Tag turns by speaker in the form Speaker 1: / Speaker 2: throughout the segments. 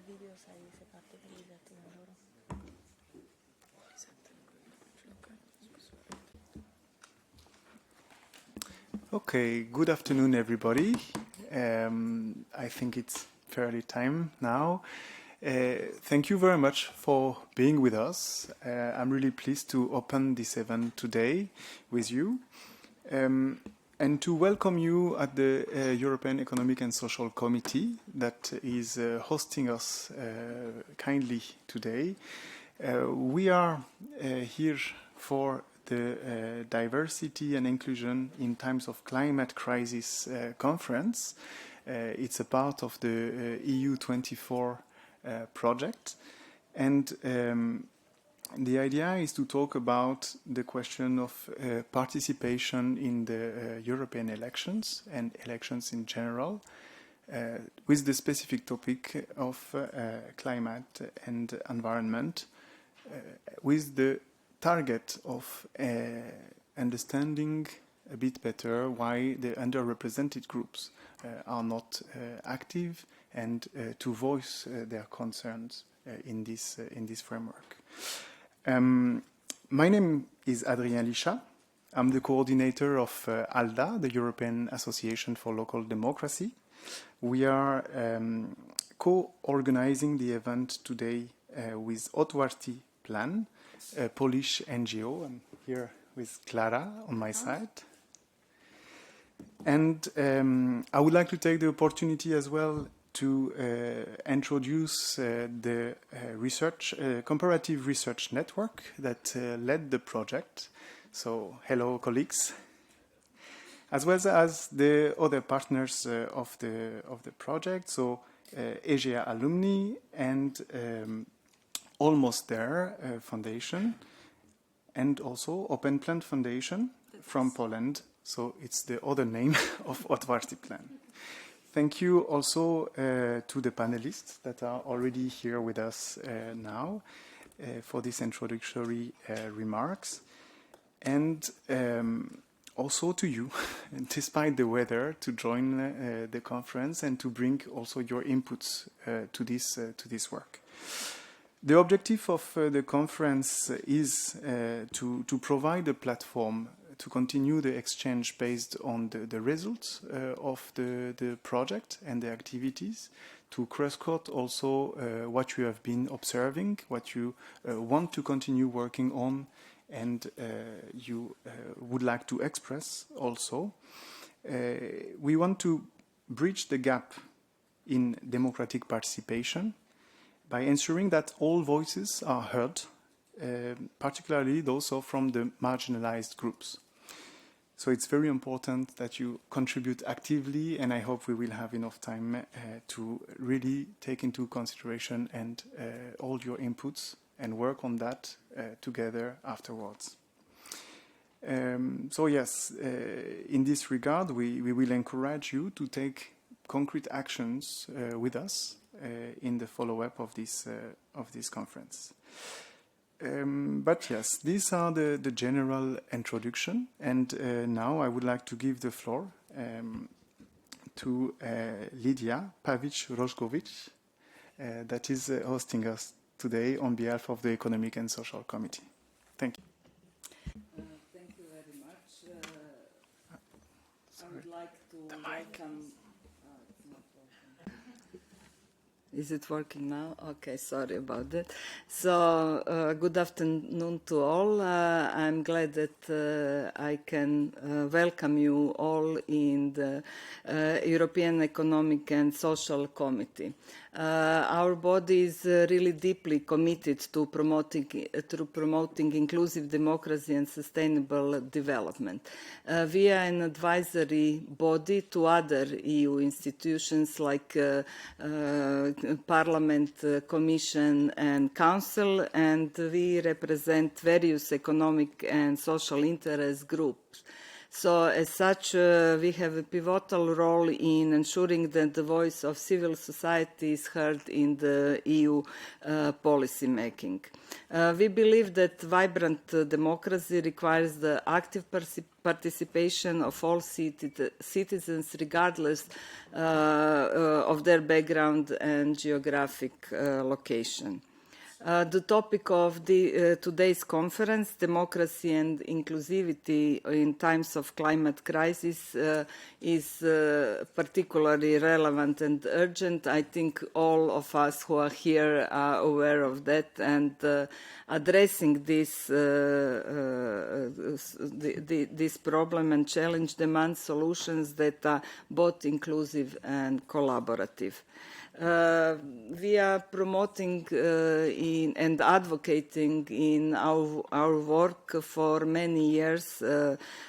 Speaker 1: video sai se parte felice loro.
Speaker 2: Okay, good afternoon, everybody. I think it's fairly time now. Thank you very much for being with us. I'm really pleased to open this event today with you and to welcome you at the European Economic and Social Committee that is hosting us kindly today. We are here for the Diversity and Inclusion in Times of Climate Crisis conference. It's a part of the EU24 project. And the idea is to talk about the question of participation in the European elections and elections in general, with the specific topic of climate and environment, with the target of understanding a bit better why the underrepresented groups are not active and to voice their concerns in this framework. My name is Adrien Lichat. I'm the coordinator of ALDA, the European Association for Local Democracy. We are co-organizing the event today with Otwarty Plan, a Polish NGO. I'm here with Clara on my side. And I would like to take the opportunity as well to introduce the comparative research network that led the project. So, hello, colleagues. As well as the other partners of the project, so EGEA alumni and Almost There Foundation, and also Open Plan Foundation from Poland. So it's the other name of Otwarty Plan. Thank you also to the panelists that are already here with us now for these introductory remarks. And also to you, despite the weather, to join the conference and to bring also your inputs to this work. The objective of the conference is to provide a platform to continue the exchange based on the results of the project and the activities, to cross-cut also what you have been observing, what you want to continue working on, and you would like to express also. We want to bridge the gap in democratic participation by ensuring that all voices are heard, particularly those from the marginalized groups. So it's very important that you contribute actively, and I hope we will have enough time to really take into consideration and all your inputs and work on that together afterwards. So yes, in this regard, we will encourage you to take concrete actions with us in the follow-up of this conference. But yes, these are the general introduction, and now I would like to give the floor to Lydia Pavic-Roszkowicz, that is hosting us today on behalf of the Economic and Social Committee. Thank you.
Speaker 3: Thank you very much. I would like to welcome... Is it working now? Okay, sorry about that. So, good afternoon to all. I'm glad that I can welcome you all in the European Economic and Social Committee. Our body is really deeply committed to promoting inclusive democracy and sustainable development. We are an advisory body to other EU institutions like Parliament, Commission and Council, and we represent various economic and social interest groups. So as such, we have a pivotal role in ensuring that the voice of civil society is heard in the EU policy making. We believe that vibrant democracy requires the active participation of all citizens, regardless of their background and geographic location. The topic of today's conference, democracy and inclusivity in times of climate crisis, is particularly relevant and urgent. I think all of us who are here are aware of that, and addressing this problem and challenge demands solutions that are both inclusive and collaborative. We are promoting and advocating in our work for many years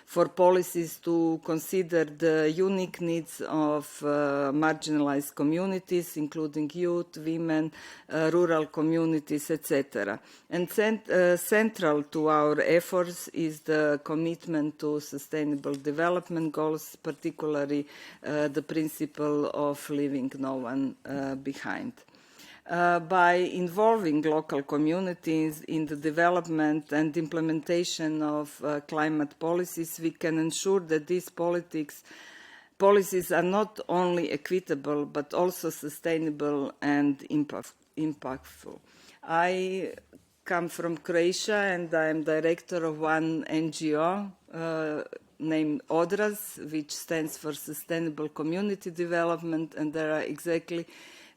Speaker 3: for policies to consider the unique needs of marginalized communities, including youth, women, rural communities, etc. And central to our efforts is the commitment to sustainable development goals, particularly the principle of leaving no one behind. By involving local communities in the development and implementation of climate policies, we can ensure that these policies are not only equitable but also sustainable and impactful. I come from Croatia, and I am director of one NGO named ODRAS, which stands for Sustainable Community Development, and there are exactly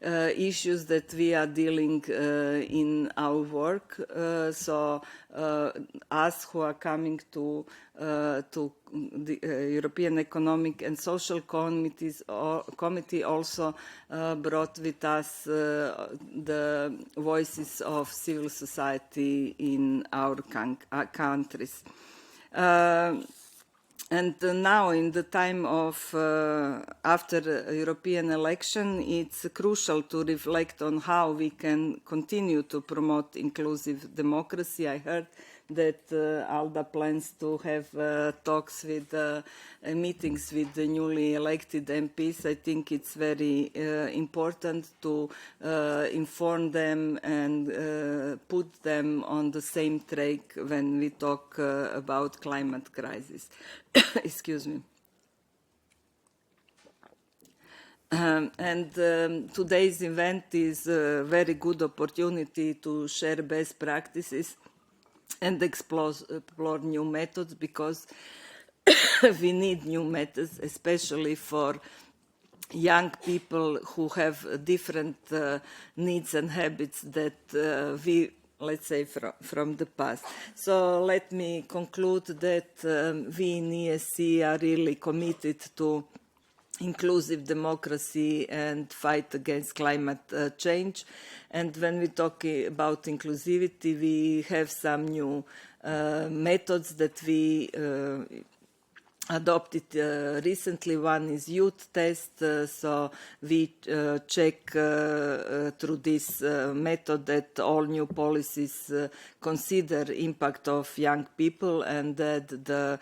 Speaker 3: issues that we are dealing in our work. So us who are coming to the European Economic and Social Committee also brought with us the voices of civil society in our countries. And now, in the time of after the European election, it's crucial to reflect on how we can continue to promote inclusive democracy. I heard that ALDA plans to have talks with meetings with the newly elected MPs. I think it's very important to inform them and put them on the same track when we talk about climate crisis. Excuse me. Today's event is a very good opportunity to share best practices and explore new methods, because we need new methods, especially for young people who have different needs and habits that let's say, from the past. So let me conclude that we in ESC are really committed to inclusive democracy and fight against climate change. And when we talk about inclusivity, we have some new methods that we adopted recently. One is youth test, so we check through this method that all new policies consider impact of young people and that the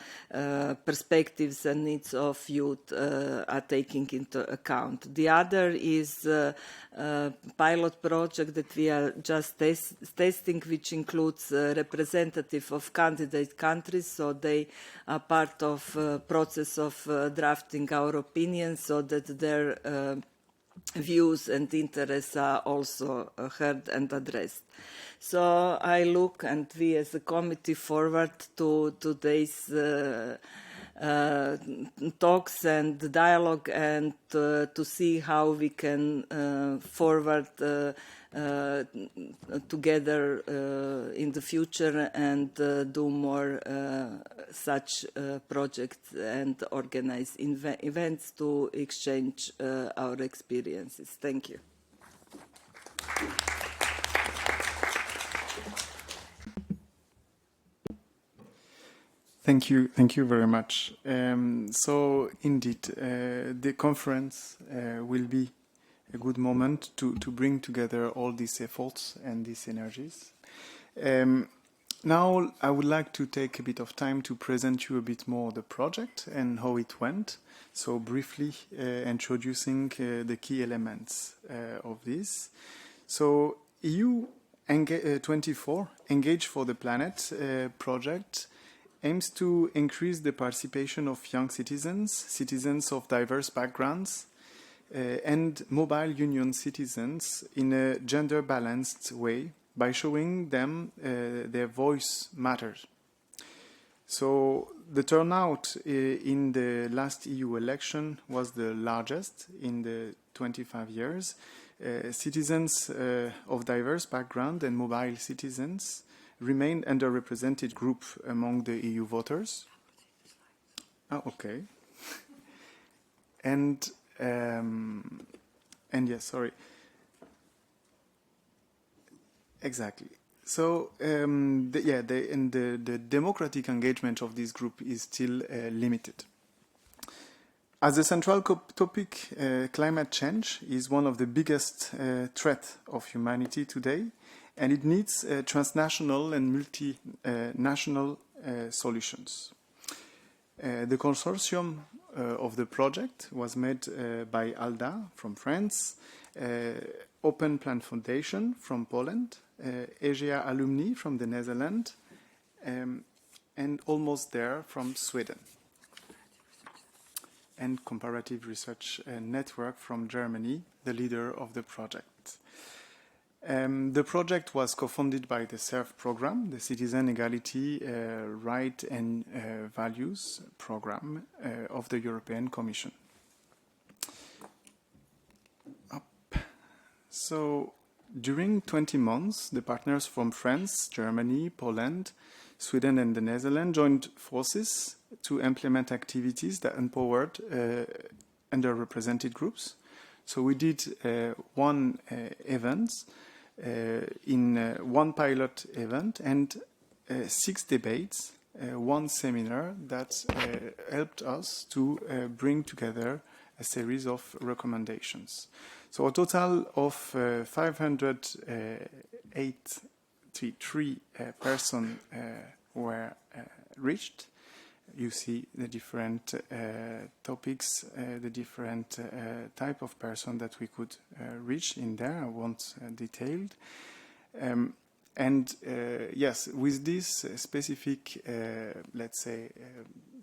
Speaker 3: perspectives and needs of youth are taken into account. The other is a pilot project that we are just testing, which includes representative of candidate countries, so they are part of process of drafting our opinions, so that their views and interests are also heard and addressed. So I look, and we as a committee, forward to today's talks and dialogue, and to see how we can forward together in the future and do more such projects and organize events to exchange our experiences. Thank you.
Speaker 2: Thank you very much. So indeed, the conference will be a good moment to bring together all these efforts and these energies. Now I would like to take a bit of time to present you a bit more the project and how it went. So briefly introducing the key elements of this. So EU24 Engage for the Planet project aims to increase the participation of young citizens, citizens of diverse backgrounds, and mobile union citizens in a gender-balanced way by showing them their voice matters. So the turnout in the last EU election was the largest in the 25 years. Citizens of diverse background and mobile citizens remain underrepresented group among the EU voters. Oh, okay. And yes, sorry. Exactly. So the democratic engagement of this group is still limited. As a central topic, climate change is one of the biggest threats of humanity today, and it needs transnational and multinational solutions. The consortium of the project was made by ALDA from France, Open Plan Foundation from Poland, Asia Alumni from the Netherlands, and Almost There from Sweden, and Comparative Research Network from Germany, the leader of the project. The project was co-funded by the CERF program, the Citizen Equality, Right and Values program of the European Commission. So during 20 months, the partners from France, Germany, Poland, Sweden and the Netherlands joined forces to implement activities that empowered underrepresented groups. So we did one event, one pilot event and 6 debates, one seminar that helped us to bring together a series of recommendations. So a total of 583 persons were reached. You see the different topics, the different type of person that we could reach in there. I won't detailed. Yes, with this specific, let's say,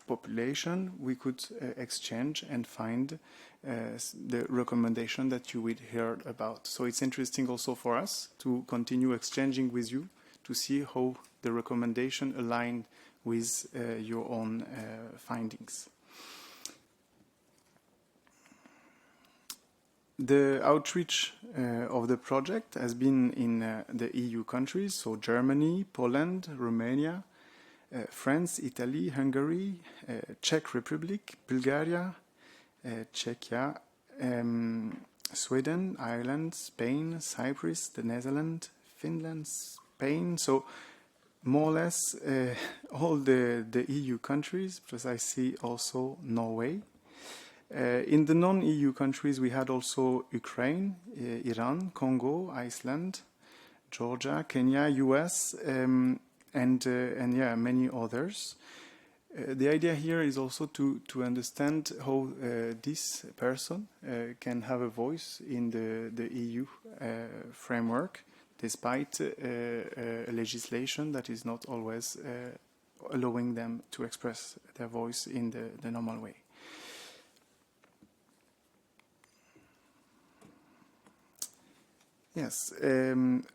Speaker 2: population, we could exchange and find the recommendation that you would hear about. So it's interesting also for us to continue exchanging with you to see how the recommendation align with your own findings. The outreach of the project has been in the EU countries, so Germany, Poland, Romania, France, Italy, Hungary, Czech Republic, Bulgaria, Czechia, Sweden, Ireland, Spain, Cyprus, the Netherlands, Finland, Spain. So more or less all the EU countries, plus I see also Norway. In the non-EU countries, we had also Ukraine, Iran, Congo, Iceland, Georgia, Kenya, US, and yeah, many others. The idea here is also to understand how this person can have a voice in the EU framework, despite a legislation that is not always allowing them to express their voice in the normal way. Yes,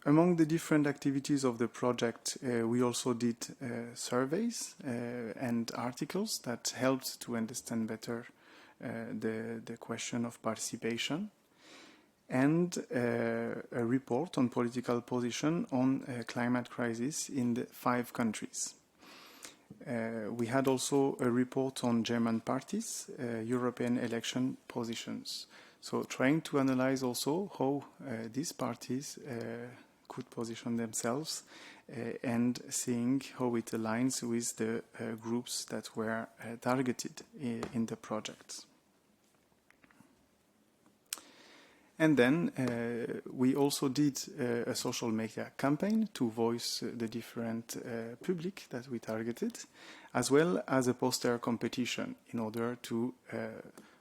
Speaker 2: among the different activities of the project, we also did surveys and articles that helped to understand better the question of participation, and a report on political position on climate crisis in the 5 countries. We had also a report on German parties, European election positions. So trying to analyze also how these parties could position themselves and seeing how it aligns with the groups that were targeted in the project. And then we also did a social media campaign to voice the different public that we targeted, as well as a poster competition in order to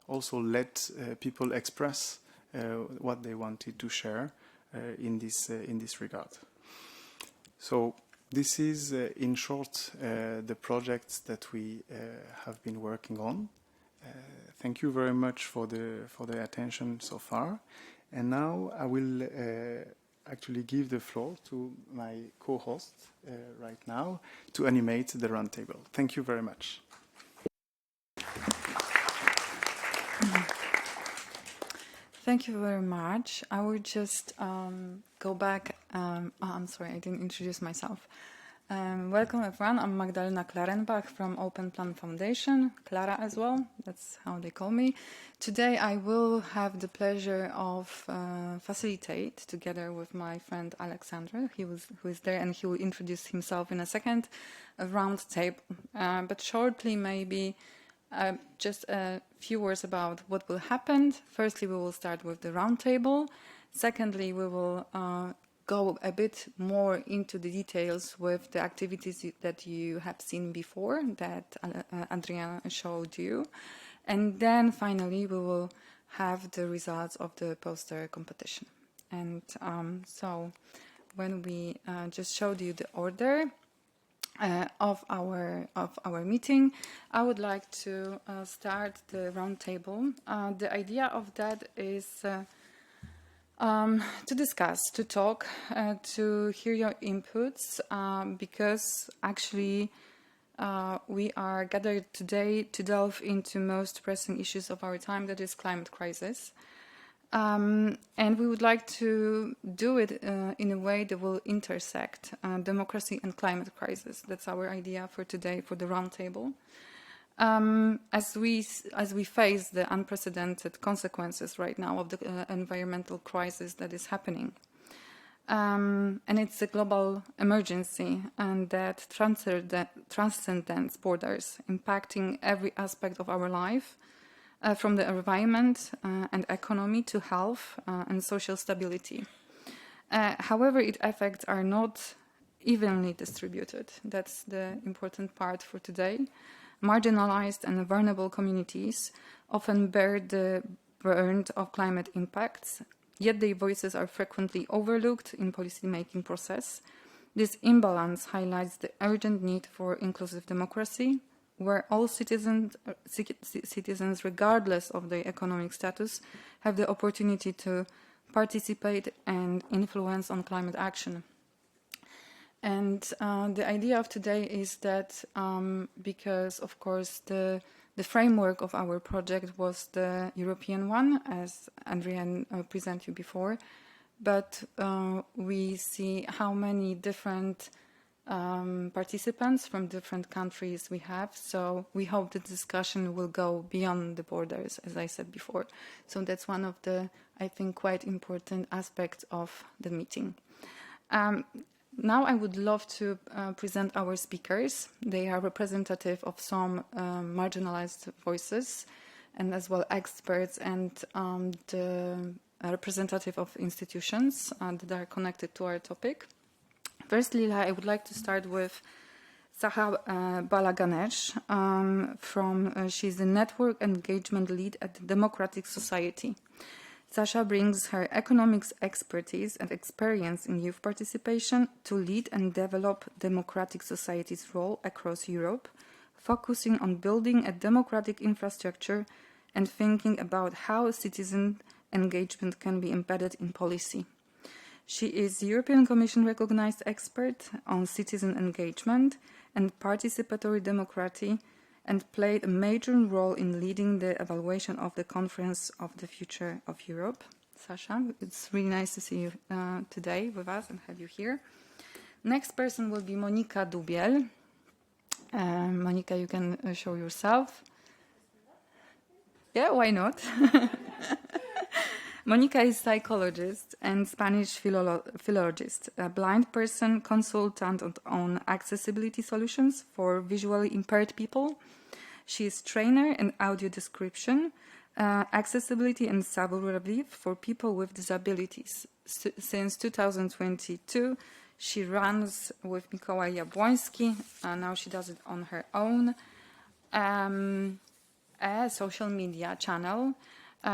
Speaker 2: also let people express what they wanted to share in this regard. So this is, in short, the projects that we have been working on. Thank you very much for the attention so far. And now I will actually give the floor to my co-host right now to animate the roundtable. Thank you very much.
Speaker 4: Thank you very much. I will just go back. I'm sorry, I didn't introduce myself. Welcome everyone. I'm Magdalena Klarenbach from Open Plan Foundation, Clara as well, that's how they call me. Today I will have the pleasure of facilitate, together with my friend Alexandra, who is there, and he will introduce himself in a second, a round table. But shortly maybe just a few words about what will happen. Firstly, we will start with the round table. Secondly, we will go a bit more into the details with the activities that you have seen before that Adrian showed you. And then finally, we will have the results of the poster competition. And so when we just showed you the order of our meeting, I would like to start the round table. The idea of that is to discuss, to talk, to hear your inputs, because actually we are gathered today to delve into most pressing issues of our time, that is climate crisis. And we would like to do it in a way that will intersect democracy and climate crisis. That's our idea for today, for the roundtable. As we face the unprecedented consequences right now of the environmental crisis that is happening. And it's a global emergency, and that transcends borders, impacting every aspect of our life, from the environment and economy to health and social stability. However, its effects are not evenly distributed. That's the important part for today. Marginalized and vulnerable communities often bear the brunt of climate impacts, yet their voices are frequently overlooked in policy-making process. This imbalance highlights the urgent need for inclusive democracy, where all citizens, regardless of their economic status, have the opportunity to participate and influence on climate action. And the idea of today is that because, of course, the framework of our project was the European one, as Adrian presented you before, but we see how many different participants from different countries we have. So we hope the discussion will go beyond the borders, as I said before. So that's one of the, I think, quite important aspects of the meeting. Now I would love to present our speakers. They are representative of some marginalized voices, and as well experts, and the representative of institutions that are connected to our topic. Firstly, I would like to start with Sasha Balaganesh. She's the Network Engagement Lead at the Democratic Society. Sasha brings her economics expertise and experience in youth participation to lead and develop democratic society's role across Europe, focusing on building a democratic infrastructure and thinking about how citizen engagement can be embedded in policy. She is the European Commission recognized expert on citizen engagement and participatory democracy, and played a major role in leading the evaluation of the Conference of the Future of Europe. Sasha, it's really nice to see you today with us and have you here. Next person will be Monika Dubiel. Monika, you can show yourself. Yeah, why not? Monika is a psychologist and Spanish philologist, a blind person consultant on accessibility solutions for visually impaired people. She is trainer in audio description, accessibility and savoir-vivre for people with disabilities. Since 2022, she runs with Mikołaj Jabłoński, now she does it on her own, a social media channel,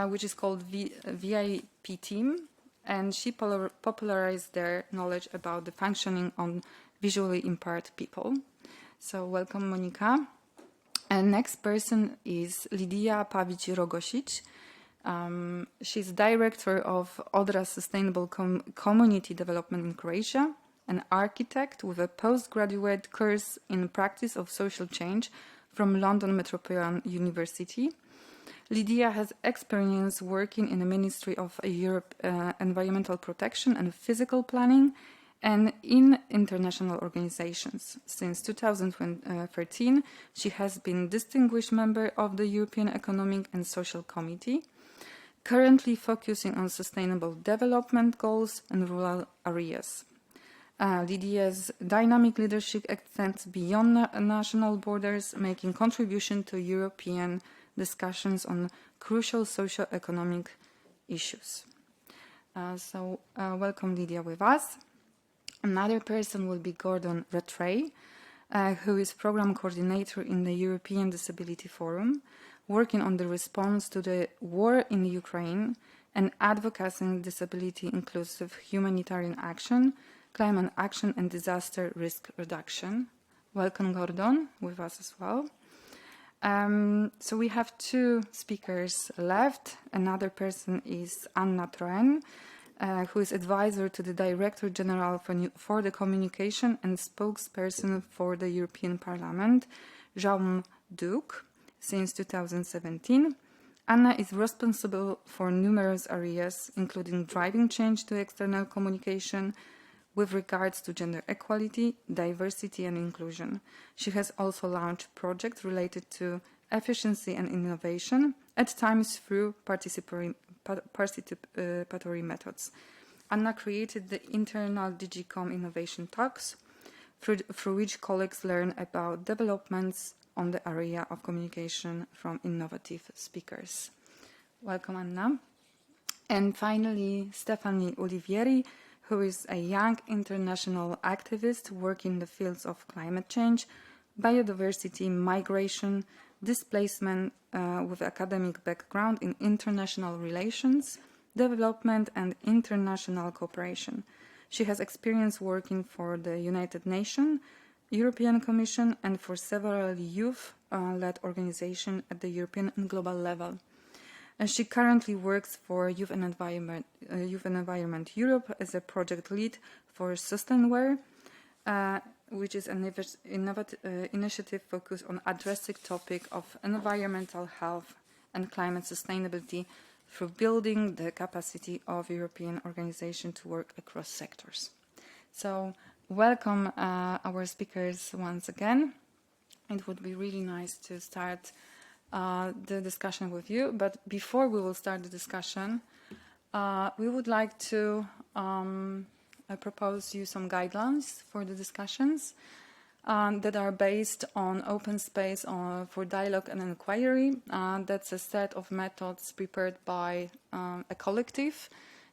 Speaker 4: which is called VIP Team, and she popularized their knowledge about the functioning on visually impaired people. So welcome, Monika. And next person is Lidia Pavić-Rogosić. She's director of Odra Sustainable Community Development in Croatia, an architect with a postgraduate course in practice of social change from London Metropolitan University. Lidia has experience working in the Ministry of Europe Environmental Protection and Physical Planning and in international organizations. Since 2013, she has been distinguished member of the European Economic and Social Committee, currently focusing on sustainable development goals in rural areas. Lidia's dynamic leadership extends beyond national borders, making contribution to European discussions on crucial socio-economic issues. Welcome, Lidia, with us. Another person will be Gordon Rattray, who is program coordinator in the European Disability Forum, working on the response to the war in Ukraine and advocating disability inclusive humanitarian action, climate action and disaster risk reduction. Welcome, Gordon, with us as well. So we have two speakers left. Another person is Anna Troen, who is advisor to the Director General for the Communication and spokesperson for the European Parliament, Jaume Duc, since 2017. Anna is responsible for numerous areas, including driving change to external communication with regards to gender equality, diversity and inclusion. She has also launched projects related to efficiency and innovation, at times through participatory methods. Anna created the internal Digicom Innovation Talks, through which colleagues learn about developments on the area of communication from innovative speakers. Welcome, Anna. And finally, Stefanie Olivieri, who is a young international activist working in the fields of climate change, biodiversity, migration, displacement, with academic background in international relations, development and international cooperation. She has experience working for the United Nations, European Commission and for several youth-led organizations at the European and global level. And she currently works for Youth and Environment Europe as a project lead for Sustainware, which is an initiative focused on addressing the topic of environmental health and climate sustainability through building the capacity of European organizations to work across sectors. So, welcome our speakers once again. It would be really nice to start the discussion with you, but before we will start the discussion, we would like to propose you some guidelines for the discussions that are based on open space for dialogue and inquiry. That's a set of methods prepared by a collective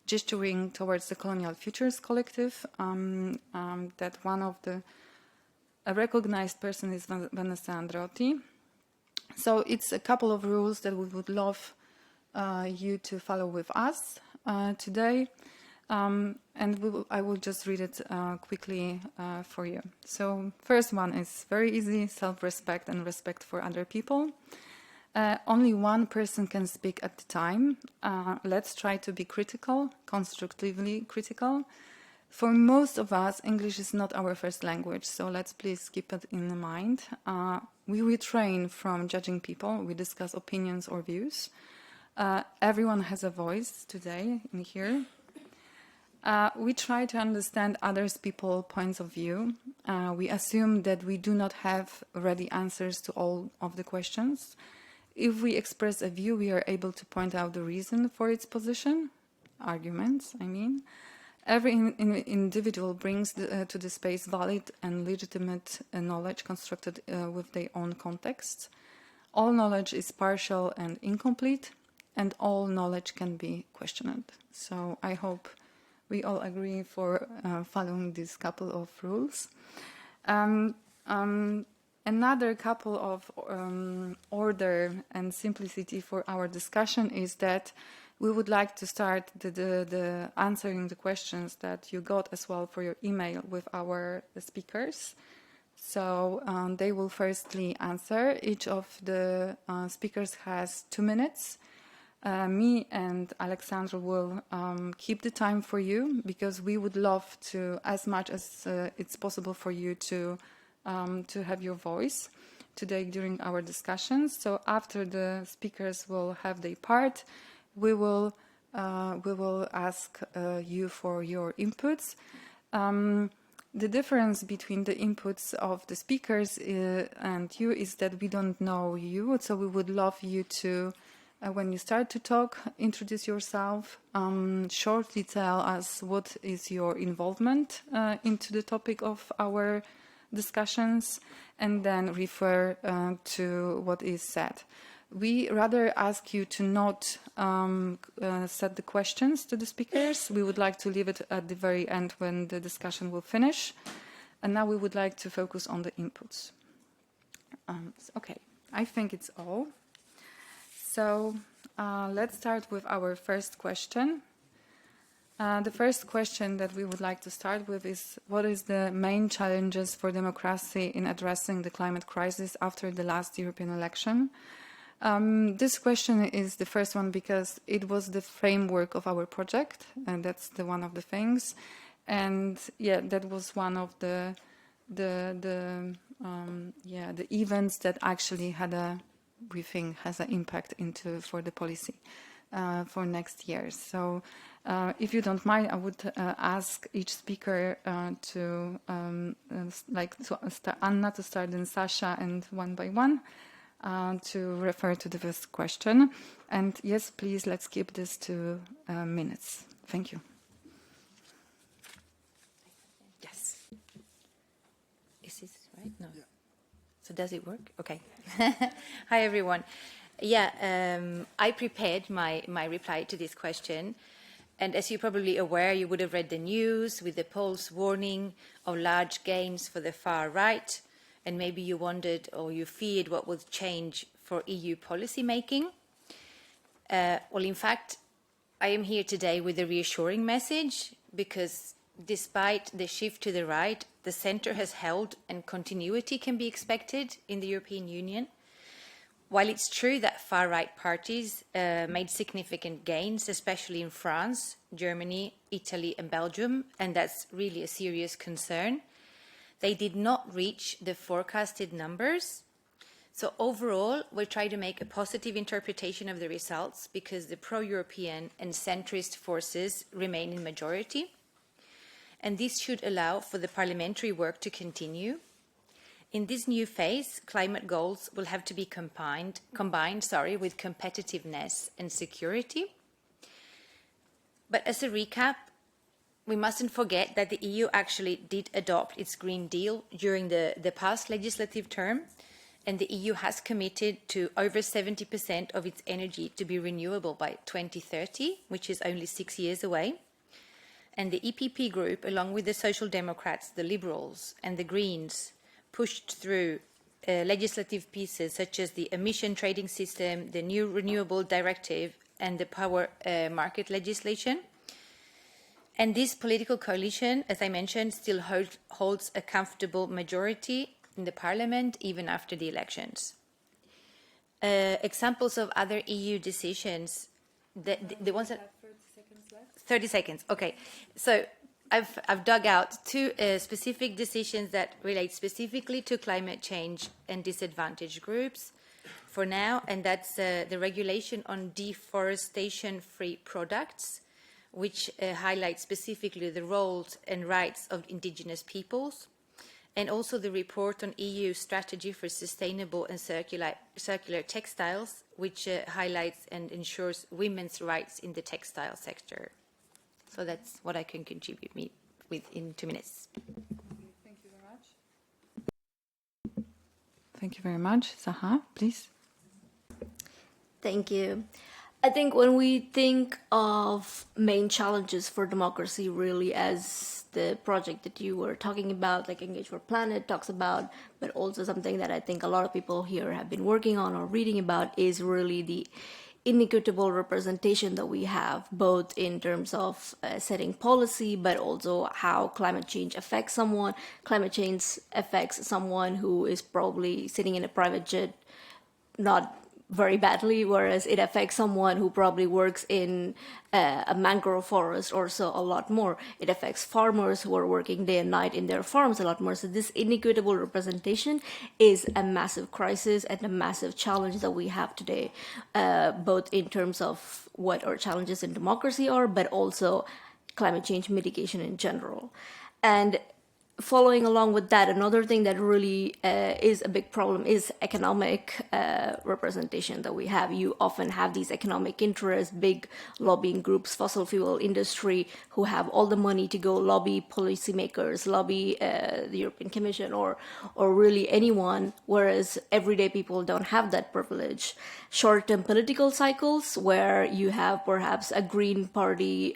Speaker 4: gesturing towards the Colonial Futures Collective, that one of a recognized person is Vanessa Andreotti. So it's a couple of rules that we would love you to follow with us today, and I will just read it quickly for you. So first one is very easy: self-respect and respect for other people. Only one person can speak at a time. Let's try to be critical, constructively critical. For most of us, English is not our first language, so let's please keep it in mind. We refrain from judging people. We discuss opinions or views. Everyone has a voice today in here. We try to understand others' people's points of view. We assume that we do not have ready answers to all of the questions. If we express a view, we are able to point out the reason for its position, arguments, I mean. Every individual brings to the space valid and legitimate knowledge constructed with their own context. All knowledge is partial and incomplete. and all knowledge can be questioned. So I hope we all agree for following these couple of rules. Another couple of order and simplicity for our discussion is that we would like to start the answering the questions that you got as well for your email with our speakers. So they will firstly answer. Each of the speakers has 2 minutes. Me and Alexandra will keep the time for you, because we would love to, as much as it's possible for you to have your voice today during our discussions. So after the speakers will have their part, we will ask you for your inputs. The difference between the inputs of the speakers and you is that we don't know you, so we would love you to, when you start to talk, introduce yourself, shortly tell us what is your involvement into the topic of our discussions, and then refer to what is said. We rather ask you to not set the questions to the speakers. We would like to leave it at the very end when the discussion will finish. And now we would like to focus on the inputs. Okay, I think it's all. So let's start with our first question. The first question that we would like to start with is, what is the main challenges for democracy in addressing the climate crisis after the last European election? This question is the first one because it was the framework of our project, and that's the one of the things. And yeah, that was one of the events that actually had we think has an impact for the policy for next year. So if you don't mind, I would ask each speaker to Anna to start, then Sasha, and one by one to refer to the first question. And yes, please, let's keep this to minutes. Thank you.
Speaker 1: Yes. Is this right? No. Yeah. So does it work? Okay. Hi, everyone. Yeah, I prepared my reply to this question. And as you're probably aware, you would have read the news with the polls warning of large gains for the far right. And maybe you wondered or you feared what would change for EU policy making. Well, in fact, I am here today with a reassuring message, because despite the shift to the right, the centre has held and continuity can be expected in the European Union. While it's true that far-right parties made significant gains, especially in France, Germany, Italy and Belgium, and that's really a serious concern, they did not reach the forecasted numbers. So overall, we'll try to make a positive interpretation of the results, because the pro-European and centrist forces remain in majority. And this should allow for the parliamentary work to continue. In this new phase, climate goals will have to be combined with competitiveness and security. But as a recap, we mustn't forget that the EU actually did adopt its Green Deal during the past legislative term, and the EU has committed to over 70% of its energy to be renewable by 2030, which is only 6 years away. And the EPP group, along with the Social Democrats, the Liberals and the Greens, pushed through legislative pieces such as the emission trading system, the new renewable directive and the power market legislation. And this political coalition, as I mentioned, still holds a comfortable majority in the parliament even after the elections. Examples of other EU decisions, the ones that... 30 seconds, okay. So I've dug out two specific decisions that relate specifically to climate change and disadvantaged groups for now, and that's the regulation on deforestation-free products, which highlights specifically the roles and rights of indigenous peoples, and also the report on EU strategy for sustainable and circular textiles, which highlights and ensures women's rights in the textile sector. So that's what I can contribute with in 2 minutes.
Speaker 4: Thank you very much. Thank you very much. Zaha, please.
Speaker 5: Thank you. I think when we think of main challenges for democracy, really, as the project that you were talking about, like Engage for Planet talks about, but also something that I think a lot of people here have been working on or reading about, is really the inequitable representation that we have, both in terms of setting policy, but also how climate change affects someone. Climate change affects someone who is probably sitting in a private jet, not very badly, whereas it affects someone who probably works in a mangrove forest or so a lot more. It affects farmers who are working day and night in their farms a lot more. So this inequitable representation is a massive crisis and a massive challenge that we have today, both in terms of what our challenges in democracy are, but also climate change mitigation in general. And following along with that, another thing that really is a big problem is economic representation that we have. You often have these economic interests, big lobbying groups, fossil fuel industry, who have all the money to go lobby policymakers, lobby the European Commission, or really anyone, whereas everyday people don't have that privilege. Short-term political cycles where you have perhaps a Green Party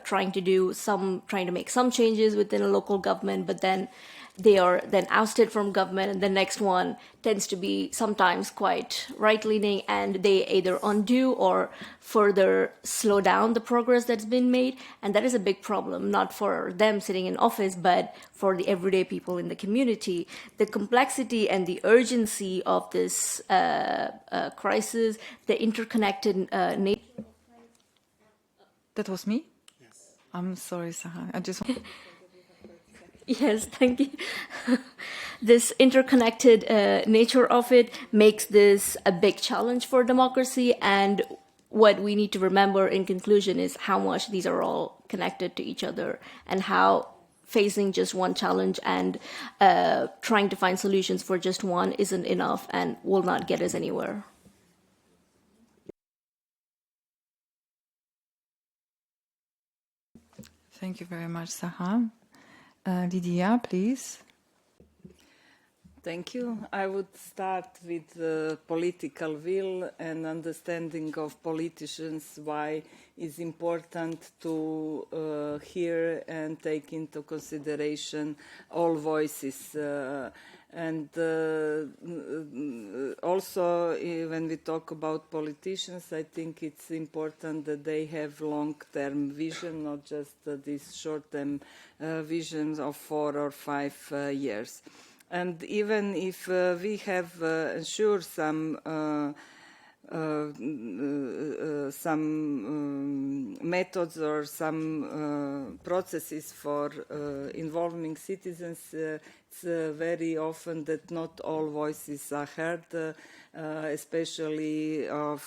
Speaker 5: trying to make some changes within a local government, but then they are then ousted from government, and the next one tends to be sometimes quite right-leaning, and they either undo or further slow down the progress that's been made. And that is a big problem, not for them sitting in office, but for the everyday people in the community. The complexity and the urgency of this crisis, the interconnected nature.
Speaker 4: That was me? Yes. I'm sorry, Sahar. I just want...
Speaker 5: Yes, thank you. This interconnected nature of it makes this a big challenge for democracy. And what we need to remember in conclusion is how much these are all connected to each other, and how facing just one challenge and trying to find solutions for just one isn't enough and will not get us anywhere.
Speaker 4: Thank you very much, Sahar. Lydia, please.
Speaker 3: Thank you. I would start with political will and understanding of politicians, why it's important to hear and take into consideration all voices. And also, when we talk about politicians, I think it's important that they have long-term vision, not just these short-term visions of 4 or 5 years. And even if we have ensured some methods or some processes for involving citizens, it's very often that not all voices are heard, especially of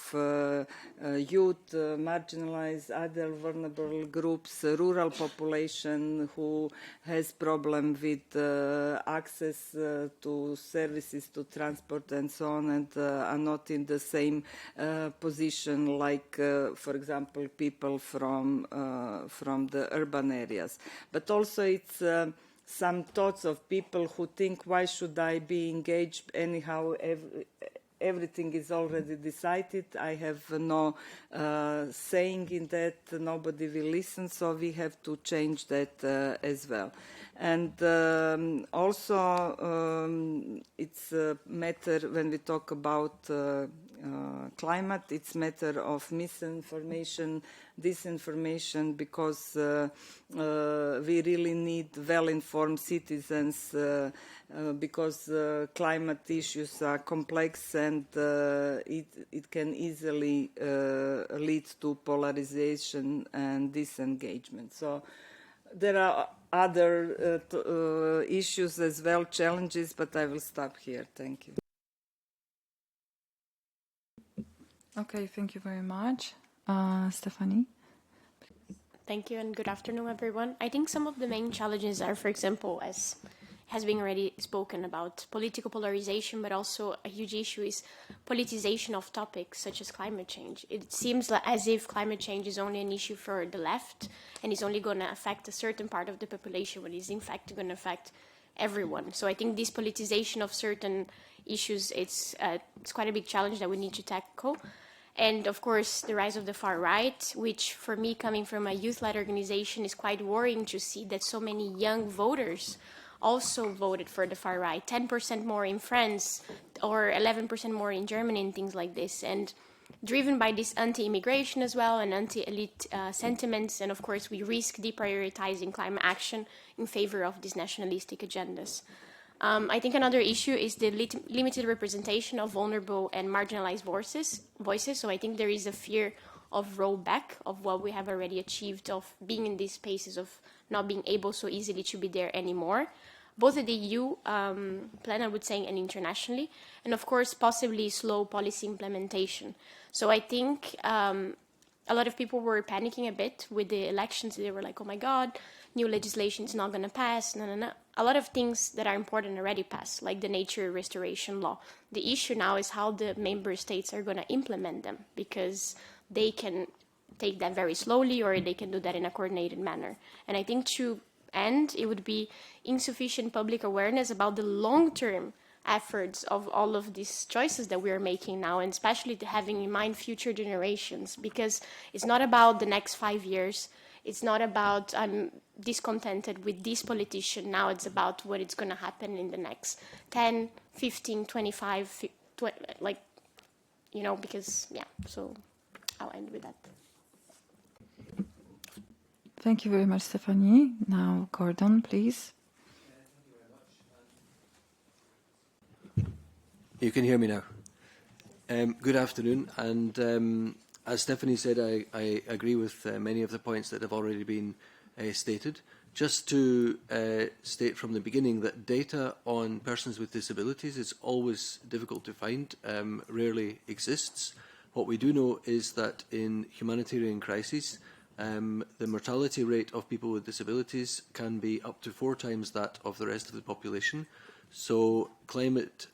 Speaker 3: youth, marginalized, other vulnerable groups, rural population who has problem with access to services, to transport and so on, and are not in the same position like, for example, people from the urban areas. But also it's some thoughts of people who think, why should I be engaged anyhow? Everything is already decided. I have no saying in that. Nobody will listen, so we have to change that as well. And also, it's a matter when we talk about climate. It's matter of misinformation, disinformation, because we really need well-informed citizens, because climate issues are complex and it can easily lead to polarization and disengagement. So there are other issues as well, challenges, but I will stop here. Thank you.
Speaker 4: Okay, thank you very much. Stephanie?
Speaker 6: Thank you and good afternoon, everyone. I think some of the main challenges are, for example, as has been already spoken about, political polarization, but also a huge issue is politicization of topics such as climate change. It seems like as if climate change is only an issue for the left and is only going to affect a certain part of the population, when it's in fact going to affect everyone. So I think this politicization of certain issues, it's quite a big challenge that we need to tackle. And of course, the rise of the far right, which for me, coming from a youth-led organization, is quite worrying to see that so many young voters also voted for the far right, 10% more in France or 11% more in Germany and things like this. And driven by this anti-immigration as well and anti-elite sentiments, and of course we risk deprioritizing climate action in favor of these nationalistic agendas. I think another issue is the limited representation of vulnerable and marginalized voices. So I think there is a fear of rollback of what we have already achieved, of being in these spaces, of not being able so easily to be there anymore, both at the EU plan, I would say, and internationally, and of course possibly slow policy implementation. So I think a lot of people were panicking a bit with the elections. They were like, oh my God, new legislation is not going to pass. No. A lot of things that are important already passed, like the nature restoration law. The issue now is how the member states are going to implement them, because they can take that very slowly or they can do that in a coordinated manner. And I think to end, it would be insufficient public awareness about the long-term efforts of all of these choices that we are making now, and especially having in mind future generations, because it's not about the next 5 years. It's not about I'm discontented with this politician. Now it's about what is going to happen in the next 10, 15, 25, like, you know, because, yeah, so I'll end with that.
Speaker 4: Thank you very much, Stephanie. Now, Gordon, please.
Speaker 7: You can hear me now. Good afternoon, and as Stephanie said, I agree with many of the points that have already been stated. Just to state from the beginning that data on persons with disabilities is always difficult to find, rarely exists. What we do know is that in humanitarian crises, the mortality rate of people with disabilities can be up to 4 times that of the rest of the population. So climate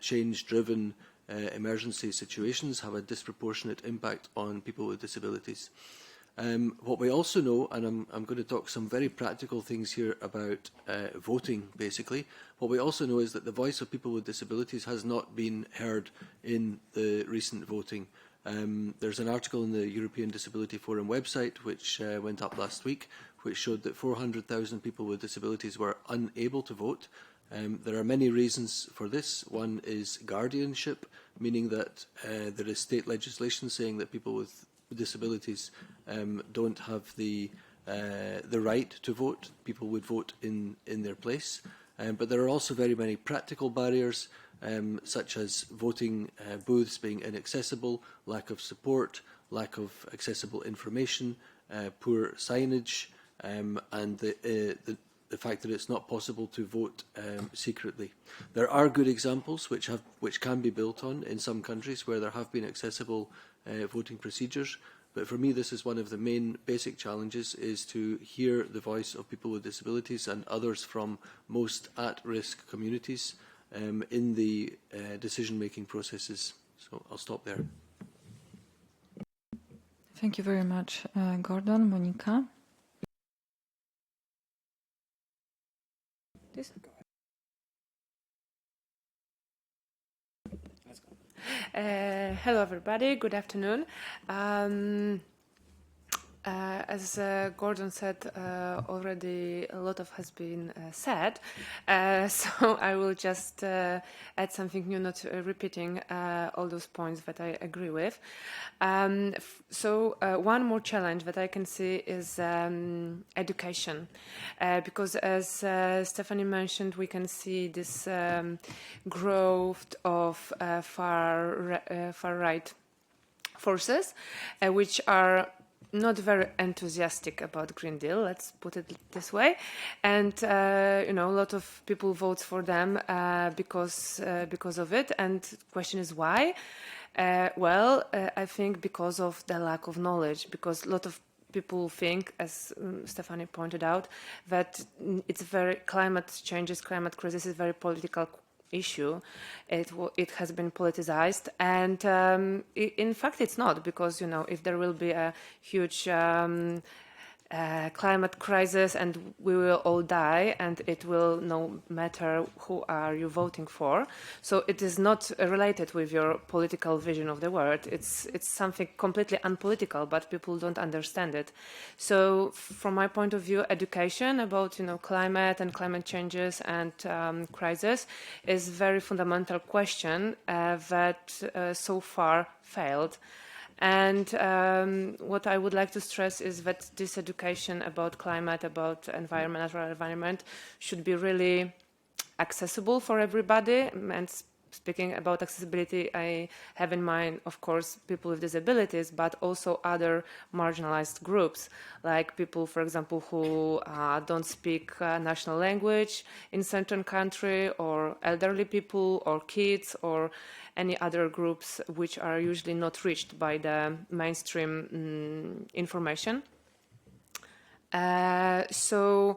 Speaker 7: change-driven emergency situations have a disproportionate impact on people with disabilities. What we also know, and I'm going to talk some very practical things here about voting, basically. What we also know is that the voice of people with disabilities has not been heard in the recent voting. There's an article in the European Disability Forum website, which went up last week, which showed that 400,000 people with disabilities were unable to vote. There are many reasons for this. One is guardianship, meaning that there is state legislation saying that people with disabilities don't have the right to vote. People would vote in their place. But there are also very many practical barriers, such as voting booths being inaccessible, lack of support, lack of accessible information, poor signage, and the fact that it's not possible to vote secretly. There are good examples which can be built on in some countries where there have been accessible voting procedures. But for me, this is one of the main basic challenges, is to hear the voice of people with disabilities and others from most at-risk communities in the decision-making processes. So I'll stop there.
Speaker 4: Thank you very much, Gordon. Monica? This?
Speaker 8: Hello everybody, good afternoon. As Gordon said, already a lot has been said, so I will just add something new, not repeating all those points that I agree with. So one more challenge that I can see is education, because as Stephanie mentioned, we can see this growth of far-right forces, which are not very enthusiastic about Green Deal, let's put it this way, and you know, a lot of people vote for them because of it. And the question is why? Well, I think because of the lack of knowledge, because a lot of people think, as Stephanie pointed out, that it's very climate crisis is very political issue. It has been politicized, and in fact it's not, because, you know, if there will be a huge climate crisis and we will all die and it will no matter who are you voting for. So it is not related with your political vision of the world. It's something completely unpolitical, but people don't understand it. So from my point of view, education about climate and climate changes and crisis is a very fundamental question that so far failed. And what I would like to stress is that this education about climate, about natural environment, should be really accessible for everybody. And speaking about accessibility, I have in mind, of course, people with disabilities, but also other marginalized groups, like people, for example, who don't speak national language in certain country, or elderly people, or kids, or any other groups which are usually not reached by the mainstream information. So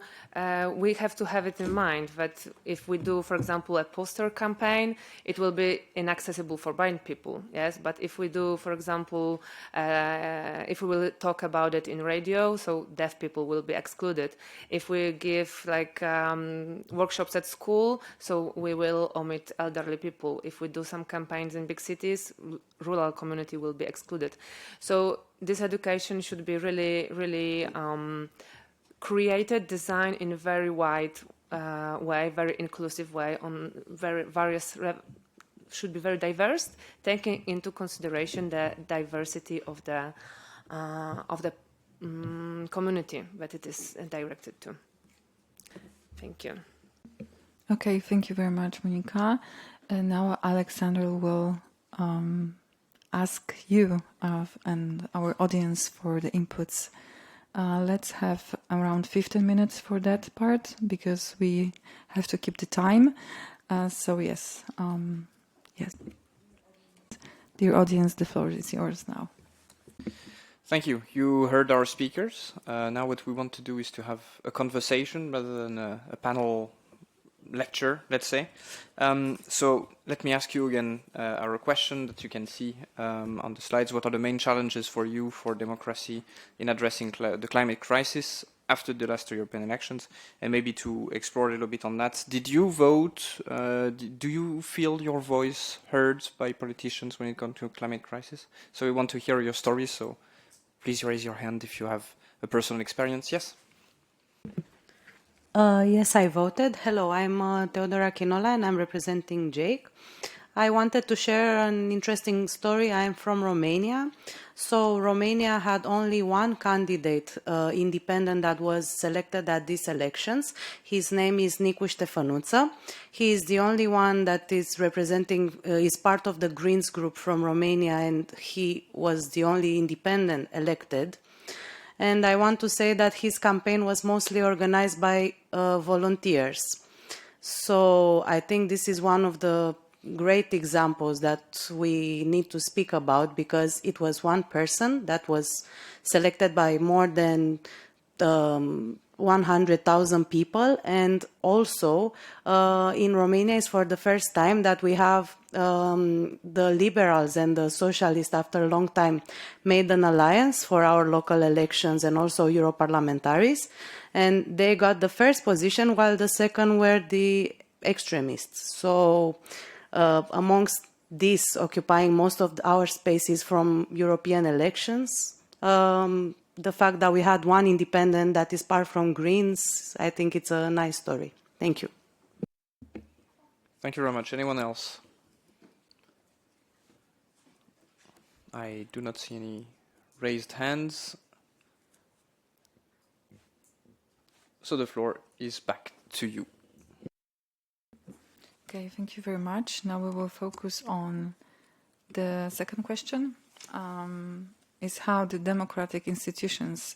Speaker 8: we have to have it in mind that if we do, for example, a poster campaign, it will be inaccessible for blind people, yes? But if we do, for example, if we will talk about it in radio, so deaf people will be excluded. If we give like workshops at school, so we will omit elderly people. If we do some campaigns in big cities, rural community will be excluded. So this education should be really, really created, designed in a very wide way, very inclusive way, on very various, should be very diverse, taking into consideration the diversity of the community that it is directed to. Thank you.
Speaker 4: Okay, thank you very much, Monika. And now Alexander will ask you and our audience for the inputs. Let's have around 15 minutes for that part because we have to keep the time. So yes, yes. Dear audience, the floor is yours now.
Speaker 9: Thank you. You heard our speakers. Now what we want to do is to have a conversation rather than a panel lecture, let's say. So let me ask you again our question that you can see on the slides. What are the main challenges for you, for democracy, in addressing the climate crisis after the last European elections? And maybe to explore a little bit on that. Did you vote? Do you feel your voice heard by politicians when it comes to climate crisis? So we want to hear your stories. So please raise your hand if you have a personal experience. Yes?
Speaker 10: Yes, I voted. Hello, I'm Teodora Chinola and I'm representing Jake. I wanted to share an interesting story. I'm from Romania. So Romania had only one candidate, independent, that was selected at these elections. His name is Nicu Ștefănuță. He is the only one that is representing, is part of the Greens group from Romania, and he was the only independent elected. And I want to say that his campaign was mostly organized by volunteers. So I think this is one of the great examples that we need to speak about, because it was one person that was selected by more than 100,000 people. And also in Romania is for the first time that we have the liberals and the socialists, after a long time, made an alliance for our local elections and also Europarlamentaries. And they got the first position, while the second were the extremists. So amongst these occupying most of our spaces from European elections, the fact that we had one independent that is part from Greens, I think it's a nice story. Thank you.
Speaker 9: Thank you very much. Anyone else? I do not see any raised hands. So the floor is back to you.
Speaker 4: Okay, thank you very much. Now we will focus on the second question, is how the democratic institutions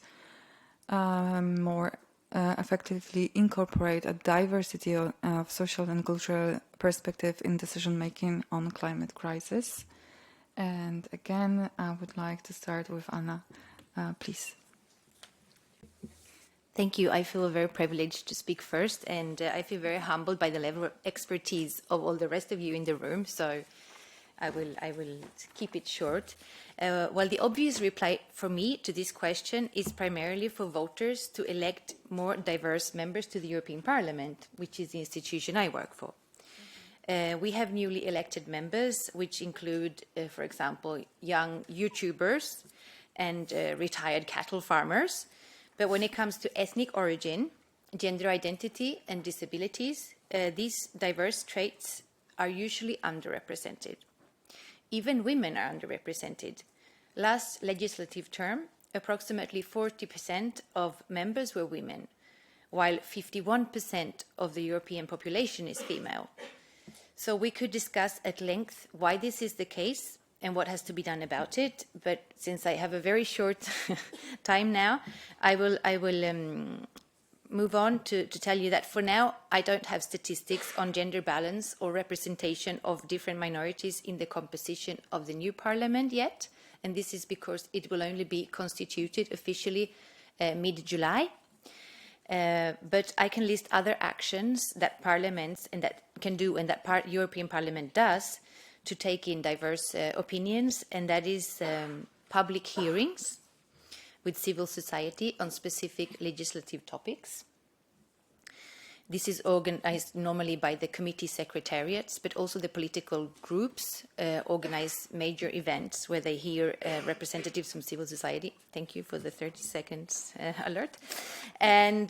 Speaker 4: more effectively incorporate a diversity of social and cultural perspective in decision-making on climate crisis. And again, I would like to start with Anna, please.
Speaker 1: Thank you. I feel very privileged to speak first, and I feel very humbled by the level of expertise of all the rest of you in the room. So I will keep it short. Well, the obvious reply for me to this question is primarily for voters to elect more diverse members to the European Parliament, which is the institution I work for. We have newly elected members, which include, for example, young YouTubers and retired cattle farmers. But when it comes to ethnic origin, gender identity and disabilities, these diverse traits are usually underrepresented. Even women are underrepresented. Last legislative term, approximately 40% of members were women, while 51% of the European population is female. So we could discuss at length why this is the case and what has to be done about it. But since I have a very short time now, I will move on to tell you that for now, I don't have statistics on gender balance or representation of different minorities in the composition of the new parliament yet. And this is because it will only be constituted officially mid-July. But I can list other actions that parliaments and that can do and that European Parliament does to take in diverse opinions, and that is public hearings with civil society on specific legislative topics. This is organized normally by the committee secretariats, but also the political groups organize major events where they hear representatives from civil society. Thank you for the 30 seconds alert. And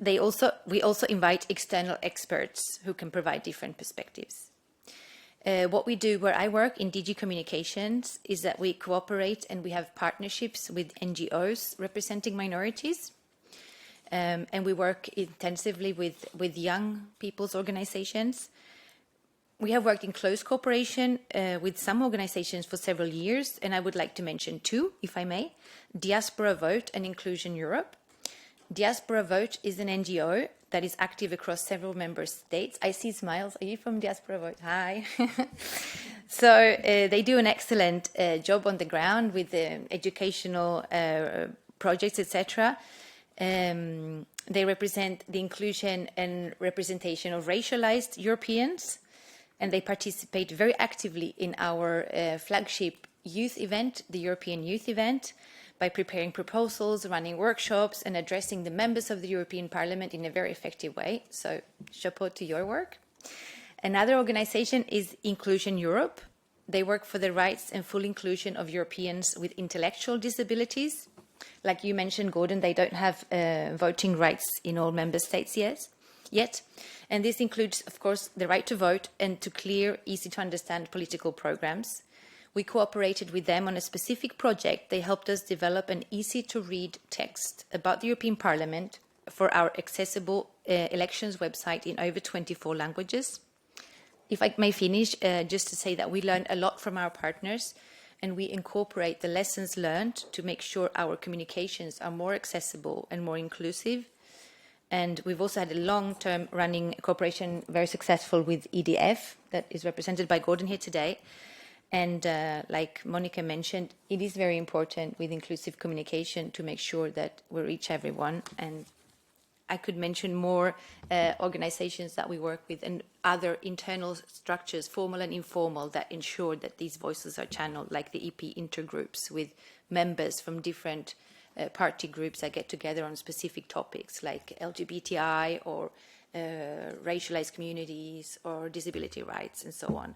Speaker 1: we also invite external experts who can provide different perspectives. What we do where I work in DG Communications is that we cooperate and we have partnerships with NGOs representing minorities. And we work intensively with young people's organizations. We have worked in close cooperation with some organizations for several years, and I would like to mention two, if I may. Diaspora Vote and Inclusion Europe. Diaspora Vote is an NGO that is active across several member states. I see smiles. Are you from Diaspora Vote? Hi. So they do an excellent job on the ground with educational projects, etc. They represent the inclusion and representation of racialized Europeans, and they participate very actively in our flagship youth event, the European Youth Event, by preparing proposals, running workshops, and addressing the members of the European Parliament in a very effective way. So, chapeau to your work. Another organization is Inclusion Europe. They work for the rights and full inclusion of Europeans with intellectual disabilities. Like you mentioned, Gordon, they don't have voting rights in all member states yet. And this includes, of course, the right to vote and to clear, easy to understand political programs. We cooperated with them on a specific project. They helped us develop an easy to read text about the European Parliament for our accessible elections website in over 24 languages. If I may finish, just to say that we learned a lot from our partners, and we incorporate the lessons learned to make sure our communications are more accessible and more inclusive. And we've also had a long-term running cooperation, very successful with EDF, that is represented by Gordon here today. And like Monica mentioned, it is very important with inclusive communication to make sure that we reach everyone. And I could mention more organizations that we work with and other internal structures, formal and informal, that ensure that these voices are channeled, like the EP intergroups with members from different party groups that get together on specific topics like LGBTI or racialized communities or disability rights and so on.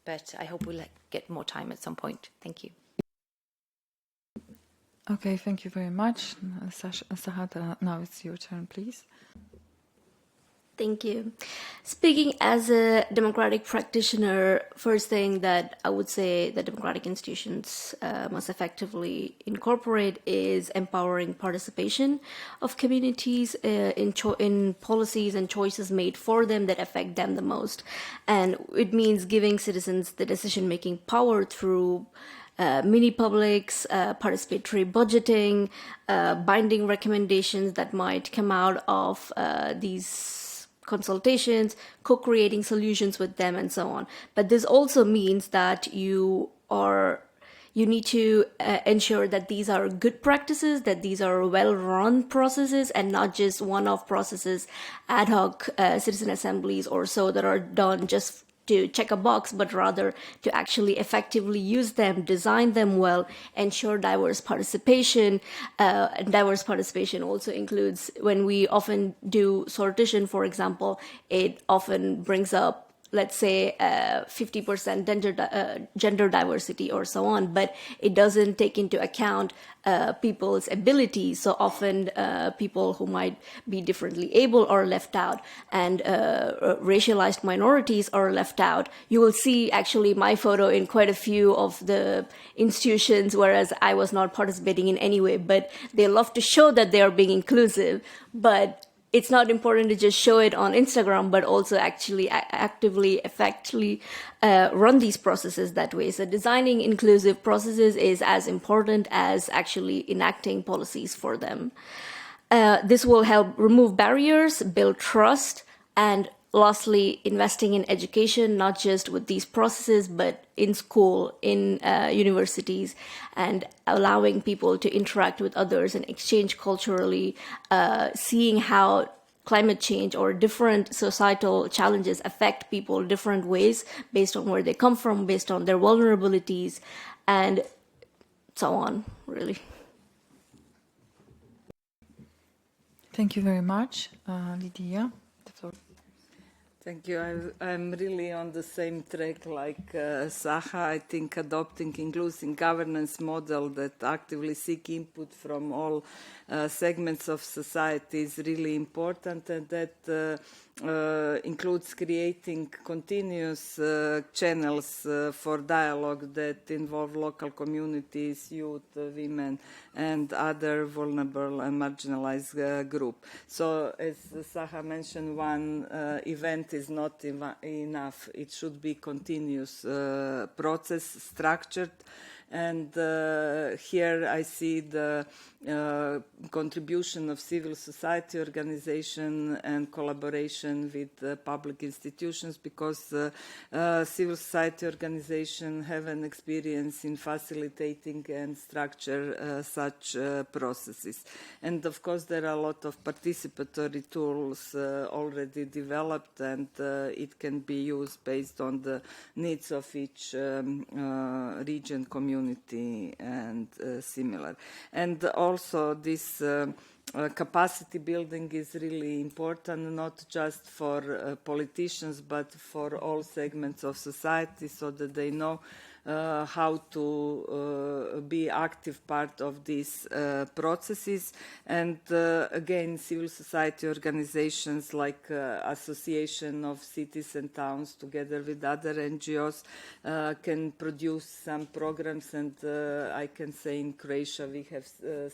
Speaker 1: But I hope we'll get more time at some point. Thank you.
Speaker 4: Okay, thank you very much. Sahata, now it's your turn, please.
Speaker 5: Thank you. Speaking as a democratic practitioner, first thing that I would say that democratic institutions must effectively incorporate is empowering participation of communities in policies and choices made for them that affect them the most. And it means giving citizens the decision-making power through mini publics, participatory budgeting, binding recommendations that might come out of these consultations, co-creating solutions with them, and so on. But this also means that you need to ensure that these are good practices, that these are well-run processes, and not just one-off processes, ad hoc citizen assemblies or so that are done just to check a box, but rather to actually effectively use them, design them well, ensure diverse participation. And diverse participation also includes when we often do sortition, for example, it often brings up, let's say, 50% gender diversity or so on, but it doesn't take into account people's abilities. So often people who might be differently able are left out, and racialized minorities are left out. You will see actually my photo in quite a few of the institutions, whereas I was not participating in any way, but they love to show that they are being inclusive, but it's not important to just show it on Instagram, but also actually actively, effectively run these processes that way. So designing inclusive processes is as important as actually enacting policies for them. This will help remove barriers, build trust, and lastly, investing in education, not just with these processes, but in school, in universities, and allowing people to interact with others and exchange culturally, seeing how climate change or different societal challenges affect people different ways based on where they come from, based on their vulnerabilities, and so on, really.
Speaker 4: Thank you very much, Lydia. The floor.
Speaker 3: Thank you. I'm really on the same track like Saha. I think adopting inclusive governance model that actively seek input from all segments of society is really important, and that includes creating continuous channels for dialogue that involve local communities, youth, women, and other vulnerable and marginalized groups. So, as Saha mentioned, one event is not enough. It should be continuous process, structured. And here I see the contribution of civil society organization and collaboration with public institutions, because civil society organizations have an experience in facilitating and structure such processes. And of course there are a lot of participatory tools already developed, and it can be used based on the needs of each region, community, and similar. And also this capacity building is really important, not just for politicians, but for all segments of society, so that they know how to be active part of these processes. And again, civil society organizations like Association of Cities and Towns, together with other NGOs, can produce some programs, and I can say in Croatia we have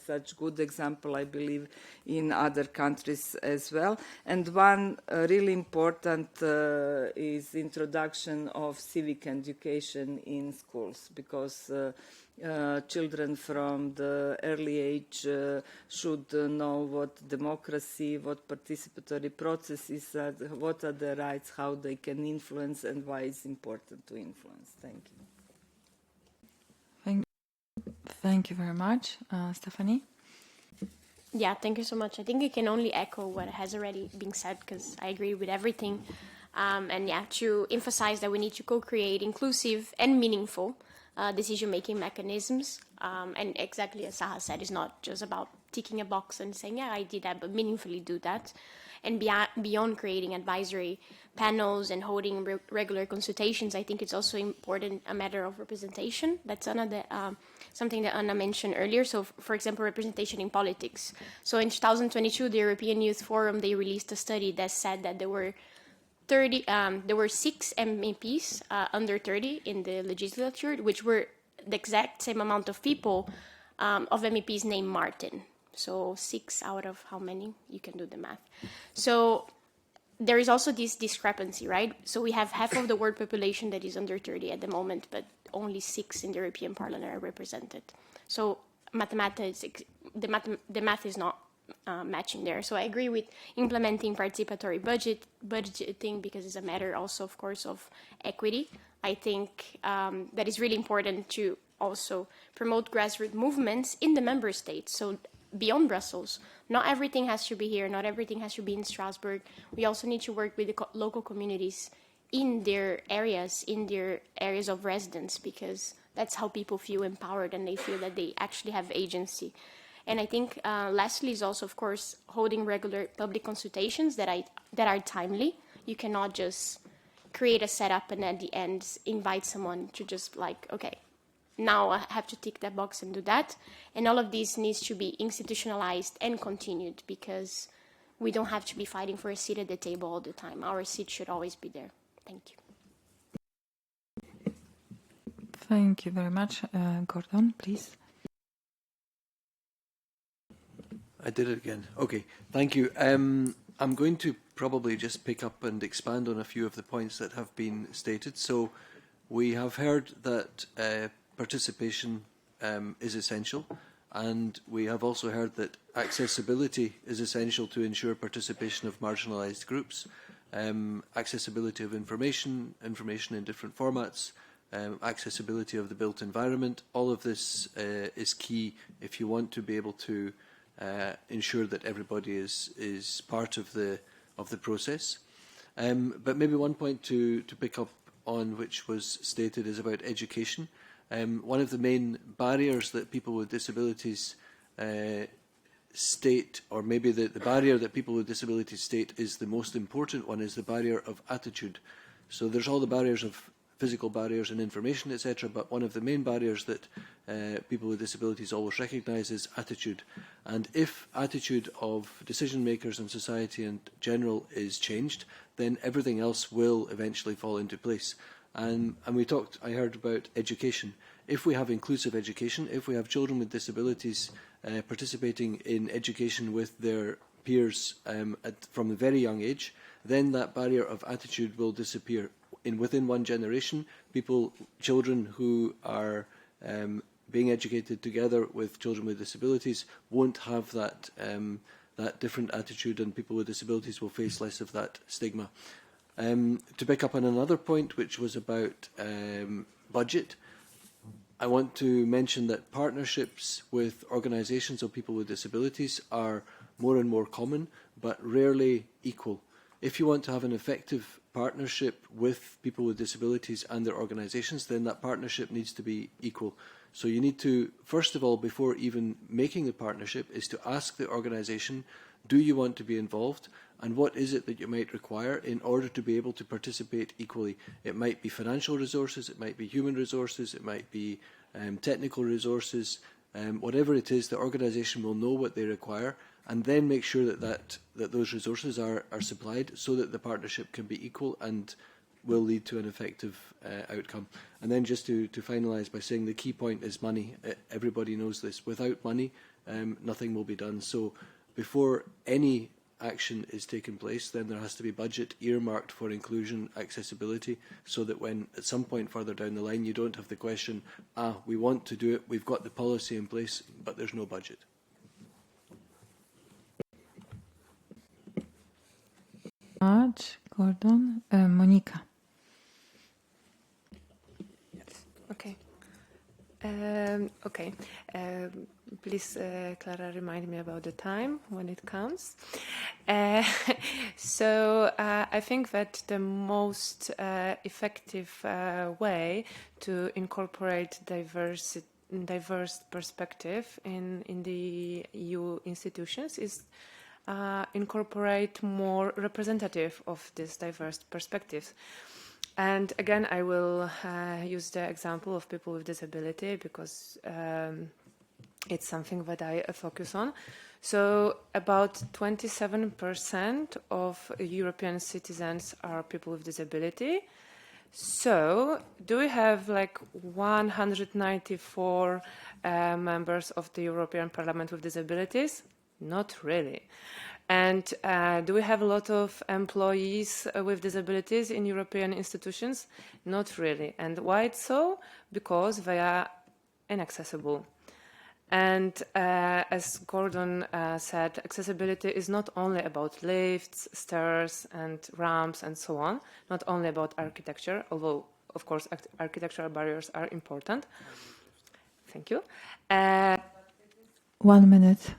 Speaker 3: such good example, I believe, in other countries as well. And one really important is introduction of civic education in schools, because children from the early age should know what democracy, what participatory processes are, what are their rights, how they can influence, and why it's important to influence. Thank you.
Speaker 4: Thank you very much. Stephanie?
Speaker 6: Yeah, thank you so much. I think I can only echo what has already been said, because I agree with everything. And yeah, to emphasize that we need to co-create inclusive and meaningful decision-making mechanisms. And exactly as Saha said, it's not just about ticking a box and saying, yeah, I did that, but meaningfully do that. And beyond creating advisory panels and holding regular consultations, I think it's also important a matter of representation. That's another something that Anna mentioned earlier. So, for example, representation in politics. So in 2022, the European Youth Forum, they released a study that said that there were 6 MEPs under 30 in the legislature, which were the exact same amount of people of MEPs named Martin. So 6 out of how many? You can do the math. So there is also this discrepancy, right? So we have half of the world population that is under 30 at the moment, but only 6 in the European Parliament are represented. So mathematics, the math is not matching there. So I agree with implementing participatory budgeting, because it's a matter also, of course, of equity. I think that is really important to also promote grassroots movements in the member states. So beyond Brussels, not everything has to be here, not everything has to be in Strasbourg. We also need to work with the local communities in their areas of residence, because that's how people feel empowered and they feel that they actually have agency. And I think lastly is also, of course, holding regular public consultations that are timely. You cannot just create a setup and at the end invite someone to just like, okay, now I have to tick that box and do that. And all of this needs to be institutionalized and continued, because we don't have to be fighting for a seat at the table all the time. Our seat should always be there. Thank you.
Speaker 4: Thank you very much. Gordon, please.
Speaker 7: I did it again. Okay, thank you. I'm going to probably just pick up and expand on a few of the points that have been stated. So we have heard that participation is essential, and we have also heard that accessibility is essential to ensure participation of marginalised groups, accessibility of information in different formats, accessibility of the built environment. All of this is key if you want to be able to ensure that everybody is part of the process. But maybe one point to pick up on, which was stated, is about education. One of the main barriers that people with disabilities state, or maybe the barrier that people with disabilities state is the most important one, is the barrier of attitude. So there's all the barriers of physical barriers and information, etc., but one of the main barriers that people with disabilities always recognise is attitude. And if attitude of decision makers in society in general is changed, then everything else will eventually fall into place. And I heard about education. If we have inclusive education, if we have children with disabilities participating in education with their peers from a very young age, then that barrier of attitude will disappear. Within one generation, children who are being educated together with children with disabilities won't have that different attitude, and people with disabilities will face less of that stigma. To pick up on another point, which was about budget, I want to mention that partnerships with organisations of people with disabilities are more and more common, but rarely equal. If you want to have an effective partnership with people with disabilities and their organisations, then that partnership needs to be equal. So you need to, first of all, before even making the partnership, is to ask the organisation, do you want to be involved, and what is it that you might require in order to be able to participate equally? It might be financial resources, it might be human resources, it might be technical resources. Whatever it is, the organisation will know what they require, and then make sure that those resources are supplied so that the partnership can be equal and will lead to an effective outcome. And then just to finalise by saying the key point is money. Everybody knows this. Without money, nothing will be done. So before any action is taking place, then there has to be budget earmarked for inclusion, accessibility, so that when at some point further down the line you don't have the question, we want to do it, we've got the policy in place, but there's no budget.
Speaker 4: Gordon. Monica.
Speaker 8: Okay. Please, Clara, remind me about the time when it counts. So I think that the most effective way to incorporate diverse perspective in the EU institutions is incorporate more representative of these diverse perspectives. And again, I will use the example of people with disability because it's something that I focus on. So about 27% of European citizens are people with disability. So do we have like 194 members of the European Parliament with disabilities? Not really. And do we have a lot of employees with disabilities in European institutions? Not really. And why it's so? Because they are inaccessible. And as Gordon said, accessibility is not only about lifts, stairs, and ramps, and so on, not only about architecture, although, of course, architectural barriers are important. Thank you.
Speaker 4: 1 minute.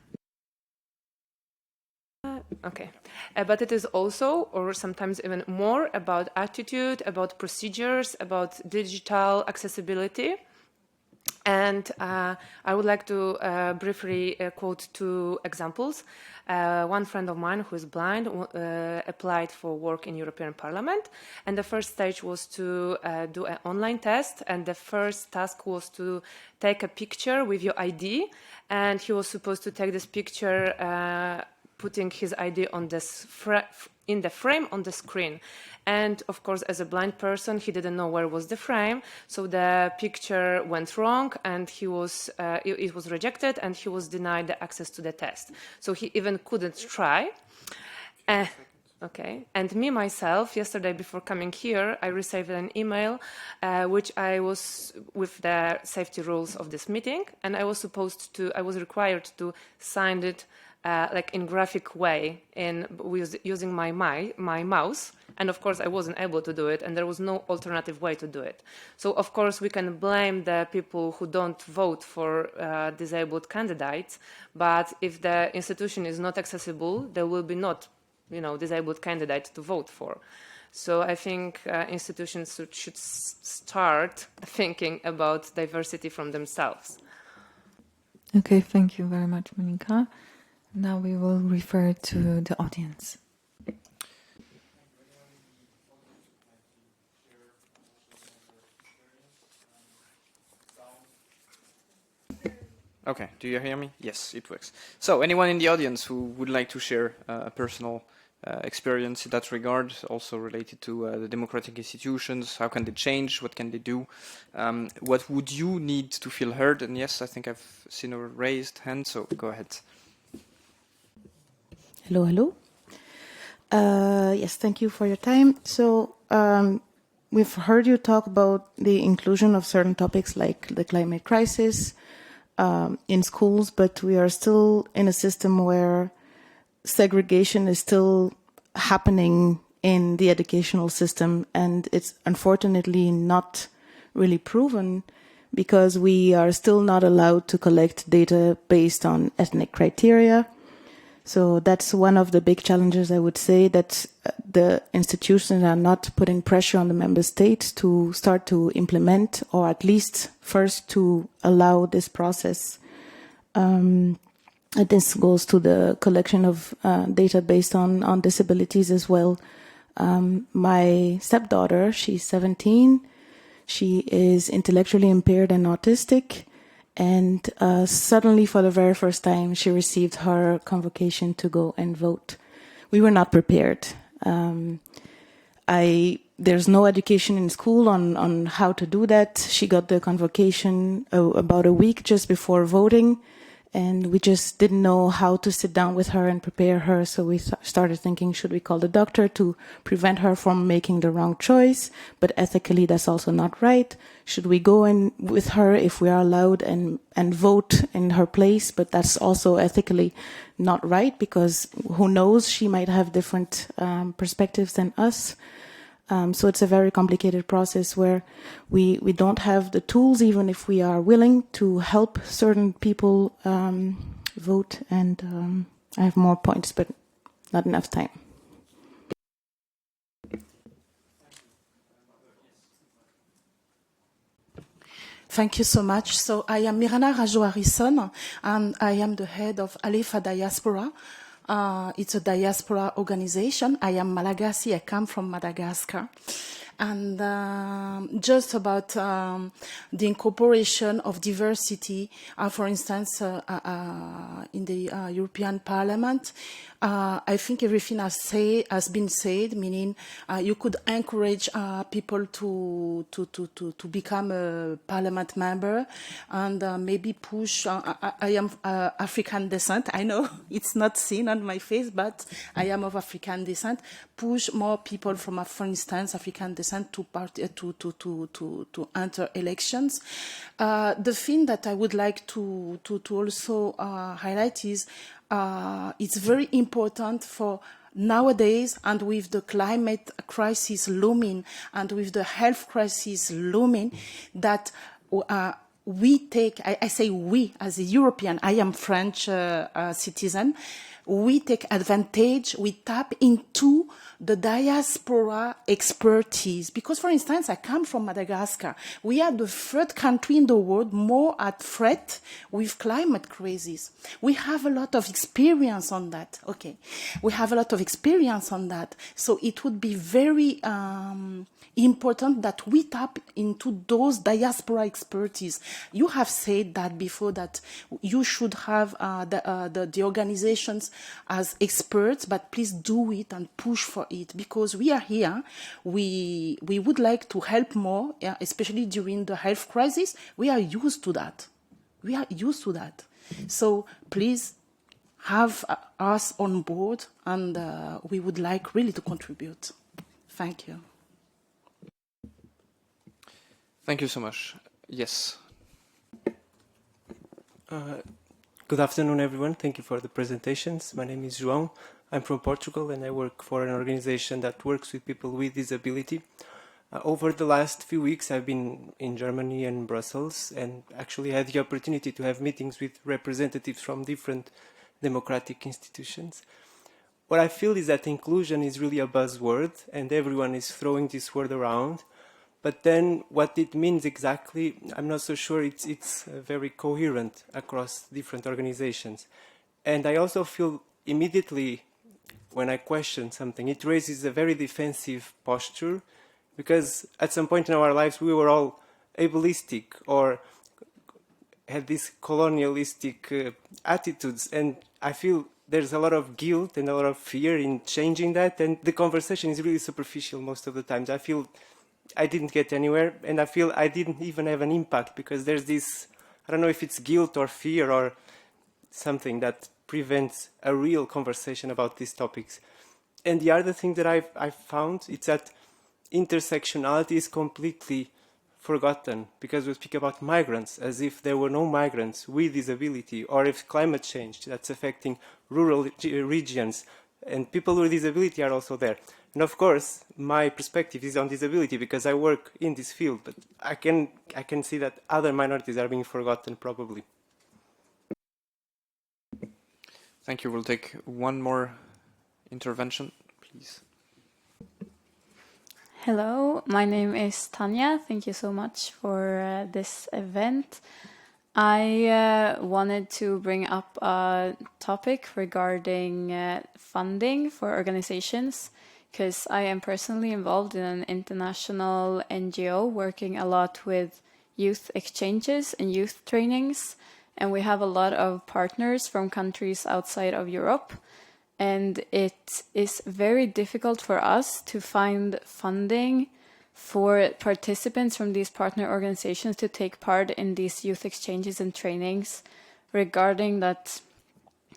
Speaker 8: Okay. But it is also, or sometimes even more, about attitude, about procedures, about digital accessibility. And I would like to briefly quote two examples. One friend of mine who is blind applied for work in European Parliament, and the first stage was to do an online test, and the first task was to take a picture with your ID, and he was supposed to take this picture putting his ID on this in the frame on the screen. And of course, as a blind person, he didn't know where was the frame, so the picture went wrong, and it was rejected, and he was denied the access to the test. So he even couldn't try. Okay, and me myself, yesterday before coming here, I received an email which I was with the safety rules of this meeting, and I was required to sign it like in graphic way using my mouse, and of course I wasn't able to do it, and there was no alternative way to do it. So of course we can blame the people who don't vote for disabled candidates, but if the institution is not accessible, there will be not disabled candidates to vote for. So I think institutions should start thinking about diversity from themselves.
Speaker 1: Okay, thank you very much, Monika. Now we will refer to the audience.
Speaker 9: Okay, do you hear me? Yes, it works. So anyone in the audience who would like to share a personal experience in that regard, also related to the democratic institutions, how can they change, what can they do, what would you need to feel heard? And yes, I think I've seen a raised hand, so go ahead.
Speaker 11: Hello, hello. Yes, thank you for your time. So we've heard you talk about the inclusion of certain topics like the climate crisis in schools, but we are still in a system where segregation is still happening in the educational system, and it's unfortunately not really proven because we are still not allowed to collect data based on ethnic criteria. So that's one of the big challenges, I would say, that the institutions are not putting pressure on the member states to start to implement, or at least first to allow this process. This goes to the collection of data based on disabilities as well. My stepdaughter, she's 17. She is intellectually impaired and autistic. And suddenly, for the very first time, she received her convocation to go and vote. We were not prepared. There's no education in school on how to do that. She got the convocation about a week just before voting, and we just didn't know how to sit down with her and prepare her. So we started thinking, should we call the doctor to prevent her from making the wrong choice? But ethically, that's also not right. Should we go in with her if we are allowed and vote in her place? But that's also ethically not right, because who knows, she might have different perspectives than us. So it's a very complicated process where we don't have the tools, even if we are willing to help certain people vote. And I have more points, but not enough time.
Speaker 12: Thank you so much. So I am Mirana Rajou-Harrison, and I am the head of Alefa Diaspora. It's a diaspora organization. I am Malagasy. I come from Madagascar. And just about the incorporation of diversity, for instance, in the European Parliament, I think everything has been said, meaning you could encourage people to become a parliament member, and maybe push. I am African descent. I know it's not seen on my face, but I am of African descent. Push more people from, for instance, African descent to enter elections. The thing that I would like to also highlight is it's very important for nowadays, and with the climate crisis looming and with the health crisis looming, that we take, I say we as a European, I am French citizen, we take advantage, we tap into the diaspora expertise. Because, for instance, I come from Madagascar. We are the third country in the world more at threat with climate crisis. We have a lot of experience on that. Okay. We have a lot of experience on that. So it would be very important that we tap into those diaspora expertise. You have said that before, that you should have the organizations as experts, but please do it and push for it, because we are here. We would like to help more, especially during the health crisis. We are used to that. We are used to that. So please have us on board, and we would like really to contribute. Thank you.
Speaker 9: Thank you so much. Yes.
Speaker 13: Good afternoon, everyone. Thank you for the presentations. My name is João. I'm from Portugal, and I work for an organization that works with people with disability. Over the last few weeks, I've been in Germany and Brussels, and actually had the opportunity to have meetings with representatives from different democratic institutions. What I feel is that inclusion is really a buzzword, and everyone is throwing this word around. But then what it means exactly, I'm not so sure it's very coherent across different organizations. And I also feel immediately when I question something, it raises a very defensive posture, because at some point in our lives we were all ableistic or had these colonialistic attitudes. And I feel there's a lot of guilt and a lot of fear in changing that. And the conversation is really superficial most of the times. I feel I didn't get anywhere, and I feel I didn't even have an impact, because there's this, I don't know if it's guilt or fear or something that prevents a real conversation about these topics. And the other thing that I've found is that intersectionality is completely forgotten, because we speak about migrants as if there were no migrants with disability, or if climate change that's affecting rural regions, and people with disability are also there. And of course, my perspective is on disability because I work in this field, but I can see that other minorities are being forgotten probably.
Speaker 9: Thank you. We'll take one more intervention, please.
Speaker 14: Hello, my name is Tanya. Thank you so much for this event. I wanted to bring up a topic regarding funding for organizations, because I am personally involved in an international NGO working a lot with youth exchanges and youth trainings. And we have a lot of partners from countries outside of Europe. And it is very difficult for us to find funding for participants from these partner organizations to take part in these youth exchanges and trainings, regarding that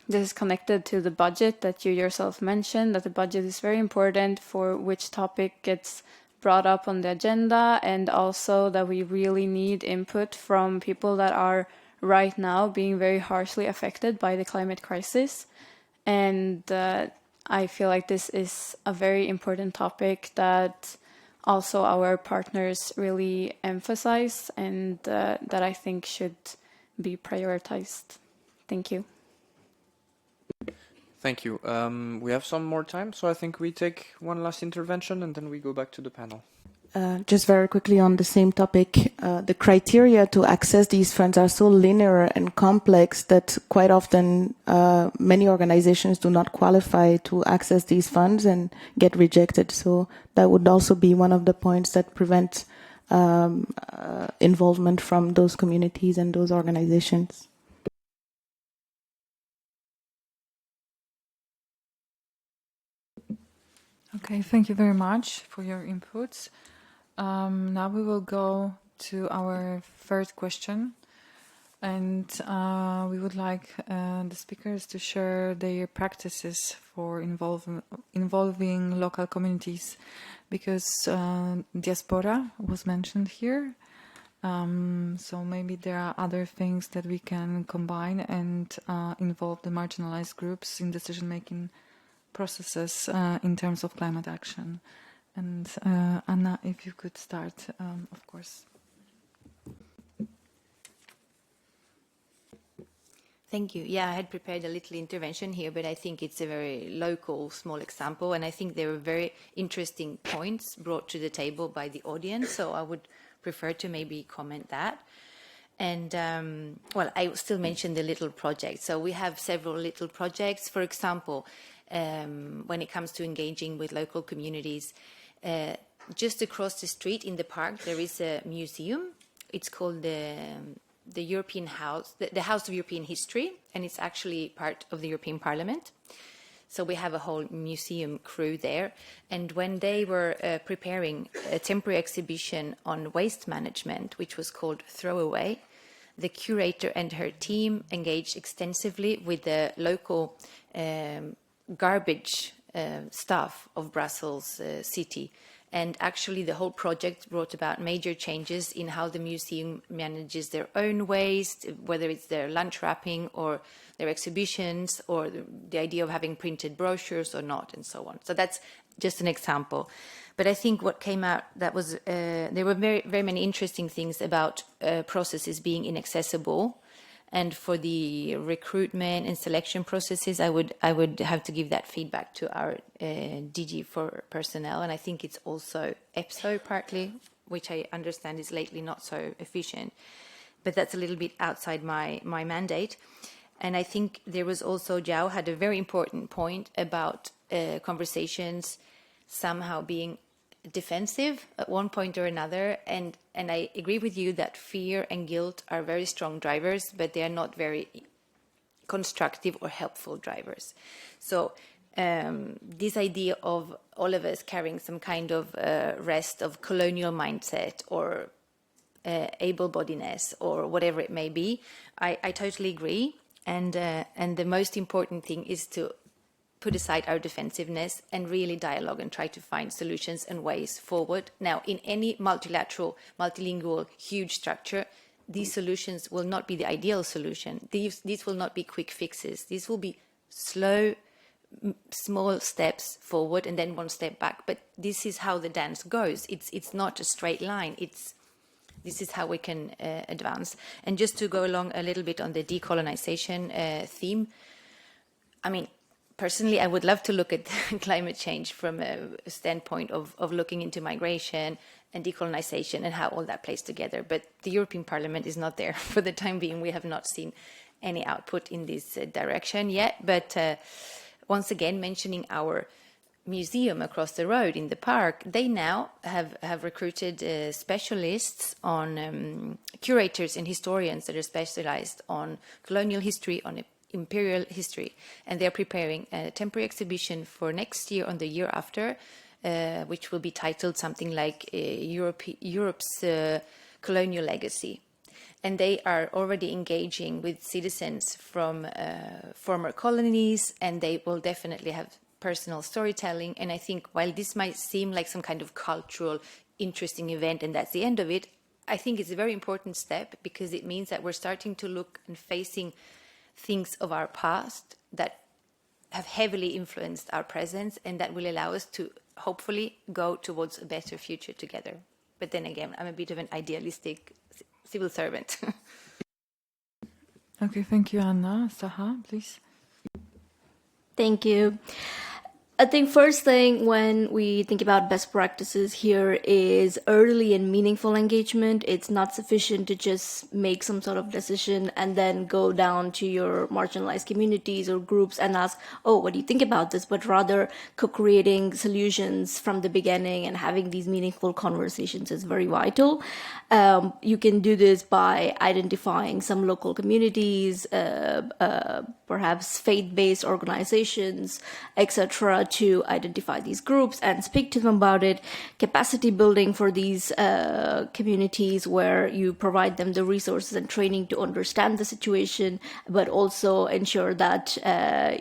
Speaker 14: this is connected to the budget that you yourself mentioned, that the budget is very important for which topic gets brought up on the agenda, and also that we really need input from people that are right now being very harshly affected by the climate crisis. And I feel like this is a very important topic that also our partners really emphasize, and that I think should be prioritized. Thank you.
Speaker 9: Thank you. We have some more time, so I think we take one last intervention and then we go back to the panel.
Speaker 11: Just very quickly on the same topic, the criteria to access these funds are so linear and complex that quite often many organizations do not qualify to access these funds and get rejected. So that would also be one of the points that prevent involvement from those communities and those organizations.
Speaker 4: Okay, thank you very much for your inputs. Now we will go to our third question, and we would like the speakers to share their practices for involving local communities, because diaspora was mentioned here. So maybe there are other things that we can combine and involve the marginalized groups in decision-making processes in terms of climate action. And Anna, if you could start, of course.
Speaker 1: Thank you. Yeah, I had prepared a little intervention here, but I think it's a very local, small example, and I think there were very interesting points brought to the table by the audience, so I would prefer to maybe comment that. And, well, I will still mention the little projects. So we have several little projects. For example, when it comes to engaging with local communities, just across the street in the park, there is a museum. It's called the European House, the House of European History, and it's actually part of the European Parliament. So we have a whole museum crew there. And when they were preparing a temporary exhibition on waste management, which was called Throwaway, the curator and her team engaged extensively with the local garbage staff of Brussels city. And actually the whole project brought about major changes in how the museum manages their own waste, whether it's their lunch wrapping or their exhibitions or the idea of having printed brochures or not, and so on. So that's just an example. But I think what came out, that was, there were very, very many interesting things about processes being inaccessible. And for the recruitment and selection processes, I would have to give that feedback to our DG for personnel. And I think it's also EPSO partly, which I understand is lately not so efficient. But that's a little bit outside my mandate. And I think there was also, Zhao had a very important point about conversations somehow being defensive at one point or another, and I agree with you that fear and guilt are very strong drivers, but they are not very constructive or helpful drivers. So this idea of all of us carrying some kind of rest of colonial mindset or able-bodiedness or whatever it may be, I totally agree, and the most important thing is to put aside our defensiveness and really dialogue and try to find solutions and ways forward. Now, in any multilateral, multilingual, huge structure, these solutions will not be the ideal solution. These will not be quick fixes. These will be slow, small steps forward and then one step back. But this is how the dance goes. It's not a straight line. This is how we can advance. And just to go along a little bit on the decolonization theme, I mean, personally, I would love to look at climate change from a standpoint of looking into migration and decolonization and how all that plays together. But the European Parliament is not there. For the time being, we have not seen any output in this direction yet. But once again, mentioning our museum across the road in the park, they now have recruited specialists on curators and historians that are specialized on colonial history, on imperial history, and they're preparing a temporary exhibition for next year on the year after, which will be titled something like Europe's Colonial Legacy. And they are already engaging with citizens from former colonies, and they will definitely have personal storytelling. And I think while this might seem like some kind of cultural, interesting event, and that's the end of it, I think it's a very important step because it means that we're starting to look and facing things of our past that have heavily influenced our present, and that will allow us to hopefully go towards a better future together. But then again, I'm a bit of an idealistic civil servant.
Speaker 15: Okay, thank you, Anna. Saha, please.
Speaker 5: Thank you. I think first thing when we think about best practices here is early and meaningful engagement. It's not sufficient to just make some sort of decision and then go down to your marginalized communities or groups and ask, oh, what do you think about this? But rather co-creating solutions from the beginning and having these meaningful conversations is very vital. You can do this by identifying some local communities, perhaps faith-based organizations, etc., to identify these groups and speak to them about it. Capacity building for these communities where you provide them the resources and training to understand the situation, but also ensure that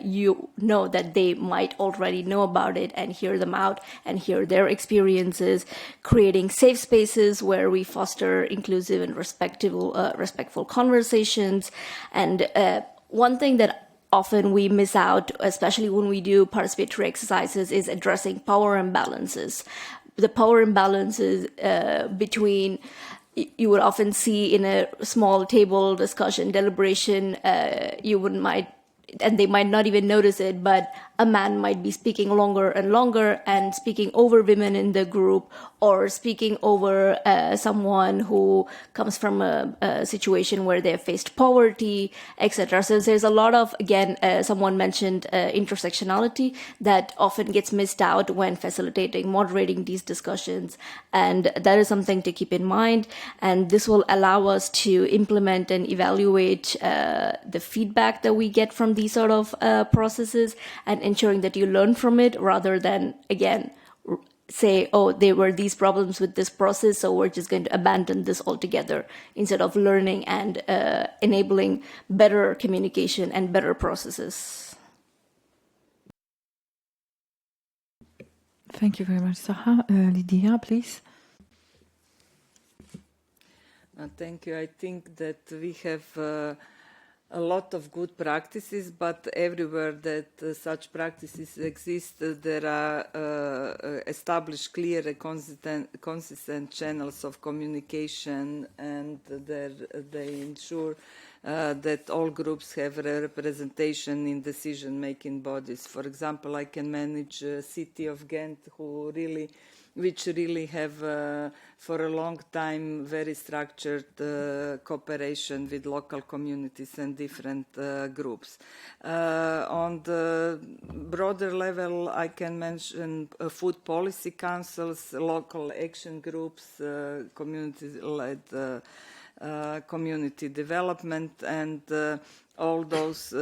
Speaker 5: you know that they might already know about it and hear them out and hear their experiences. Creating safe spaces where we foster inclusive and respectful conversations. And one thing that often we miss out, especially when we do participatory exercises, is addressing power imbalances. The power imbalances between you would often see in a small table discussion, deliberation, you wouldn't might, and they might not even notice it, but a man might be speaking longer and longer and speaking over women in the group, or speaking over someone who comes from a situation where they have faced poverty, etc. So there's a lot of, again, someone mentioned intersectionality that often gets missed out when facilitating, moderating these discussions. And that is something to keep in mind. And this will allow us to implement and evaluate the feedback that we get from these sort of processes, and ensuring that you learn from it rather than, again, say, oh, there were these problems with this process, so we're just going to abandon this altogether, instead of learning and enabling better communication and better processes.
Speaker 15: Thank you very much, Saha. Lydia, please.
Speaker 3: Thank you. I think that we have a lot of good practices, but everywhere that such practices exist, there are established clear and consistent channels of communication, and they ensure that all groups have a representation in decision-making bodies. For example, I can manage City of Ghent, which really have for a long time very structured cooperation with local communities and different groups. On the broader level, I can mention food policy councils, local action groups, community-led community development, and all those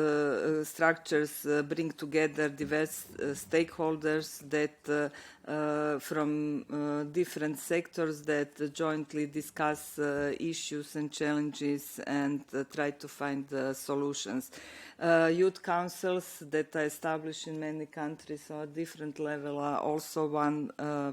Speaker 3: structures bring together diverse stakeholders that from different sectors that jointly discuss issues and challenges and try to find solutions. Youth councils that are established in many countries at different level are also one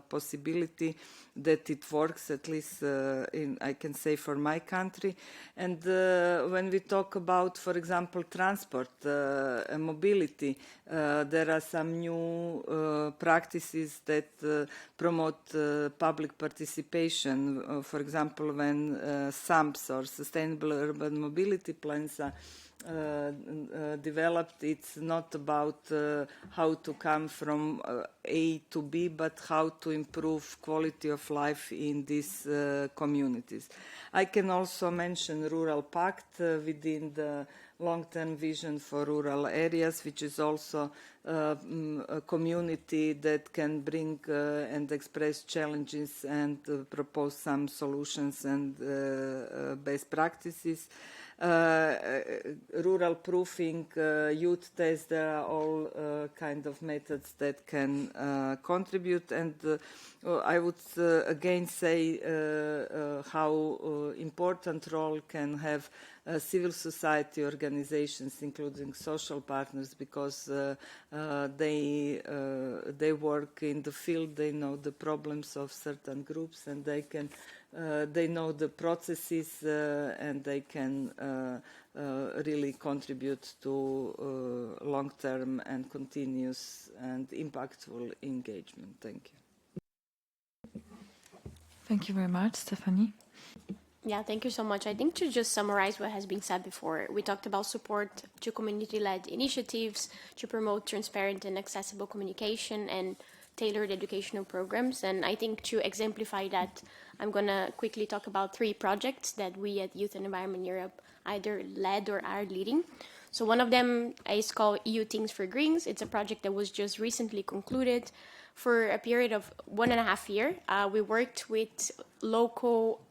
Speaker 3: possibility that it works, at least I can say for my country. And when we talk about, for example, transport and mobility, there are some new practices that promote public participation. For example, when SAMPs, or Sustainable Urban Mobility Plans, are developed, it's not about how to come from A to B, but how to improve quality of life in these communities. I can also mention Rural Pact within the long-term vision for rural areas, which is also a community that can bring and express challenges and propose some solutions and best practices. Rural proofing, youth tests, there are all kind of methods that can contribute. And I would again say how important role can have civil society organizations, including social partners, because they work in the field, they know the problems of certain groups, and they know the processes, and they can really contribute to long-term and continuous and impactful engagement. Thank you.
Speaker 15: Thank you very much, Stephanie.
Speaker 6: Yeah, thank you so much. I think to just summarize what has been said before, we talked about support to community-led initiatives to promote transparent and accessible communication and tailored educational programs. And I think to exemplify that, I'm going to quickly talk about 3 projects that we at Youth and Environment Europe either led or are leading. So one of them is called EU24 Greens. It's a project that was just recently concluded. For a period of 1.5 years, we worked with local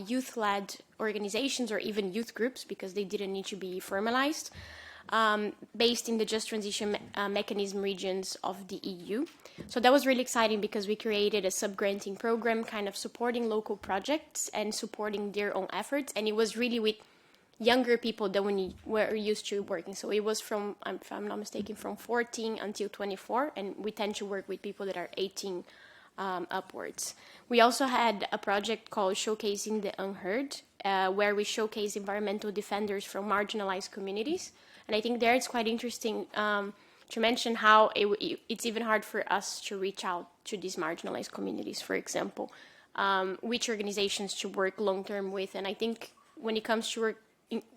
Speaker 6: youth-led organizations or even youth groups, because they didn't need to be formalized, based in the Just Transition Mechanism regions of the EU. So that was really exciting because we created a sub-granting program kind of supporting local projects and supporting their own efforts. And it was really with younger people that we were used to working. So it was from, if I'm not mistaken, from 14 until 24. And we tend to work with people that are 18 upwards. We also had a project called Showcasing the Unheard, where we showcase environmental defenders from marginalized communities. And I think there it's quite interesting to mention how it's even hard for us to reach out to these marginalized communities. For example, which organizations to work long-term with. And I think when it comes to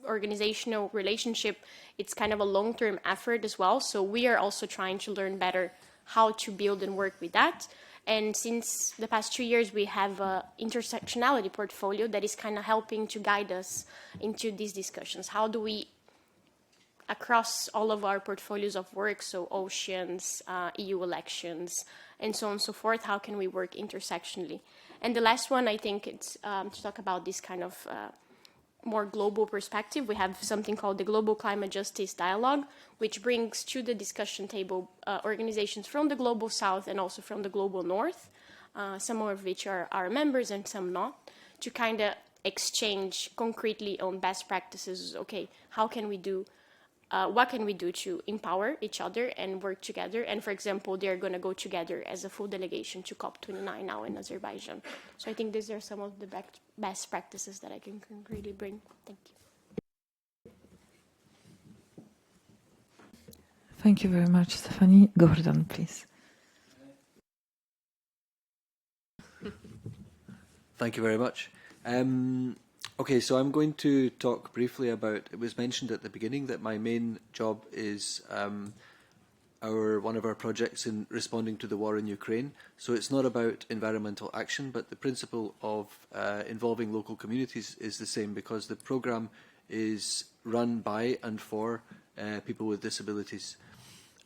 Speaker 6: organizational relationship, it's kind of a long-term effort as well. So we are also trying to learn better how to build and work with that. And since the past 2 years, we have an intersectionality portfolio that is kind of helping to guide us into these discussions. How do we, across all of our portfolios of work, so oceans, EU elections, and so on and so forth, how can we work intersectionally? And the last one, I think it's to talk about this kind of more global perspective. We have something called the Global Climate Justice Dialogue, which brings to the discussion table organizations from the Global South and also from the Global North, some of which are our members and some not, to kind of exchange concretely on best practices. Okay, how can we do, what can we do to empower each other and work together? And for example, they're going to go together as a full delegation to COP29 now in Azerbaijan. So I think these are some of the best practices that I can concretely bring. Thank you.
Speaker 15: Thank you very much, Stephanie. Gordon, please.
Speaker 7: Thank you very much. Okay, so I'm going to talk briefly about, it was mentioned at the beginning that my main job is one of our projects in responding to the war in Ukraine. So it's not about environmental action, but the principle of involving local communities is the same, because the programme is run by and for people with disabilities.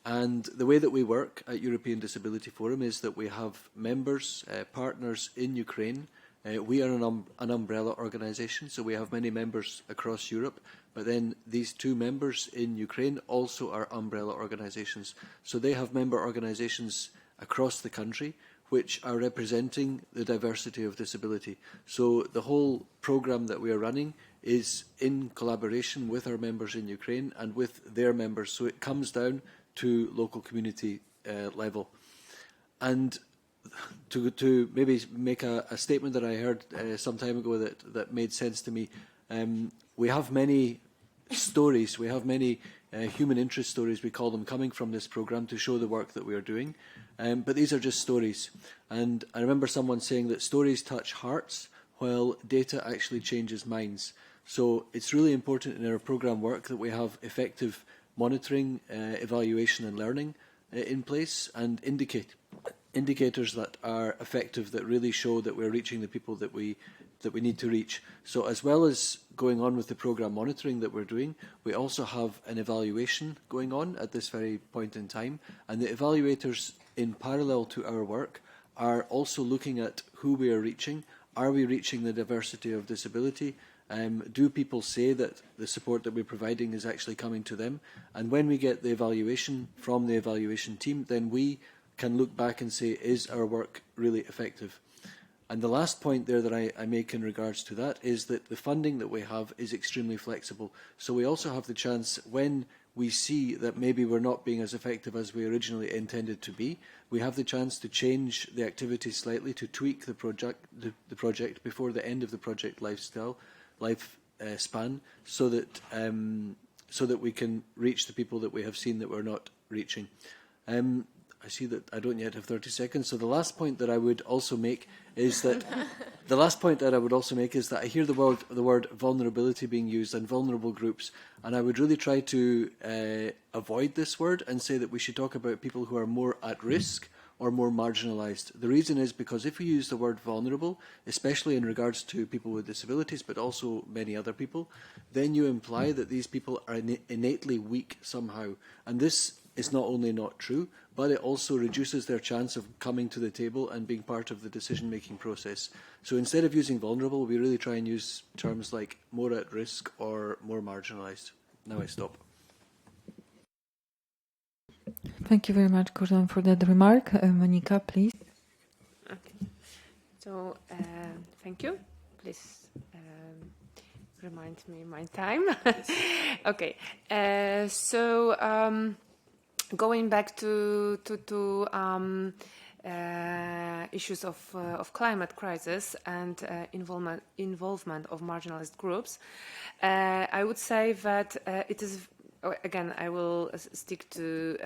Speaker 7: And the way that we work at European Disability Forum is that we have members, partners in Ukraine. We are an umbrella organisation, so we have many members across Europe, but then these two members in Ukraine also are umbrella organisations. So they have member organisations across the country which are representing the diversity of disability. So the whole programme that we are running is in collaboration with our members in Ukraine and with their members, so it comes down to local community level. And to maybe make a statement that I heard some time ago that made sense to me, we have many stories, we have many human interest stories, we call them, coming from this programme to show the work that we are doing. But these are just stories. And I remember someone saying that stories touch hearts while data actually changes minds. So it's really important in our programme work that we have effective monitoring, evaluation and learning in place, and indicators that are effective, that really show that we're reaching the people that we need to reach. So as well as going on with the programme monitoring that we're doing, we also have an evaluation going on at this very point in time, and the evaluators, in parallel to our work, are also looking at who we are reaching. Are we reaching the diversity of disability? Do people say that the support that we're providing is actually coming to them? And when we get the evaluation from the evaluation team, then we can look back and say, is our work really effective? And the last point there that I make in regards to that is that the funding that we have is extremely flexible. So we also have the chance, when we see that maybe we're not being as effective as we originally intended to be, we have the chance to change the activity slightly, to tweak the project before the end of the project lifespan, so that we can reach the people that we have seen that we're not reaching. I see that I don't yet have 30 seconds. So the last point that I would also make is that I hear the word vulnerability being used, and vulnerable groups, and I would really try to avoid this word and say that we should talk about people who are more at risk or more marginalised. The reason is because if we use the word vulnerable, especially in regards to people with disabilities, but also many other people, then you imply that these people are innately weak somehow. And this is not only not true, but it also reduces their chance of coming to the table and being part of the decision-making process. So instead of using vulnerable, we really try and use terms like more at risk or more marginalised. Now I stop.
Speaker 15: Thank you very much, Gordon, for that remark. Monica, please.
Speaker 8: Okay. So, thank you. Please remind me my time. Okay. Going back to issues of climate crisis and involvement of marginalized groups, I would say that it is again, I will stick to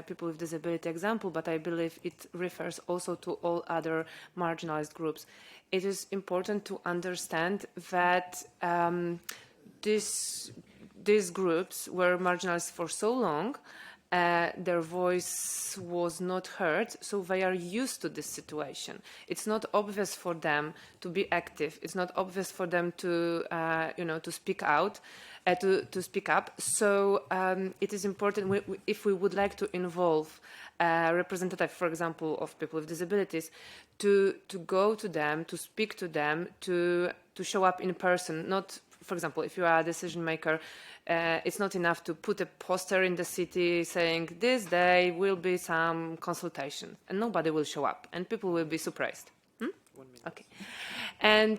Speaker 8: people with disability example, but I believe it refers also to all other marginalized groups. It is important to understand that these groups were marginalized for so long, their voice was not heard, so they are used to this situation. It's not obvious for them to be active. It's not obvious for them to, to speak out, to speak up. So it is important if we would like to involve a representative, for example, of people with disabilities, to go to them, to speak to them, to show up in person. Not, for example, if you are a decision maker, it's not enough to put a poster in the city saying this day will be some consultation, and nobody will show up, and people will be surprised. Okay, and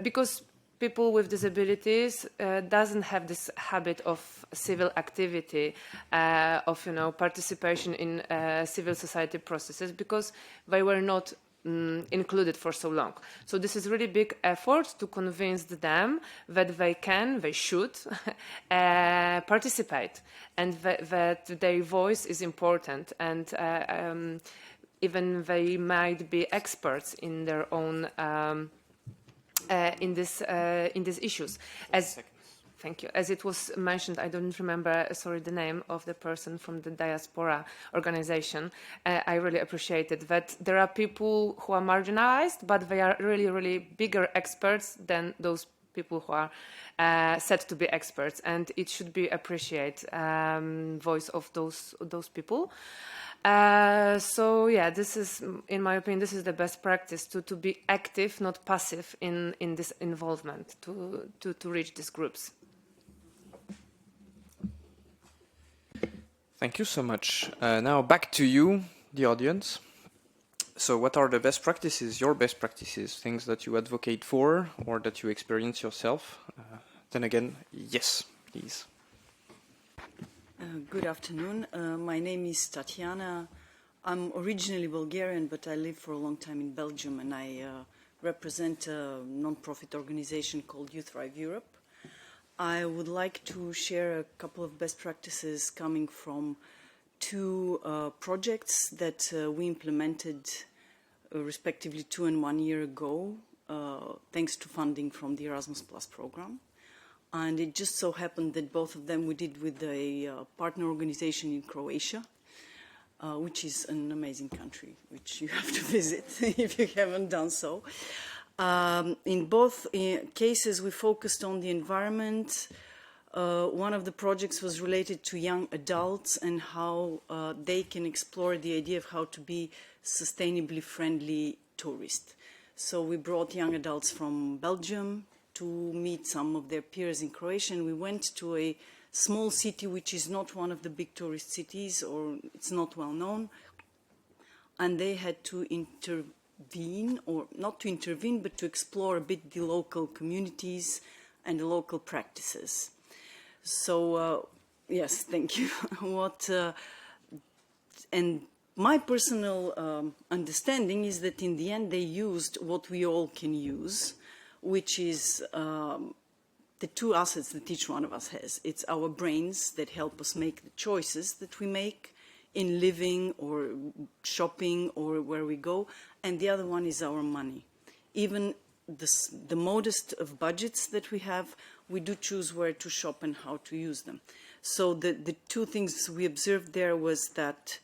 Speaker 8: because people with disabilities doesn't have this habit of civil activity, of participation in civil society processes, because they were not included for so long. So this is really big effort to convince them that they should participate, and that their voice is important, and even they might be experts in their own in these issues. Thank you. As it was mentioned, I don't remember, sorry, the name of the person from the diaspora organization. I really appreciate it that there are people who are marginalized, but they are really, really bigger experts than those people who are said to be experts, and it should be appreciated voice of those people. So yeah, this is, in my opinion, this is the best practice to be active, not passive in this involvement to reach these groups.
Speaker 9: Thank you so much. Now back to you, the audience. So what are the best practices, your best practices, things that you advocate for or that you experience yourself? Then again, yes, please.
Speaker 16: Good afternoon. My name is Tatiana. I'm originally Bulgarian, but I live for a long time in Belgium, and I represent a non-profit organization called U24 Europe. I would like to share a couple of best practices coming from two projects that we implemented respectively 2 and 1 year ago, thanks to funding from the Erasmus Plus program. And it just so happened that both of them we did with a partner organization in Croatia, which is an amazing country, which you have to visit if you haven't done so. In both cases, we focused on the environment. One of the projects was related to young adults and how they can explore the idea of how to be sustainably friendly tourists. So we brought young adults from Belgium to meet some of their peers in Croatia, and we went to a small city which is not one of the big tourist cities, or it's not well known, and they had to intervene, or not to intervene, but to explore a bit the local communities and the local practices. So, yes, thank you. And my personal understanding is that in the end they used what we all can use, which is the two assets that each one of us has. It's our brains that help us make the choices that we make in living or shopping or where we go, and the other one is our money. Even the modest of budgets that we have, we do choose where to shop and how to use them. So the two things we observed there was that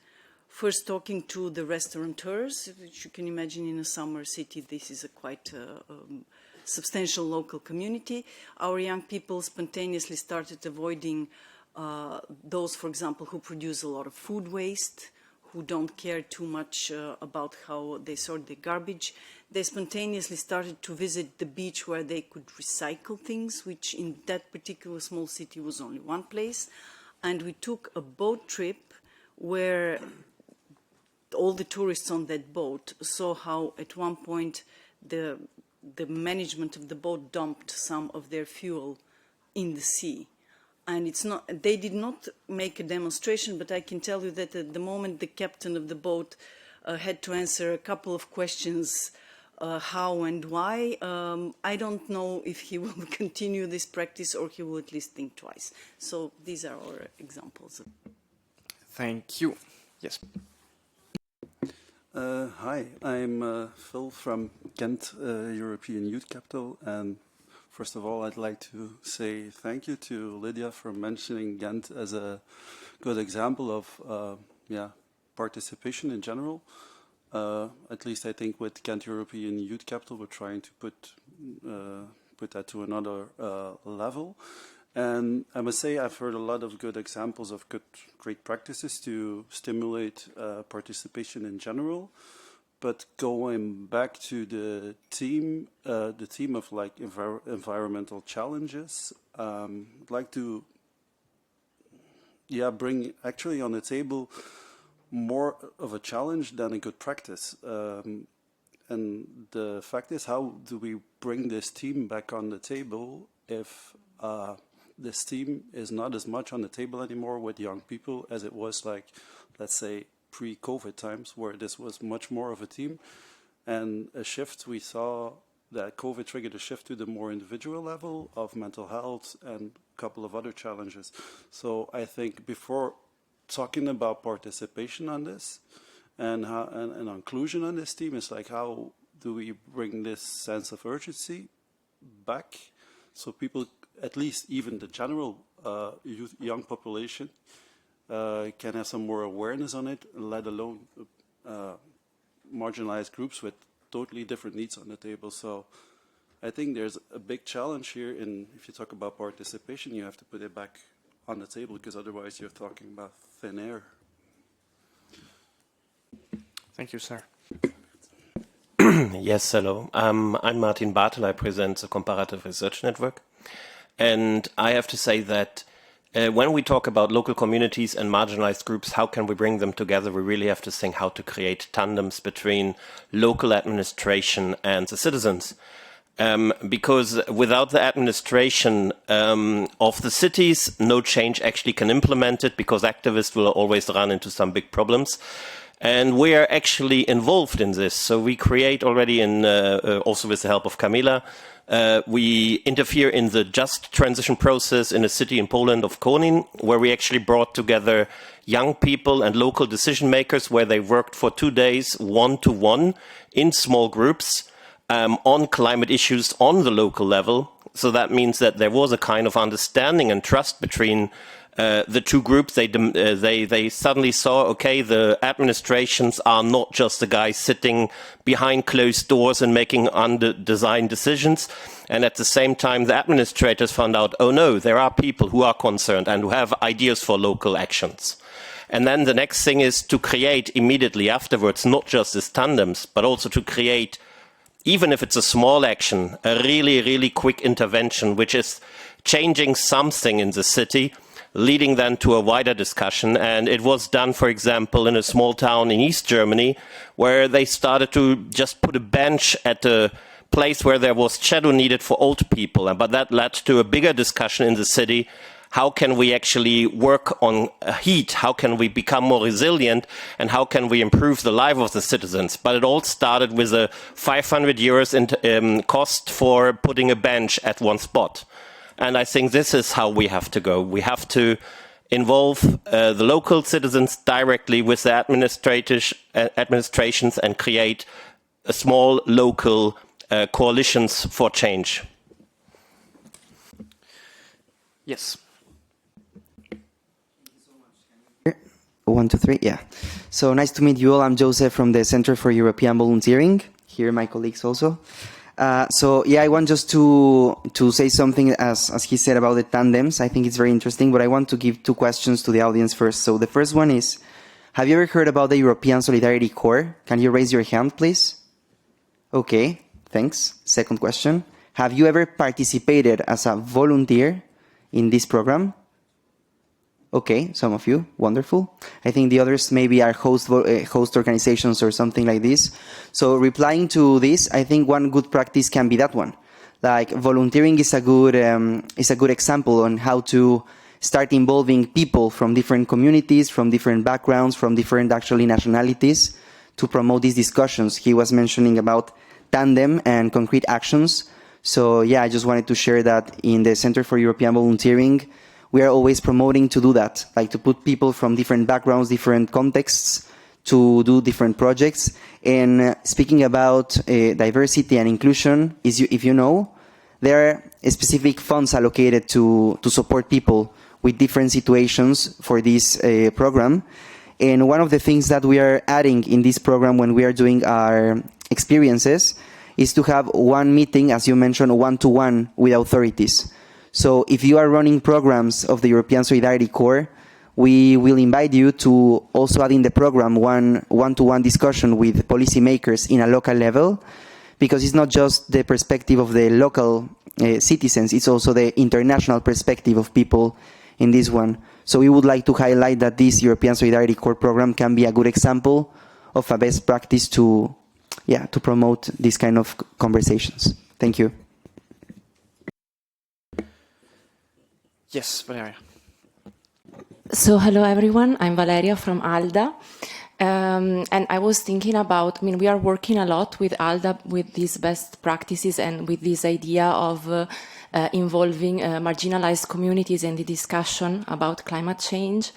Speaker 16: first talking to the restaurateurs, which you can imagine in a summer city, this is a quite substantial local community. Our young people spontaneously started avoiding those, for example, who produce a lot of food waste, who don't care too much about how they sort their garbage. They spontaneously started to visit the beach where they could recycle things, which in that particular small city was only one place. And we took a boat trip where all the tourists on that boat saw how at one point the management of the boat dumped some of their fuel in the sea. And it's not, they did not make a demonstration, but I can tell you that at the moment the captain of the boat had to answer a couple of questions how and why. I don't know if he will continue this practice or he will at least think twice. So these are our examples.
Speaker 9: Thank you. Yes.
Speaker 17: Hi, I'm Phil from Ghent European Youth Capital, and first of all I'd like to say thank you to Lydia for mentioning Ghent as a good example of participation in general. At least I think with Ghent European Youth Capital we're trying to put that to another level. And I must say I've heard a lot of good examples of great practices to stimulate participation in general. But going back to the theme of like environmental challenges, I'd like to bring actually on the table more of a challenge than a good practice. And the fact is, how do we bring this theme back on the table if this theme is not as much on the table anymore with young people as it was, like, let's say, pre-COVID times, where this was much more of a theme. And a shift, we saw that COVID triggered a shift to the more individual level of mental health and a couple of other challenges. So I think before talking about participation on this and inclusion on this theme, is like, how do we bring this sense of urgency back so people, at least even the general young population, can have some more awareness on it, let alone marginalized groups with totally different needs on the table. So I think there's a big challenge here in, if you talk about participation, you have to put it back on the table, because otherwise you're talking about thin air.
Speaker 9: Thank you, sir.
Speaker 18: Yes, hello. I'm Martin Bartel. I present the Comparative Research Network. And I have to say that when we talk about local communities and marginalized groups, how can we bring them together? We really have to think how to create tandems between local administration and the citizens. Because without the administration of the cities, no change actually can implement it, because activists will always run into some big problems. And we are actually involved in this. So we create already, also with the help of Kamila, we interfere in the just transition process in a city in Poland of Konin, where we actually brought together young people and local decision makers, where they worked for 2 days, one-to-one, in small groups, on climate issues on the local level. So that means that there was a kind of understanding and trust between the two groups. They suddenly saw, okay, the administrations are not just the guys sitting behind closed doors and making under-designed decisions. And at the same time, the administrators found out, oh no, there are people who are concerned and who have ideas for local actions. And then the next thing is to create immediately afterwards, not just as tandems, but also to create, even if it's a small action, a really, really quick intervention, which is changing something in the city, leading then to a wider discussion. And it was done, for example, in a small town in East Germany, where they started to just put a bench at a place where there was shadow needed for old people. But that led to a bigger discussion in the city. How can we actually work on heat? How can we become more resilient? And how can we improve the life of the citizens? But it all started with a 500 euros cost for putting a bench at one spot. And I think this is how we have to go. We have to involve the local citizens directly with the administrations and create a small local coalitions for change.
Speaker 9: Yes.
Speaker 19: 1, 2, 3, yeah. So nice to meet you all. I'm Joseph from the Center for European Volunteering. Here, my colleagues also. I want just to say something as he said about the tandems. I think it's very interesting, but I want to give 2 questions to the audience first. So the first one is, have you ever heard about the European Solidarity Corps? Can you raise your hand, please? Okay, thanks. Second question, have you ever participated as a volunteer in this program? Okay, some of you, wonderful. I think the others maybe are host organizations or something like this. So replying to this, I think one good practice can be that one. Like volunteering is a good example on how to start involving people from different communities, from different backgrounds, from different actually nationalities to promote these discussions. He was mentioning about tandem and concrete actions. So yeah, I just wanted to share that in the Center for European Volunteering, we are always promoting to do that, like to put people from different backgrounds, different contexts to do different projects. And speaking about diversity and inclusion, if you know, there are specific funds allocated to support people with different situations for this program. And one of the things that we are adding in this program when we are doing our experiences is to have one meeting, as you mentioned, one-to-one with authorities. So if you are running programs of the European Solidarity Corps, we will invite you to also add in the program one-to-one discussion with policymakers in a local level, because it's not just the perspective of the local citizens, it's also the international perspective of people in this one. So we would like to highlight that this European Solidarity Corps program can be a good example of a best practice to promote these kind of conversations. Thank you.
Speaker 9: Yes, Valeria.
Speaker 20: So hello everyone, I'm Valeria from ALDA. And I was thinking about, we are working a lot with ALDA with these best practices and with this idea of involving marginalized communities in the discussion about climate change.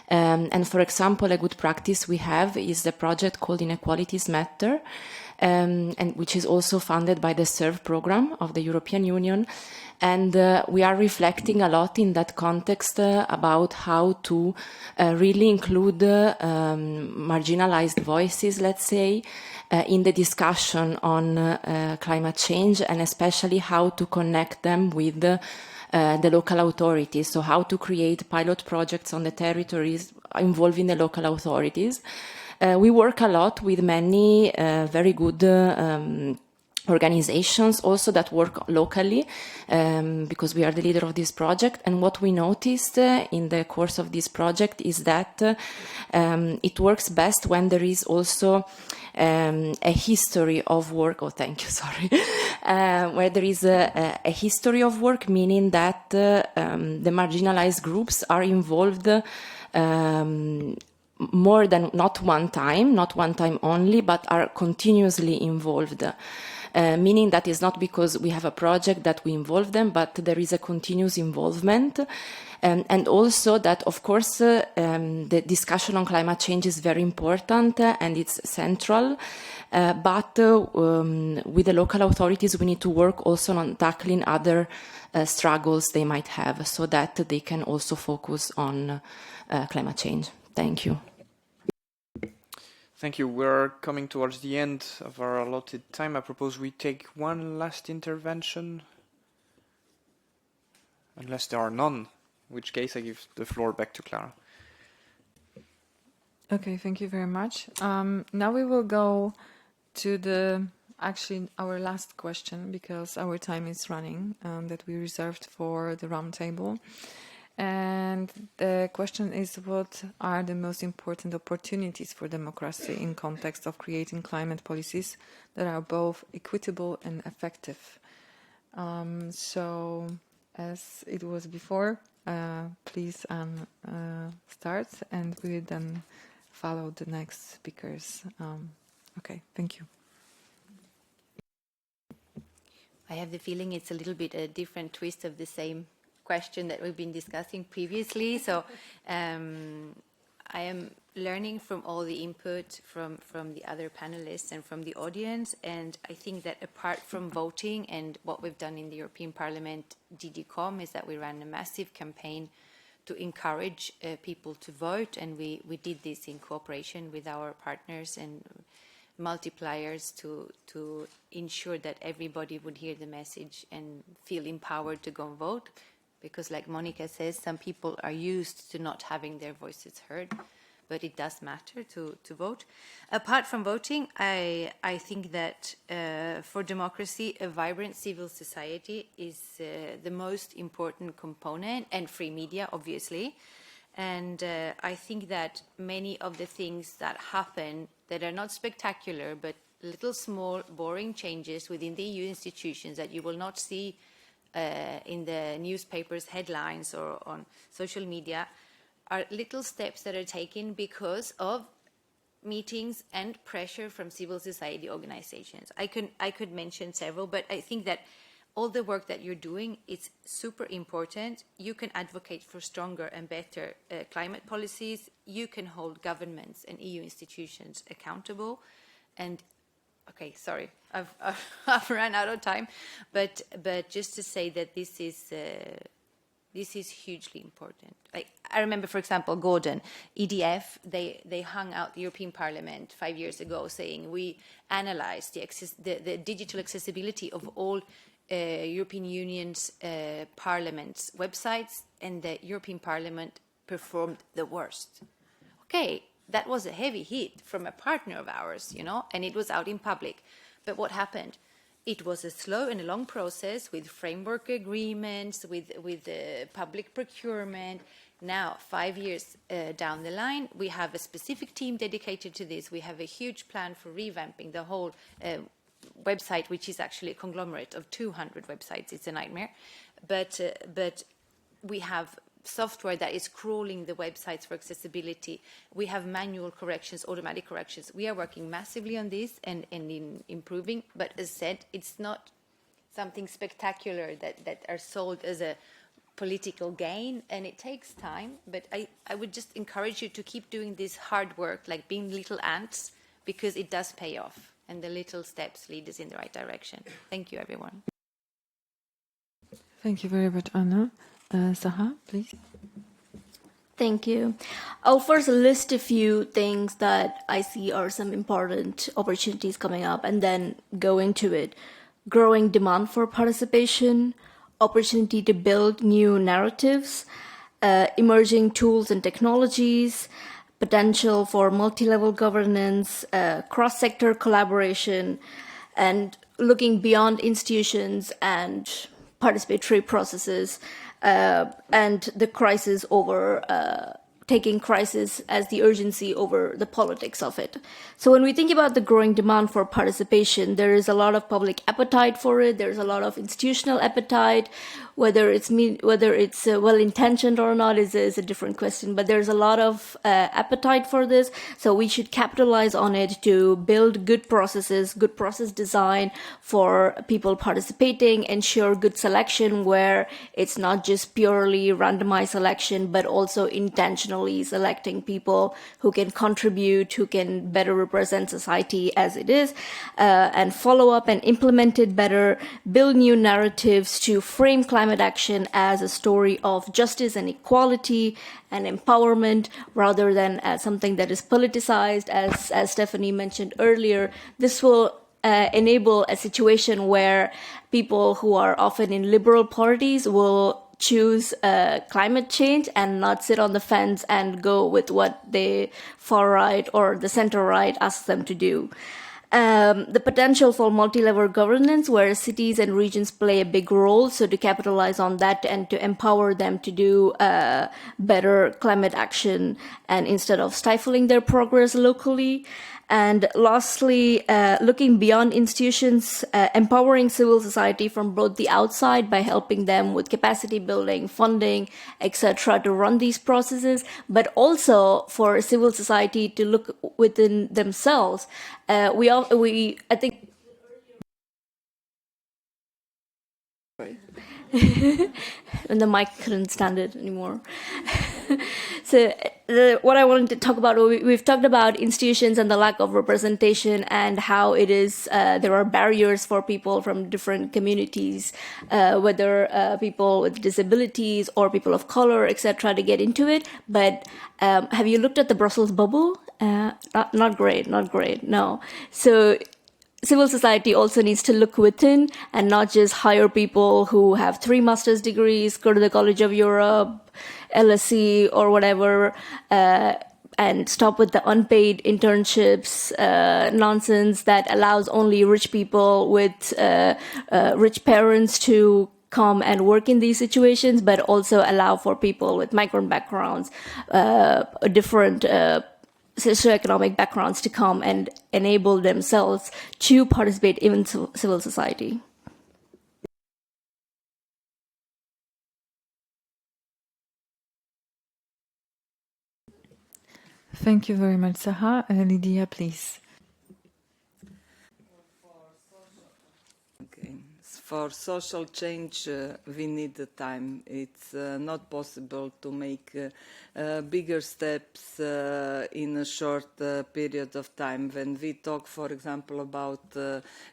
Speaker 20: And for example, a good practice we have is the project called Inequalities Matter, and which is also funded by the SERVE program of the European Union. And we are reflecting a lot in that context about how to really include marginalized voices, let's say, in the discussion on climate change, and especially how to connect them with the local authorities. So how to create pilot projects on the territories involving the local authorities. We work a lot with many very good organizations also that work locally, because we are the leader of this project. And what we noticed in the course of this project is that it works best when there is also a history of work, where there is a history of work, meaning that the marginalized groups are involved more than not one time only, but are continuously involved. Meaning that is not because we have a project that we involve them, but there is a continuous involvement. And also that, of course, the discussion on climate change is very important and it's central. But with the local authorities, we need to work also on tackling other struggles they might have, so that they can also focus on climate change. Thank you.
Speaker 9: Thank you. We're coming towards the end of our allotted time. I propose we take one last intervention, unless there are none, in which case I give the floor back to Clara.
Speaker 15: Okay, thank you very much. Now we will go to our last question, because our time is running, that we reserved for the roundtable. And the question is, what are the most important opportunities for democracy in context of creating climate policies that are both equitable and effective? So, as it was before, please start, and we will then follow the next speakers. Okay, thank you.
Speaker 1: I have the feeling it's a little bit a different twist of the same question that we've been discussing previously. So I am learning from all the input from the other panelists and from the audience. And I think that apart from voting and what we've done in the European Parliament, DG.com, is that we ran a massive campaign to encourage people to vote. And we did this in cooperation with our partners and multipliers to ensure that everybody would hear the message and feel empowered to go and vote. Because like Monica says, some people are used to not having their voices heard, but it does matter to vote. Apart from voting, I think that for democracy, a vibrant civil society is the most important component, and free media, obviously. And I think that many of the things that happen that are not spectacular, but little small, boring changes within the EU institutions that you will not see in the newspapers headlines or on social media, are little steps that are taken because of meetings and pressure from civil society organizations. I could mention several, but I think that all the work that you're doing is super important. You can advocate for stronger and better climate policies. You can hold governments and EU institutions accountable. And okay, sorry, I've run out of time, but just to say that this is hugely important. I remember, for example, Gordon, EDF, they hung out the European Parliament 5 years ago saying we analyzed the digital accessibility of all European Union's Parliament's websites, and the European Parliament performed the worst. Okay, that was a heavy hit from a partner of ours, you know, and it was out in public. But what happened? It was a slow and a long process with framework agreements, with public procurement. Now, 5 years down the line, we have a specific team dedicated to this. We have a huge plan for revamping the whole website, which is actually a conglomerate of 200 websites. It's a nightmare. But we have software that is crawling the websites for accessibility. We have manual corrections, automatic corrections. We are working massively on this and in improving, but as said, it's not something spectacular that are sold as a political gain, and it takes time, but I would just encourage you to keep doing this hard work, like being little ants, because it does pay off, and the little steps lead us in the right direction. Thank you, everyone.
Speaker 15: Thank you very much, Anna. Zaha, please.
Speaker 5: Thank you. I'll first list a few things that I see are some important opportunities coming up and then go into it. Growing demand for participation, opportunity to build new narratives, emerging tools and technologies, potential for multi-level governance, cross-sector collaboration, and looking beyond institutions and participatory processes, and the crisis over taking crisis as the urgency over the politics of it. So when we think about the growing demand for participation, there is a lot of public appetite for it. There's a lot of institutional appetite. Whether it's well-intentioned or not is a different question, but there's a lot of appetite for this. So we should capitalize on it to build good processes, good process design for people participating, ensure good selection where it's not just purely randomized selection, but also intentionally selecting people who can contribute, who can better represent society as it is, and follow up and implement it better, build new narratives to frame climate action as a story of justice and equality and empowerment rather than as something that is politicized, as Stephanie mentioned earlier. This will enable a situation where people who are often in liberal parties will choose climate change and not sit on the fence and go with what the far right or the center right asks them to do. The potential for multi-level governance where cities and regions play a big role, so to capitalize on that and to empower them to do better climate action and instead of stifling their progress locally. And lastly, looking beyond institutions, empowering civil society from both the outside by helping them with capacity building, funding, etc. to run these processes, but also for civil society to look within themselves. I think and the mic couldn't stand it anymore. So what I wanted to talk about, we've talked about institutions and the lack of representation and how it is, there are barriers for people from different communities, whether people with disabilities or people of color, etc., to get into it. But have you looked at the Brussels bubble? Not great, no. So civil society also needs to look within and not just hire people who have 3 master's degrees, go to the College of Europe, LSE or whatever, and stop with the unpaid internships nonsense that allows only rich people with rich parents to come and work in these situations, but also allow for people with migrant backgrounds, different socioeconomic backgrounds to come and enable themselves to participate in civil society.
Speaker 15: Thank you very much, Saha. Lydia, please.
Speaker 3: Okay. For social change, we need the time. It's not possible to make bigger steps in a short period of time. When we talk, for example, about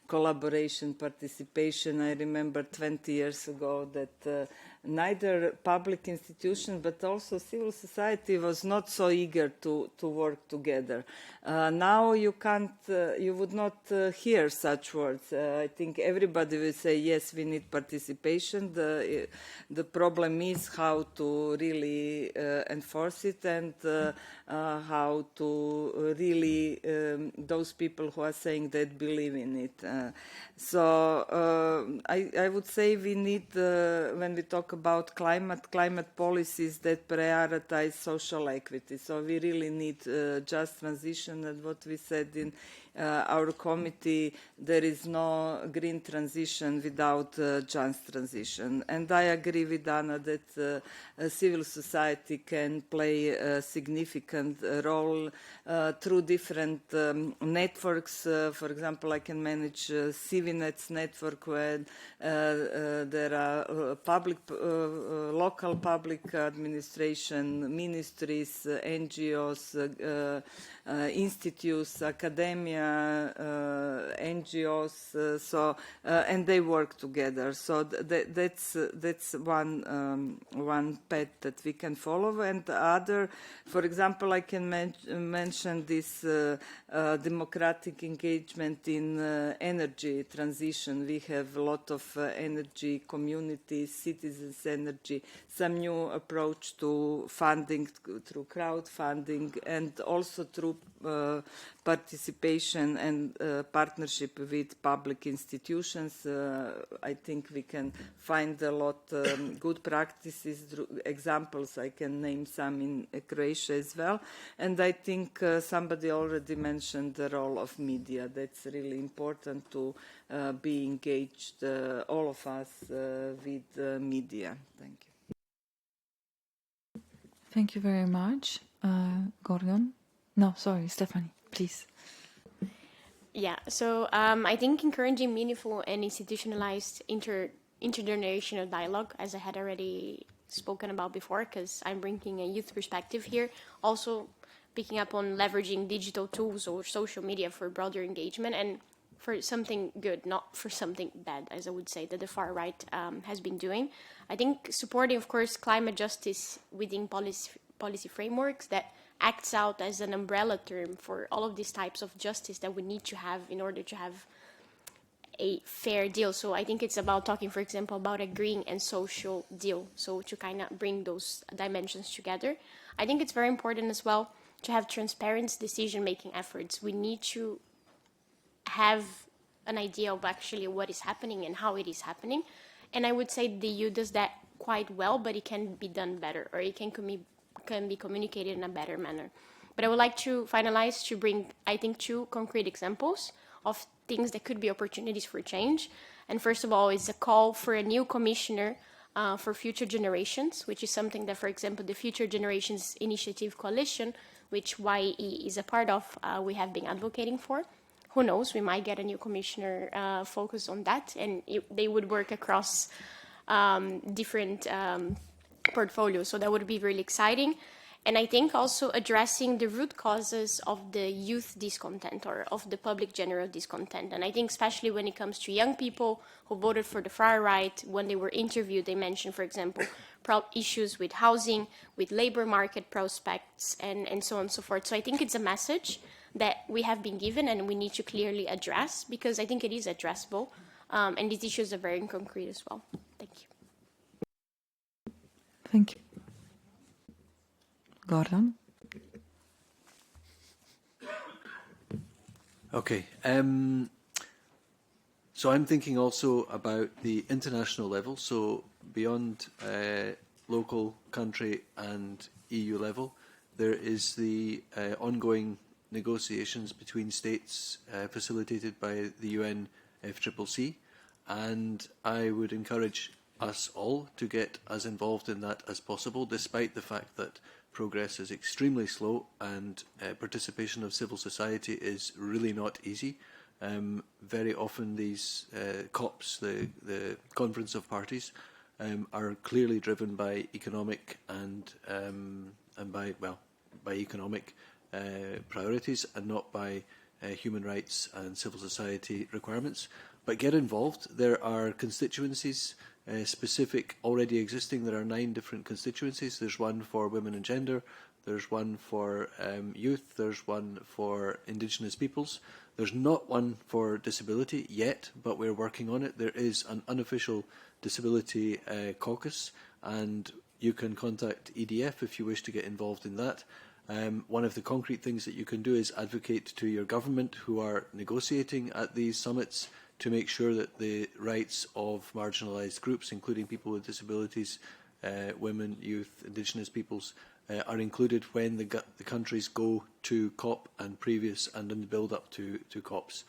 Speaker 3: collaboration, participation, I remember 20 years ago that neither public institution but also civil society was not so eager to work together. Now you can't, you would not hear such words. I think everybody will say, yes, we need participation. The problem is how to really enforce it and how to really, those people who are saying that believe in it. So I would say we need, when we talk about climate policies that prioritize social equity. So we really need just transition, and what we said in our committee, there is no green transition without just transition. And I agree with Anna that civil society can play a significant role through different networks. For example, I can manage CiviNet's network where there are local public administration, ministries, NGOs, institutes, academia, NGOs, so and they work together. So that's one path that we can follow. And the other, for example, I can mention this democratic engagement in energy transition. We have a lot of energy communities, citizens energy, some new approach to funding through crowdfunding and also through participation and partnership with public institutions. I think we can find a lot good practices, examples. I can name some in Croatia as well. And I think somebody already mentioned the role of media. That's really important to be engaged, all of us, with media. Thank you.
Speaker 15: Thank you very much. Gordon? No, sorry, Stephanie, please.
Speaker 6: Yeah, so I think encouraging meaningful and institutionalized intergenerational dialogue, as I had already spoken about before, because I'm bringing a youth perspective here, also picking up on leveraging digital tools or social media for broader engagement and for something good, not for something bad, as I would say that the far right has been doing. I think supporting, of course, climate justice within policy frameworks that acts out as an umbrella term for all of these types of justice that we need to have in order to have a fair deal. So I think it's about talking, for example, about a green and social deal. So to kind of bring those dimensions together. I think it's very important as well to have transparent decision-making efforts. We need to have an idea of actually what is happening and how it is happening. And I would say the EU does that quite well, but it can be done better, or it can be communicated in a better manner. But I would like to finalize to bring, I think, two concrete examples of things that could be opportunities for change. And first of all, is a call for a new commissioner for future generations, which is something that, for example, the Future Generations Initiative Coalition, which YE is a part of, we have been advocating for. Who knows, we might get a new commissioner focused on that, and they would work across different portfolios, so that would be really exciting. And I think also addressing the root causes of the youth discontent or of the public general discontent. And I think especially when it comes to young people who voted for the far right, when they were interviewed, they mentioned, for example, issues with housing, with labor market prospects, and so on and so forth. So I think it's a message that we have been given and we need to clearly address, because I think it is addressable. And these issues are very concrete as well. Thank you.
Speaker 15: Thank you. Gordon?
Speaker 7: Okay. So I'm thinking also about the international level, so beyond local, country and EU level. There is the ongoing negotiations between states facilitated by the UNFCCC, and I would encourage us all to get as involved in that as possible, despite the fact that progress is extremely slow and participation of civil society is really not easy. Very often these COPs, the Conference of Parties, are clearly driven by economic and by economic priorities and not by human rights and civil society requirements. But get involved. There are constituencies specific already existing. There are 9 different constituencies. There's one for women and gender. There's one for youth. There's one for indigenous peoples. There's not one for disability yet, but we're working on it. There is an unofficial disability caucus, and you can contact EDF if you wish to get involved in that. One of the concrete things that you can do is advocate to your government who are negotiating at these summits to make sure that the rights of marginalised groups, including people with disabilities, women, youth, indigenous peoples, are included when the countries go to COP and previous and in the build-up to COPs.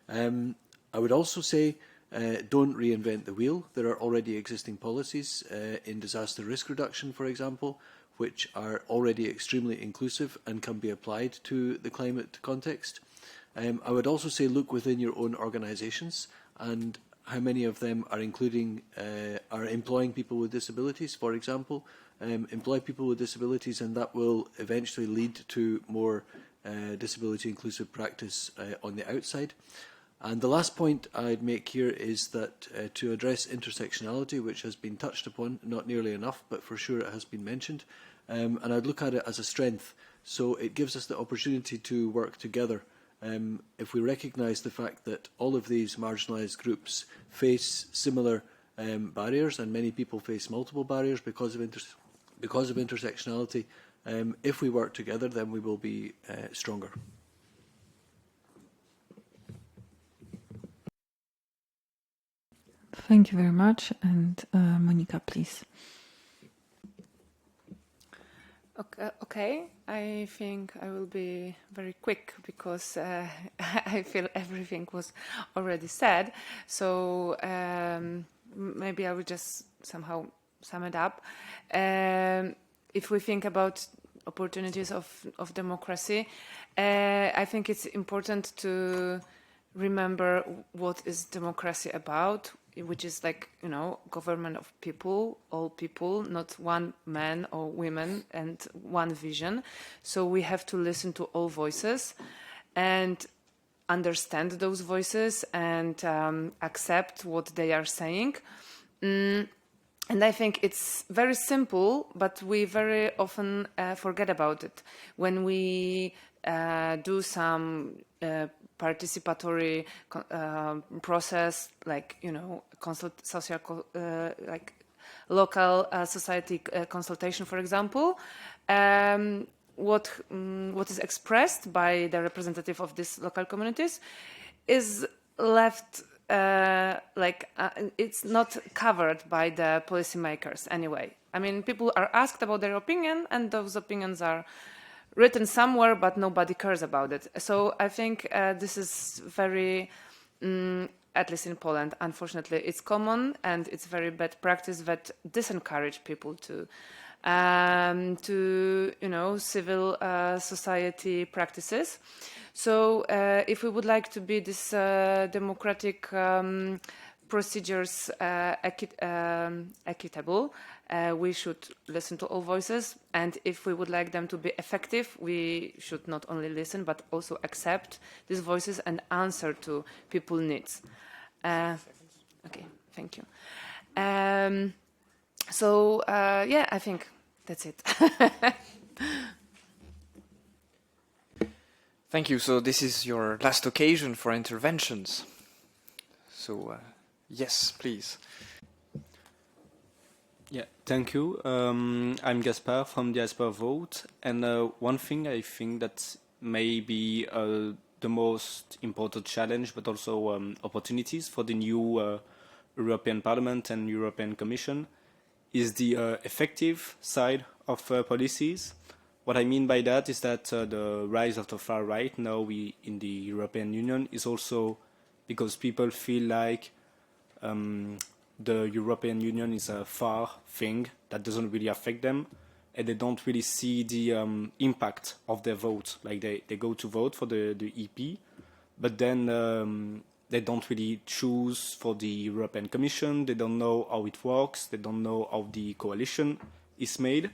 Speaker 7: I would also say don't reinvent the wheel. There are already existing policies in disaster risk reduction, for example, which are already extremely inclusive and can be applied to the climate context. I would also say look within your own organisations and how many of them are employing people with disabilities, for example. Employ people with disabilities, and that will eventually lead to more disability inclusive practice on the outside. And the last point I'd make here is that to address intersectionality, which has been touched upon, not nearly enough, but for sure it has been mentioned, and I'd look at it as a strength. So it gives us the opportunity to work together. If we recognise the fact that all of these marginalised groups face similar barriers, and many people face multiple barriers because of intersectionality, if we work together, then we will be stronger.
Speaker 15: Thank you very much. And Monica, please.
Speaker 8: Okay, I think I will be very quick because I feel everything was already said. So maybe I will just somehow sum it up. If we think about opportunities of democracy, I think it's important to remember what is democracy about, which is like, you know, government of people, all people, not one man or women and one vision. So we have to listen to all voices and understand those voices and accept what they are saying. And I think it's very simple, but we very often forget about it. When we do some participatory process, like, you know, like local society consultation, for example, what is expressed by the representative of these local communities is left it's not covered by the policymakers anyway. I mean, people are asked about their opinion, and those opinions are written somewhere, but nobody cares about it. So I think this is very, at least in Poland, unfortunately, it's common, and it's very bad practice that disencourage people to you know, civil society practices. So if we would like to be this democratic procedures equitable, we should listen to all voices, and if we would like them to be effective, we should not only listen but also accept these voices and answer to people's needs. Okay, thank you. So yeah, I think that's it.
Speaker 9: Thank you. So this is your last occasion for interventions. So yes, please.
Speaker 13: Yeah, thank you. I'm Gaspar from Diaspora Vote, and one thing I think that may be the most important challenge, but also opportunities for the new European Parliament and European Commission is the effective side of policies. What I mean by that is that the rise of the far right now in the European Union is also because people feel like
Speaker 21: the European Union is a far thing that doesn't really affect them, and they don't really see the impact of their vote. Like they go to vote for the EP, but then they don't really choose for the European Commission. They don't know how it works. They don't know how the coalition is made.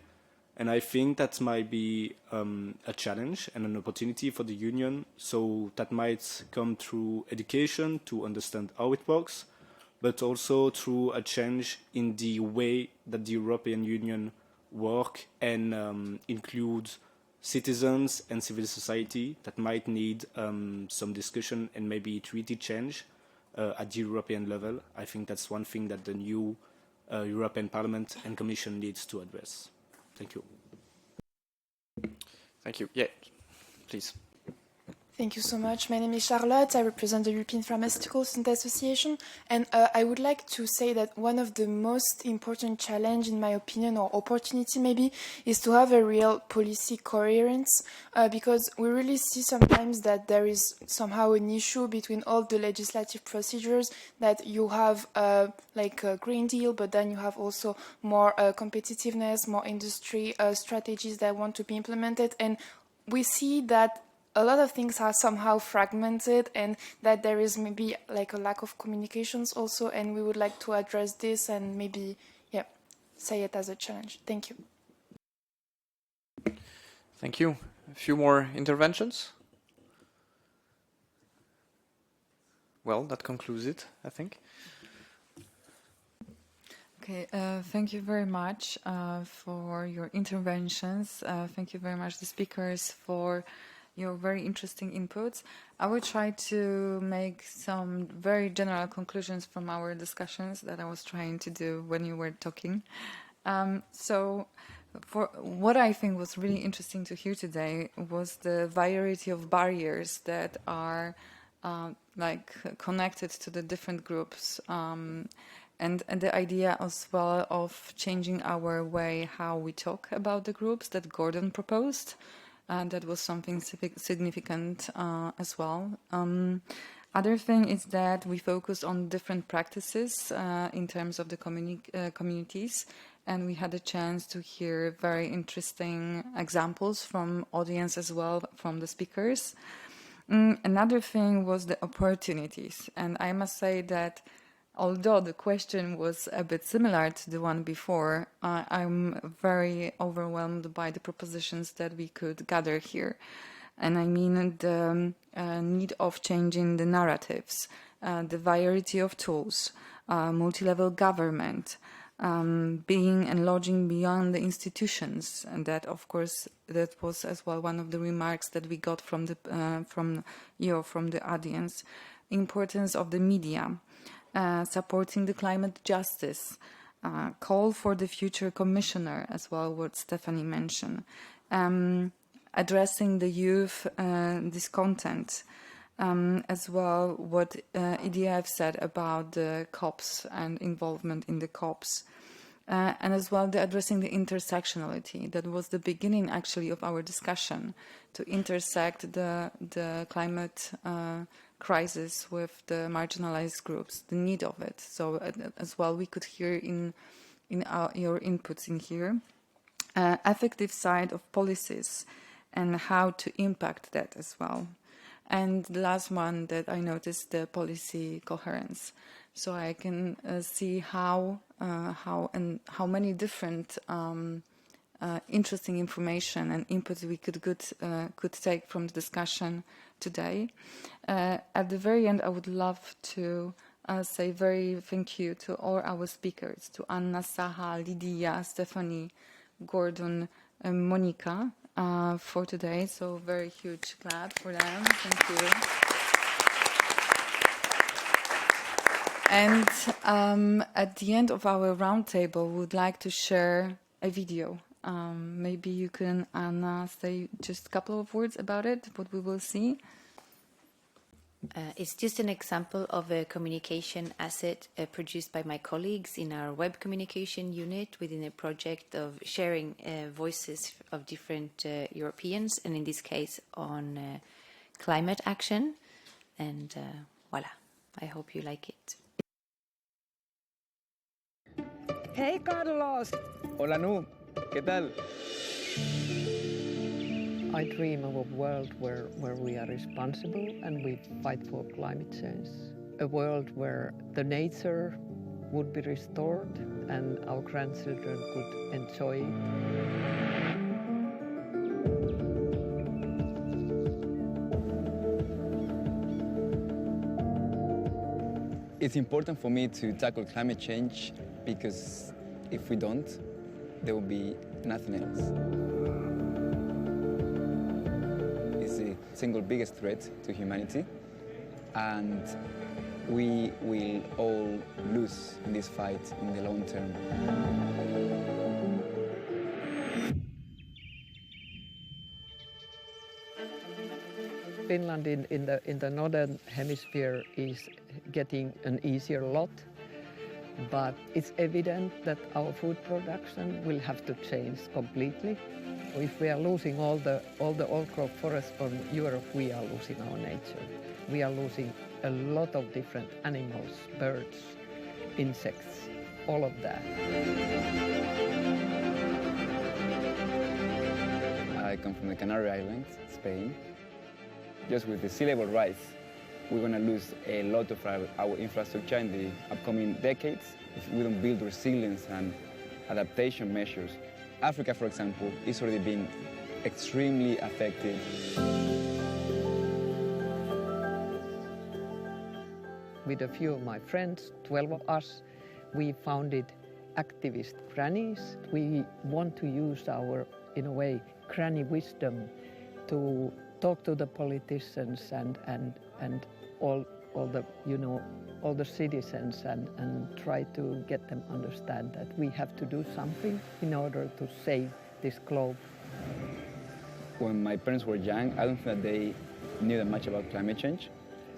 Speaker 21: And I think that might be a challenge and an opportunity for the Union. So that might come through education to understand how it works, but also through a change in the way that the European Union work and include citizens and civil society that might need some discussion and maybe treaty change at the European level. I think that's one thing that the new European Parliament and Commission needs to address. Thank you.
Speaker 9: Thank you. Yeah, please.
Speaker 22: Thank you so much. My name is Charlotte. I represent the European Pharmaceutical Student Association. And I would like to say that one of the most important challenge, in my opinion, or opportunity maybe, is to have a real policy coherence, because we really see sometimes that there is somehow an issue between all the legislative procedures, that you have like a Green Deal, but then you have also more competitiveness, more industry strategies that want to be implemented. And we see that a lot of things are somehow fragmented, and that there is maybe like a lack of communications also, and we would like to address this and maybe, yeah, say it as a challenge. Thank you.
Speaker 9: Thank you. A few more interventions? Well, that concludes it, I think.
Speaker 15: Okay, thank you very much for your interventions. Thank you very much, the speakers, for your very interesting inputs. I will try to make some very general conclusions from our discussions that I was trying to do when you were talking. So for what I think was really interesting to hear today was the variety of barriers that are like connected to the different groups, and the idea as well of changing our way how we talk about the groups that Gordon proposed. And that was something significant as well. Other thing is that we focus on different practices in terms of the communities, and we had a chance to hear very interesting examples from audience as well, from the speakers. Another thing was the opportunities, and I must say that although the question was a bit similar to the one before, I'm very overwhelmed by the propositions that we could gather here. And I mean the need of changing the narratives, the variety of tools, multi-level government, being and lodging beyond the institutions. And that, of course, that was as well one of the remarks that we got from the from the audience. Importance of the media. Supporting the climate justice, call for the future commissioner, as well what Stephanie mentioned, addressing the youth discontent, as well what EDF said about the COPs and involvement in the COPs, and as well the addressing the intersectionality. That was the beginning actually of our discussion, to intersect the climate crisis with the marginalized groups, the need of it. So as well, we could hear in your inputs in here, effective side of policies and how to impact that as well. And the last one that I noticed, the policy coherence. So I can see how many different interesting information and inputs we could take from the discussion today. At the very end, I would love to say very thank you to all our speakers, to Anna, Saha, Lydia, Stephanie, Gordon, and Monica for today. So very huge clap for them. Thank you. And at the end of our roundtable, we would like to share a video. Maybe you can, Anna, say just a couple of words about it, what we will see.
Speaker 1: It's just an example of a communication asset produced by my colleagues in our web communication unit within a project of sharing voices of different Europeans, and in this case on climate action. And voila, I hope you like it.
Speaker 2: Hey, Carlos. Hola, Nu. ¿Qué tal?
Speaker 10: I dream of a world where we are responsible and we fight for climate change. A world where the nature would be restored and our grandchildren could enjoy.
Speaker 2: It's important for me to tackle climate change because if we don't, there will be nothing else. It's the single biggest threat to humanity, and we will all lose in this fight in the long term.
Speaker 10: Finland in the northern hemisphere is getting an easier lot, but it's evident that our food production will have to change completely. If we are losing all the old growth forests from Europe, we are losing our nature. We are losing a lot of different animals, birds, insects, all of that.
Speaker 2: I come from the Canary Islands, Spain. Just with the sea level rise, we're going to lose a lot of our infrastructure in the upcoming decades if we don't build resilience and adaptation measures. Africa, for example, is already being extremely affected.
Speaker 10: With a few of my friends, 12 of us, we founded Activist Grannies. We want to use our, in a way, granny wisdom to talk to the politicians and all the, you know, all the citizens and try to get them understand that we have to do something in order to save this globe.
Speaker 2: When my parents were young, I don't think that they knew that much about climate change,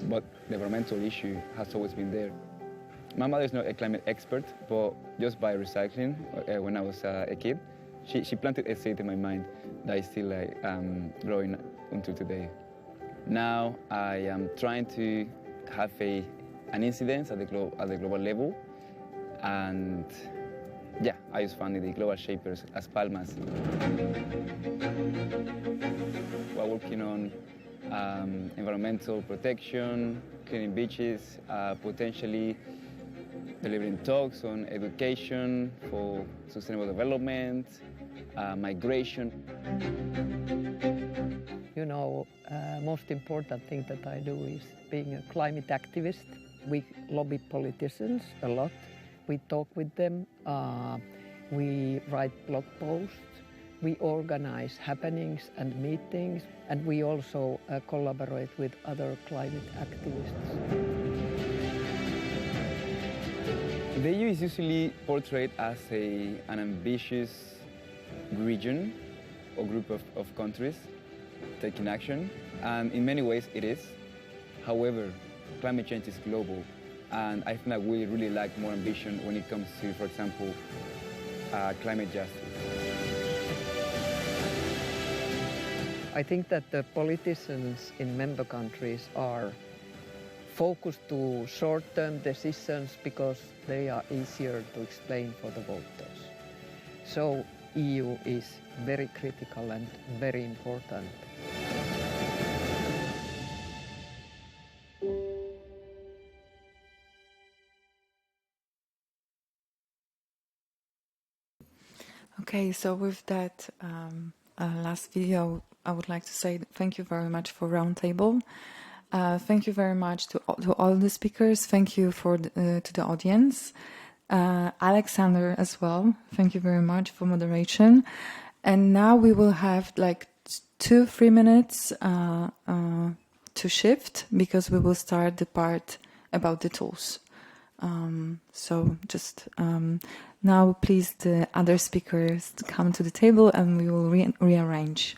Speaker 2: but the environmental issue has always been there. My mother is not a climate expert, but just by recycling, when I was a kid, she planted a seed in my mind that is still growing until today. Now I am trying to have an incidence at the global level, and yeah, I just founded the Global Shapers as Palmas. We're working on environmental protection, cleaning beaches, potentially delivering talks on education for sustainable development, migration.
Speaker 10: You know, most important thing that I do is being a climate activist. We lobby politicians a lot. We talk with them. We write blog posts. We organize happenings and meetings. And we also collaborate with other climate activists.
Speaker 2: The EU is usually portrayed as an ambitious region or group of countries taking action, and in many ways it is. However, climate change is global, and I think that we really lack more ambition when it comes to, for example, climate justice.
Speaker 10: I think that the politicians in member countries are focused to short-term decisions because they are easier to explain for the voters. So EU is very critical and very important.
Speaker 15: Okay, so with that last video, I would like to say thank you very much for Roundtable. Thank you very much to all the speakers. Thank you to the audience. Alexander as well. Thank you very much for moderation. And now we will have like 2-3 minutes to shift because we will start the part about the tools. So just now please the other speakers to come to the table and we will rearrange.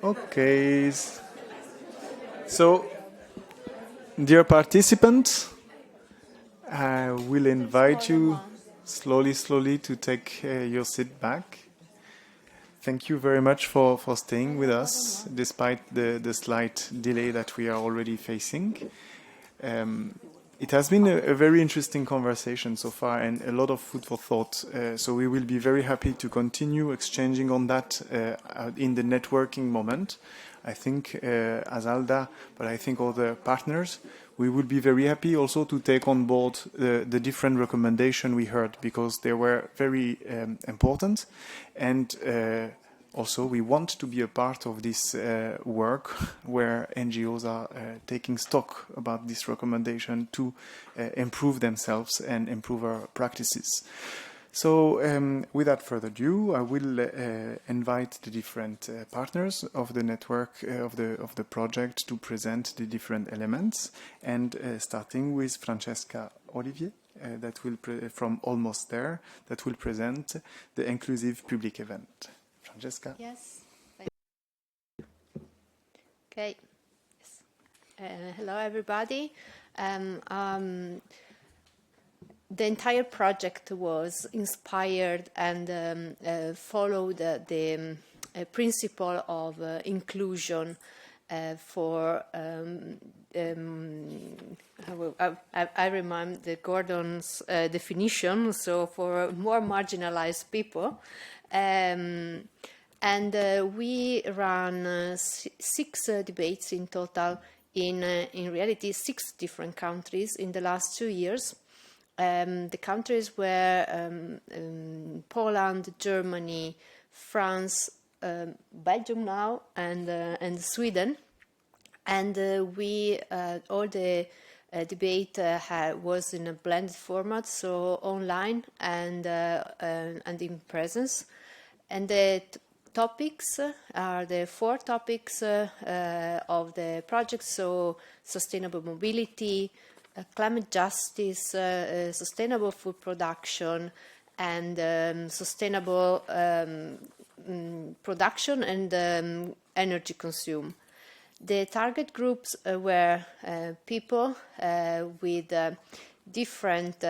Speaker 12: Okay. So, dear participants, I will invite you slowly to take your seat back. Thank you very much for staying with us, despite the slight delay that we are already facing. It has been a very interesting conversation so far and a lot of food for thought. So we will be very happy to continue exchanging on that in the networking moment. I think as ALDA, but I think other partners, we would be very happy also to take on board the different recommendations we heard, because they were very important. And also, we want to be a part of this work where NGOs are taking stock about this recommendation to improve themselves and improve our practices. So, without further ado, I will invite the different partners of the network of the project to present the different elements, and starting with Francesca Olivier, that will from Almost There, that will present the inclusive public event. Francesca.
Speaker 1: Yes. Okay. Yes. Hello, everybody. The entire project was inspired and followed the principle of inclusion for. I remind the Gordon's definition. So for more marginalized people. And we ran 6 debates in total in reality 6 different countries in the last 2 years. The countries were Poland, Germany, France, Belgium now, and Sweden. And we all the debate was in a blended format, so online and in presence. And the topics are the 4 topics of the project, so sustainable mobility, climate justice, sustainable food production, and sustainable production and energy consume. The target groups were people with different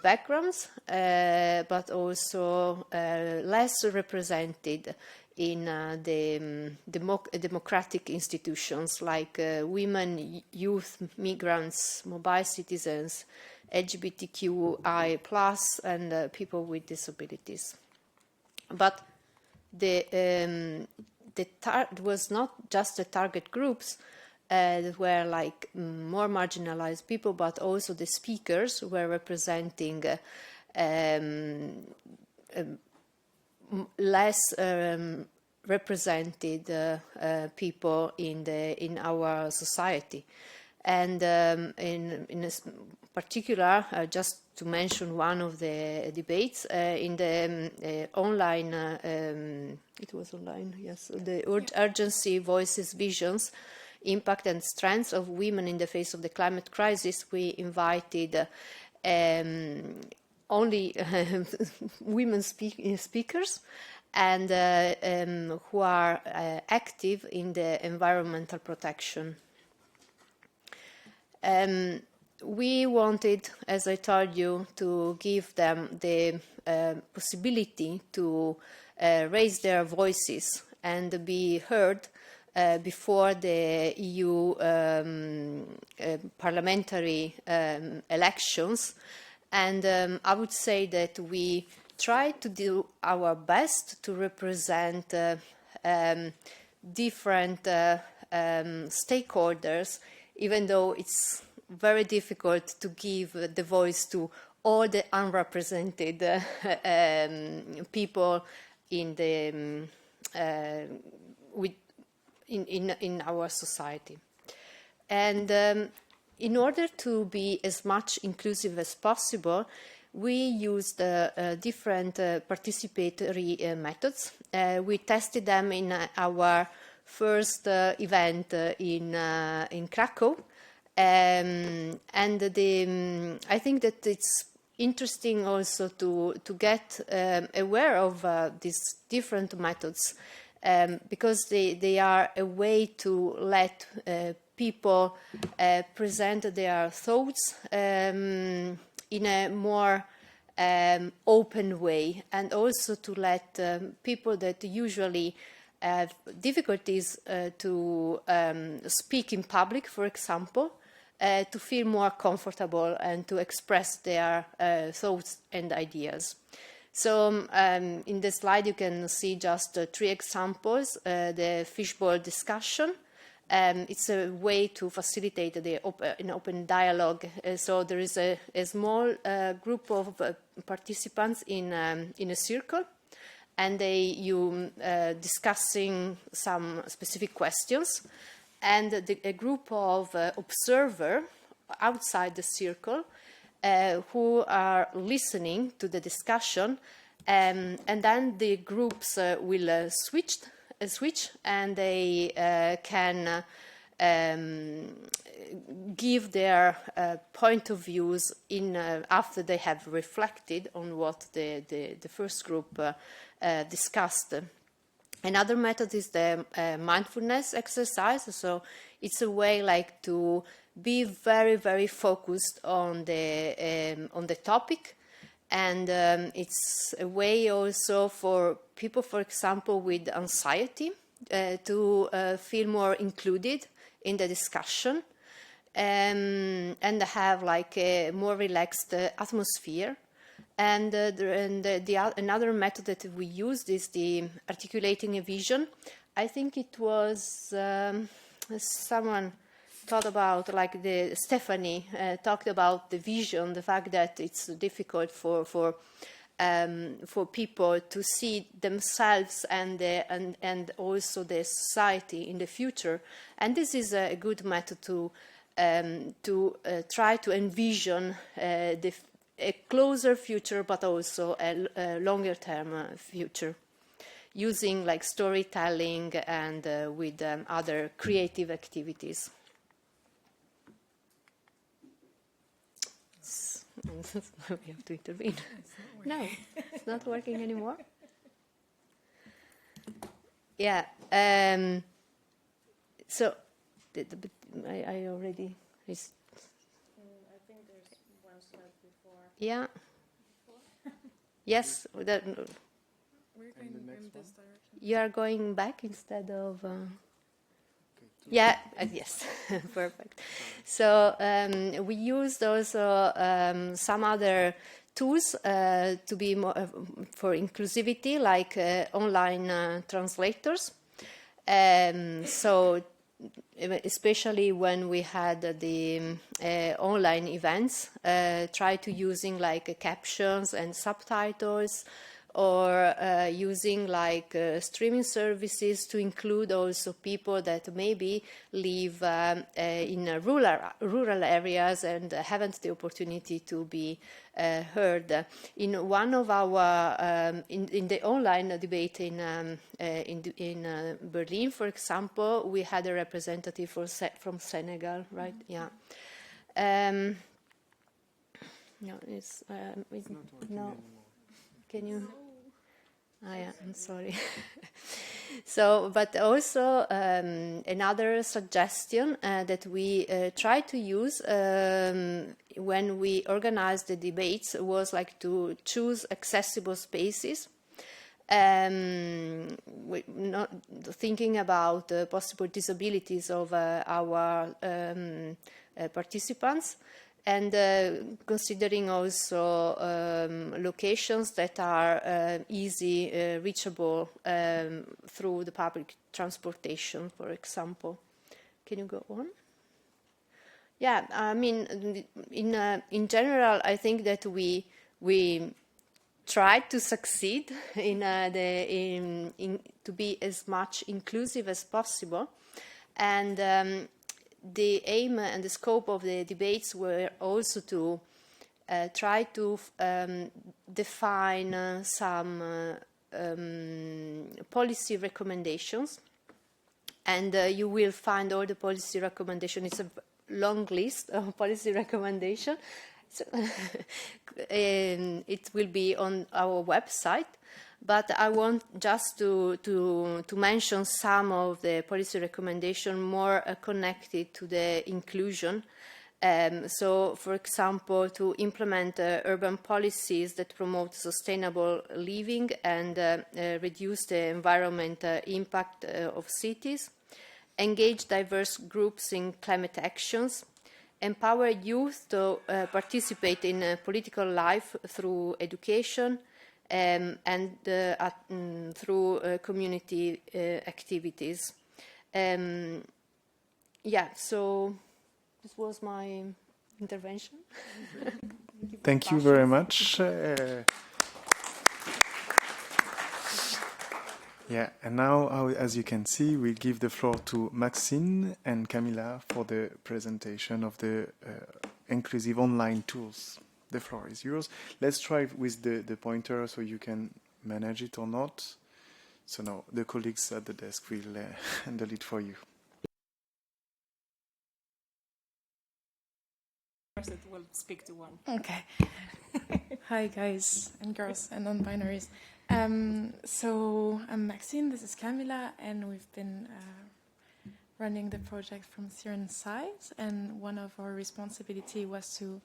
Speaker 1: backgrounds, but also less represented in the democratic institutions like women, youth, migrants, mobile citizens, LGBTQI+, and people with disabilities. But it was not just the target groups that were like more marginalized people, but also the speakers were representing less represented people in our society. And in particular, just to mention one of the debates, in the online, it was online, yes, the Urgency, Voices, Visions, Impact and Strengths of Women in the Face of the Climate Crisis, we invited only women speakers and who are active in the environmental protection. We wanted, as I told you, to give them the possibility to raise their voices and be heard before the EU parliamentary elections. And I would say that we try to do our best to represent different stakeholders, even though it's very difficult to give the voice to all the unrepresented people in the in our society. And in order to be as much inclusive as possible, we used different participatory methods. We tested them in our first event in Krakow. And I think that it's interesting also to get aware of these different methods
Speaker 11: because they are a way to let people present their thoughts in a more open way, and also to let people that usually have difficulties to speak in public, for example, to feel more comfortable and to express their thoughts and ideas. So in the slide you can see just 3 examples. The fishbowl discussion. It's a way to facilitate an open dialogue. So there is a small group of participants in a circle, and you discussing some specific questions, and a group of observers outside the circle who are listening to the discussion, and then the groups will switch, and they can give their point of views after they have reflected on what the first group discussed. Another method is the mindfulness exercise. So it's a way like to be very, very focused on the topic, and it's a way also for people, for example, with anxiety, to feel more included in the discussion, and have like a more relaxed atmosphere. And another method that we used is the articulating a vision. I think it was someone thought about, like Stephanie talked about the vision, the fact that it's difficult for people to see themselves and also the society in the future. And this is a good method to try to envision a closer future, but also a longer term future, using like storytelling and with other creative activities. We have to intervene. No, it's not working anymore. Yeah. So, I already. I
Speaker 6: think there's one slide before.
Speaker 11: Yeah. Yes.
Speaker 22: We're going in this direction.
Speaker 11: You are going back instead of. Yeah, yes, perfect. So we used also some other tools to be more for inclusivity, like online translators. So especially when we had the online events, try to using like captions and subtitles, or using like streaming services to include also people that maybe live in rural areas and haven't the opportunity to be heard. In one of our in the online debate in Berlin, for example, we had a representative from Senegal, right? Yeah. No, it's no. Can you? Oh, yeah, I'm sorry. So, but also another suggestion that we try to use when we organize the debates was like to choose accessible spaces. Not thinking about possible disabilities of our participants, and considering also locations that are easy reachable through the public transportation, for example. Can you go on? Yeah, I mean, in general, I think that we tried to succeed in to be as much inclusive as possible, and the aim and the scope of the debates were also to try to define some policy recommendations, and you will find all the policy recommendations. It's a long list of policy recommendations. So it will be on our website, but I want just to mention some of the policy recommendations more connected to the inclusion. So, for example, to implement urban policies that promote sustainable living and reduce the environmental impact of cities, engage diverse groups in climate actions, empower youth to participate in political life through education and through community activities. Yeah, so this was my intervention.
Speaker 12: Thank you very much. Yeah, and now, as you can see, we give the floor to Maxine and Camila for the presentation of the inclusive online tools. The floor is yours. Let's try with the pointer so you can manage it or not. So now the colleagues at the desk will handle it for you.
Speaker 4: It will speak to one.
Speaker 22: Okay. Hi guys and girls and non-binaries. So I'm Maxine, this is Camila, and we've been running the project from Syrian side, and one of our responsibility was to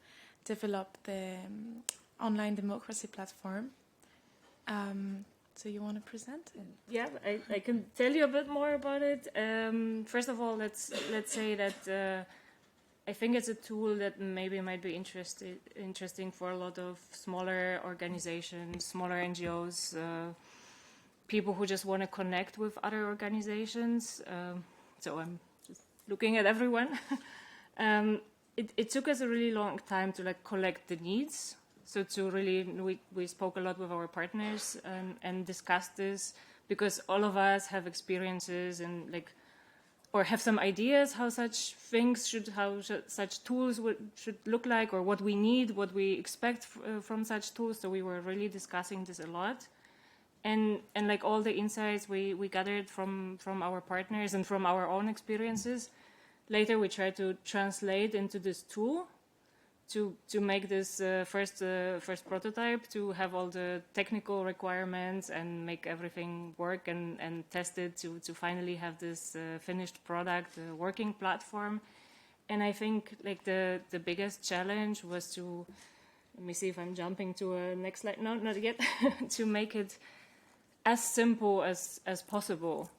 Speaker 22: develop the online democracy platform. So you want to present it?
Speaker 4: Yeah, I can tell you a bit more about it. First of all, let's say that I think it's a tool that maybe might be interesting for a lot of smaller organizations, smaller NGOs, people who just want to connect with other organizations. So I'm just looking at everyone. It took us a really long time to collect the needs. So to really, we spoke a lot with our partners and discussed this, because all of us have experiences and or have some ideas how such things such tools should look like, or what we need, what we expect from such tools. So we were really discussing this a lot, and all the insights we gathered from our partners and from our own experiences. Later we tried to translate into this tool to make this first prototype, to have all the technical requirements and make everything work and test it to finally have this finished product, working platform. And I think the biggest challenge was to, let me see if I'm jumping to a next slide. No, not yet. To make it as simple as possible,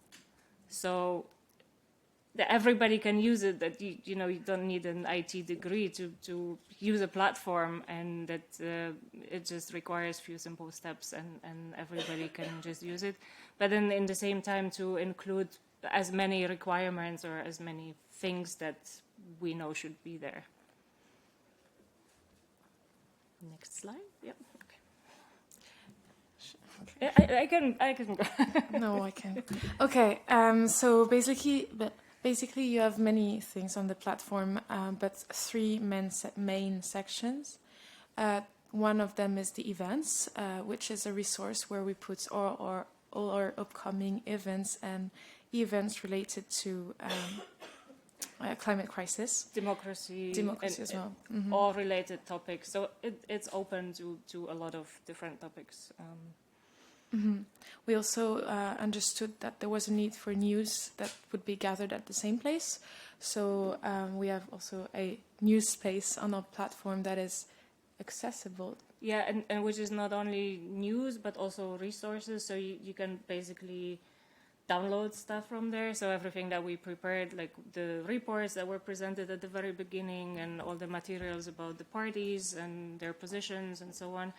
Speaker 4: so that everybody can use it, that you don't need an IT degree to use a platform, and that it just requires few simple steps and everybody can just use it. But then in the same time to include as many requirements or as many things that we know should be there. Next slide. Yep. Okay. I can go.
Speaker 22: No, I can. Okay. So basically, you have many things on the platform, but three main sections. One of them is the events, which is a resource where we put all our upcoming events and events related to climate crisis.
Speaker 4: Democracy
Speaker 22: as well. Mm-hmm.
Speaker 4: All related topics. So it's open to a lot of different topics.
Speaker 22: Mm-hmm. We also understood that there was a need for news that would be gathered at the same place. So we have also a news space on our platform that is accessible.
Speaker 4: Yeah, and which is not only news, but also resources. So you can basically download stuff from there. So everything that we prepared, like the reports that were presented at the very beginning and all the materials about the parties and their positions and so on,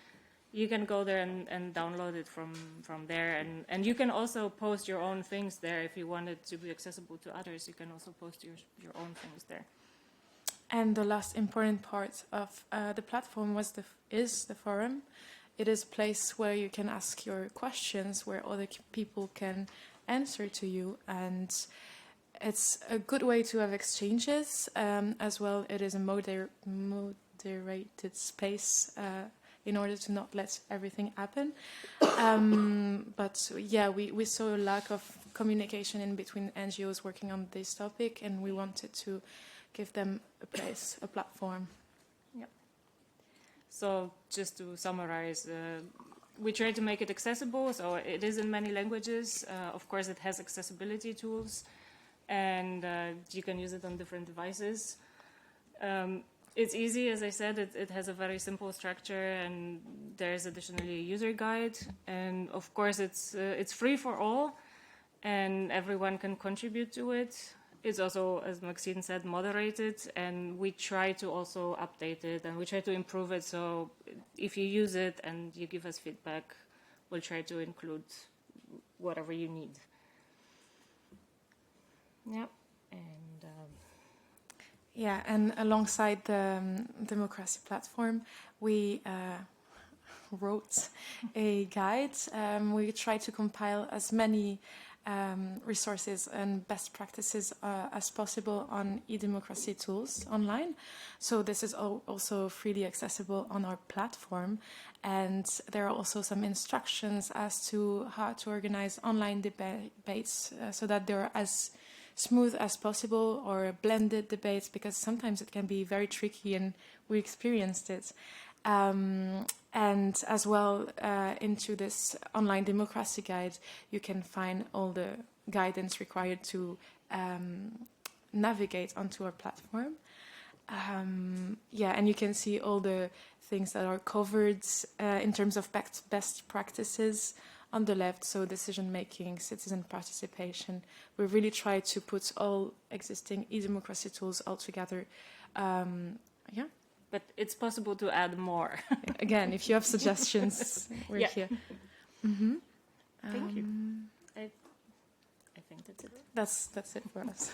Speaker 4: you can go there and download it from there. And you can also post your own things there. If you want it to be accessible to others, you can also post your own things there.
Speaker 22: And the last important part of the platform is the forum. It is a place where you can ask your questions, where other people can answer to you. And it's a good way to have exchanges. As well, it is a moderated space in order to not let everything happen. But yeah, we saw a lack of communication in between NGOs working on this topic, and we wanted to give them a place, a platform.
Speaker 4: Yeah. So just to summarize, we try to make it accessible, so it is in many languages. Of course, it has accessibility tools, and you can use it on different devices. It's easy, as I said, it has a very simple structure, and there's additionally a user guide. And of course, it's free for all, and everyone can contribute to it. It's also, as Maxine said, moderated, and we try to also update it, and we try to improve it. So if you use it and you give us feedback, we'll try to include whatever you need. Yeah, and
Speaker 22: yeah, and alongside the democracy platform, we wrote a guide. We try to compile as many resources and best practices as possible on e-democracy tools online. So this is also freely accessible on our platform. And there are also some instructions as to how to organize online debates so that they're as smooth as possible, or blended debates, because sometimes it can be very tricky, and we experienced it. And as well, into this online democracy guide, you can find all the guidance required to navigate onto our platform. Yeah, and you can see all the things that are covered in terms of best practices on the left, so decision-making, citizen participation. We really try to put all existing e-democracy tools all together. Yeah.
Speaker 4: But it's possible to add more.
Speaker 22: Again, if you have suggestions, we're here. Mm-hmm.
Speaker 4: Thank you. I think that's it.
Speaker 22: That's it for us.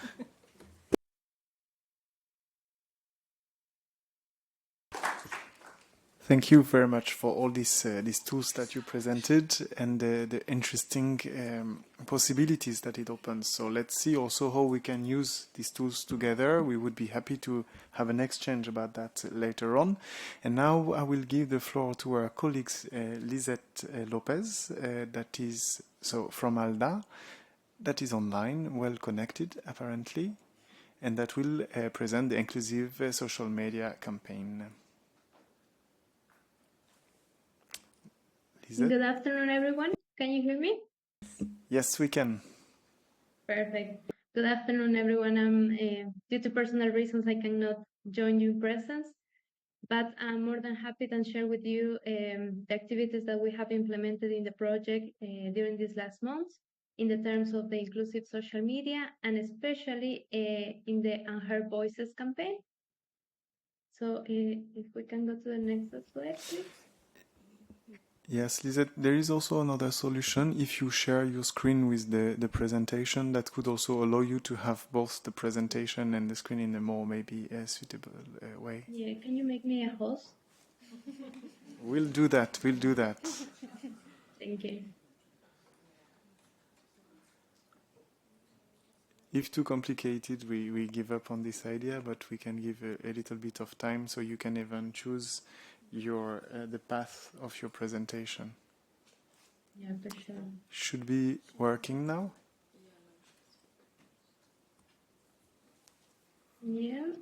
Speaker 12: Thank you very much for all these tools that you presented, and the interesting possibilities that it opens. So let's see also how we can use these tools together. We would be happy to have an exchange about that later on. And now I will give the floor to our colleagues, Lisette Lopez, that is from ALDA, that is online, well connected apparently, and that will present the inclusive social media campaign.
Speaker 14: Good afternoon, everyone. Can you hear me?
Speaker 12: Yes, we can.
Speaker 14: Perfect. Good afternoon, everyone. Due to personal reasons, I cannot join you in presence, but I'm more than happy to share with you the activities that we have implemented in the project during these last months in the terms of the inclusive social media, and especially in the Unheard Voices campaign. So if we can go to the next slide, please.
Speaker 12: Yes, Lisette, there is also another solution. If you share your screen with the presentation, that could also allow you to have both the presentation and the screen in a more maybe suitable way.
Speaker 14: Yeah, can you make me a host?
Speaker 12: We'll do that, we'll do that.
Speaker 14: Thank you.
Speaker 12: If too complicated, we give up on this idea, but we can give a little bit of time so you can even choose the path of your presentation.
Speaker 14: Yeah, for sure.
Speaker 12: Should be working now?
Speaker 14: Yeah.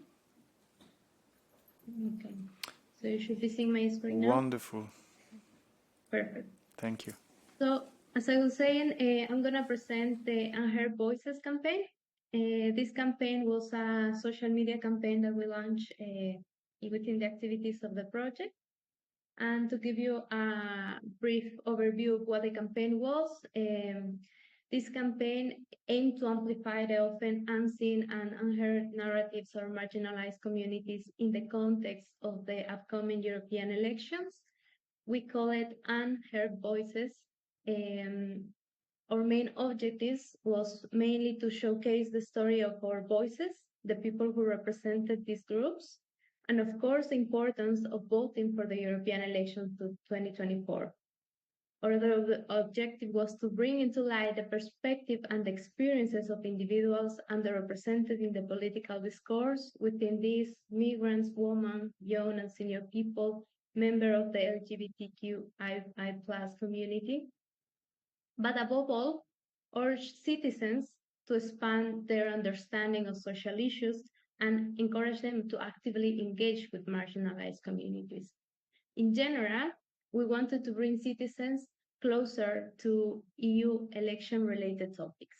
Speaker 14: Okay. So you should be seeing my screen now.
Speaker 12: Wonderful.
Speaker 14: Perfect.
Speaker 12: Thank you.
Speaker 14: So as I was saying, I'm going to present the Unheard Voices campaign. This campaign was a social media campaign that we launched within the activities of the project. And to give you a brief overview of what the campaign was, this campaign aimed to amplify the often unseen and unheard narratives of marginalized communities in the context of the upcoming European elections. We call it Unheard Voices. Our main objectives was mainly to showcase the story of our voices, the people who represented these groups, and of course, the importance of voting for the European elections to 2024. Our other objective was to bring into light the perspective and the experiences of individuals underrepresented in the political discourse within these migrants, women, young and senior people, members of the LGBTQI+ community. But above all, urge citizens to expand their understanding of social issues and encourage them to actively engage with marginalized communities. In general, we wanted to bring citizens closer to EU election-related topics.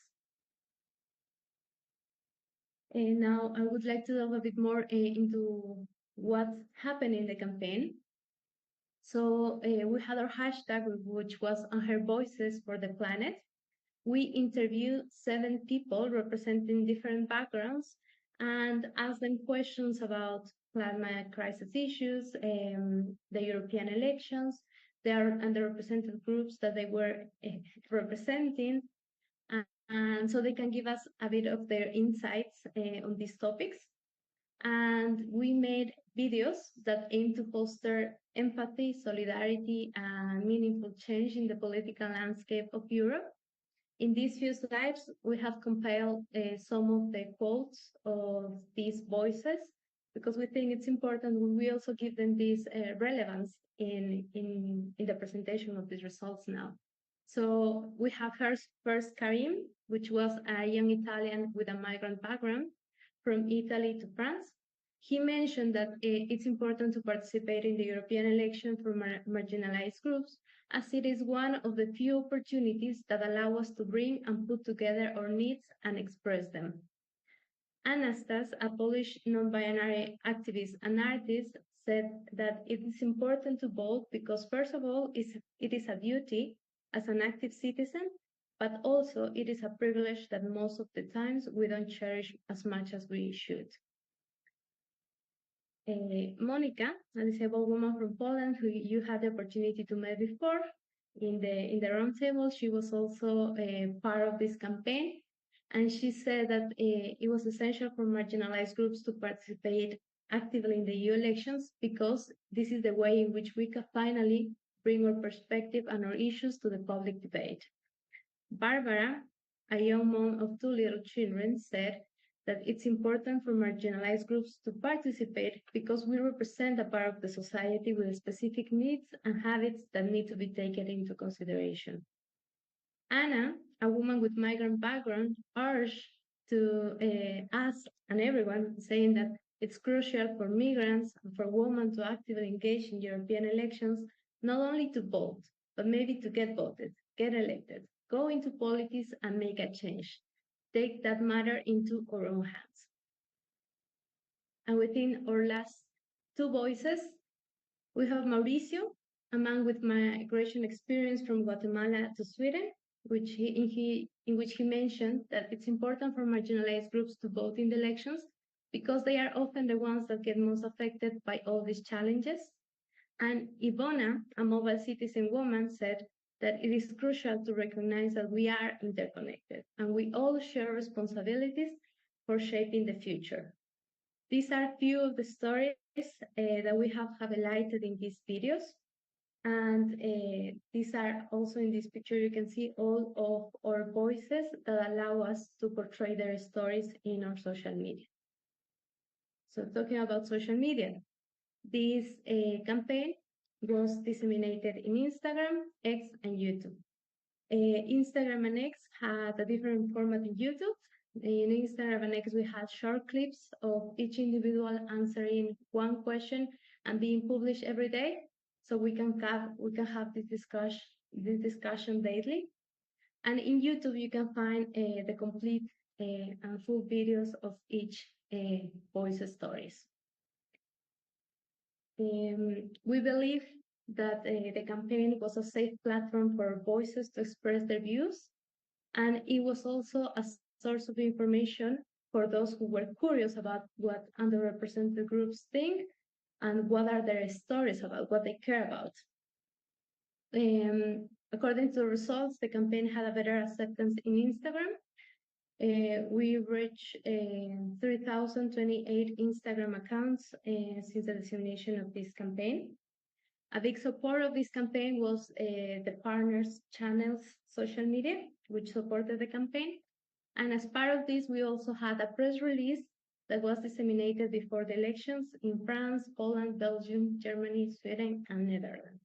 Speaker 14: And now I would like to delve a bit more into what happened in the campaign. So we had our hashtag, which was On Her Voices for the Planet. We interviewed 7 people representing different backgrounds and asked them questions about climate crisis issues, the European elections, the underrepresented groups that they were representing, and so they can give us a bit of their insights on these topics. And we made videos that aim to foster empathy, solidarity, and meaningful change in the political landscape of Europe. In these few slides, we have compiled some of the quotes of these voices, because we think it's important we also give them this relevance in the presentation of these results now. So we have first Karim, which was a young Italian with a migrant background from Italy to France. He mentioned that it's important to participate in the European election for marginalized groups, as it is one of the few opportunities that allow us to bring and put together our needs and express them. Anastas, a Polish non-binary activist and artist, said that it is important to vote because, first of all, it is a duty as an active citizen, but also it is a privilege that most of the times we don't cherish as much as we should. Monica, a disabled woman from Poland who you had the opportunity to meet before in the roundtable, she was also part of this campaign, and she said that it was essential for marginalized groups to participate actively in the EU elections because this is the way in which we can finally bring our perspective and our issues to the public debate. Barbara, a young mom of 2 little children, said that it's important for marginalized groups to participate because we represent a part of the society with specific needs and habits that need to be taken into consideration. Anna, a woman with migrant background, urged to us and everyone, saying that it's crucial for migrants and for women to actively engage in European elections, not only to vote, but maybe to get voted, get elected, go into politics and make a change. Take that matter into our own hands. And within our last 2 voices, we have Mauricio, a man with migration experience from Guatemala to Sweden, in which he mentioned that it's important for marginalized groups to vote in the elections because they are often the ones that get most affected by all these challenges. And Ivona, a mobile citizen woman, said that it is crucial to recognize that we are interconnected and we all share responsibilities for shaping the future. These are few of the stories that we have highlighted in these videos. And these are also in this picture, you can see all of our voices that allow us to portray their stories in our social media. So talking about social media, this campaign was disseminated in Instagram, X, and YouTube. Instagram and X had a different format in YouTube. In Instagram and X, we had short clips of each individual answering one question and being published every day, so we can have this discussion daily. And in YouTube, you can find the complete and full videos of each voice stories. We believe that the campaign was a safe platform for voices to express their views, and it was also a source of information for those who were curious about what underrepresented groups think and what are their stories about, what they care about. According to the results, the campaign had a better acceptance in Instagram. We reached 3,028 Instagram accounts since the dissemination of this campaign. A big support of this campaign was the partners' channels' social media, which supported the campaign. And as part of this, we also had a press release that was disseminated before the elections in France, Poland, Belgium, Germany, Sweden, and Netherlands.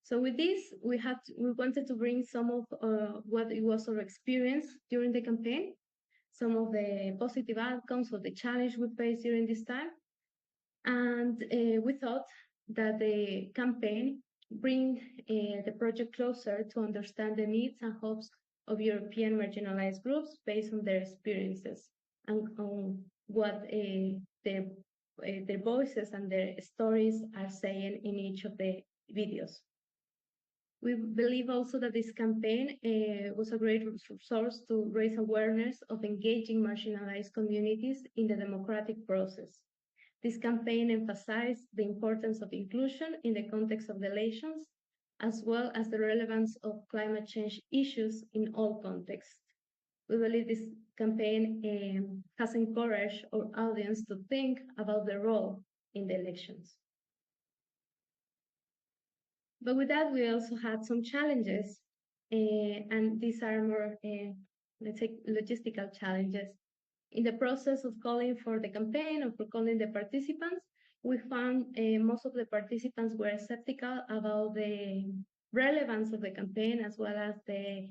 Speaker 14: So with this, we wanted to bring some of what it was our experience during the campaign, some of the positive outcomes of the challenge we faced during this time. And we thought that the campaign bring the project closer to understand the needs and hopes of European marginalized groups based on their experiences and on what their voices and their stories are saying in each of the videos. We believe also that this campaign was a great source to raise awareness of engaging marginalized communities in the democratic process. This campaign emphasized the importance of inclusion in the context of the elections, as well as the relevance of climate change issues in all contexts. We believe this campaign has encouraged our audience to think about their role in the elections. But with that, we also had some challenges, and these are more, let's say, logistical challenges. In the process of calling for the campaign or for calling the participants, we found most of the participants were skeptical about the relevance of the campaign as well as the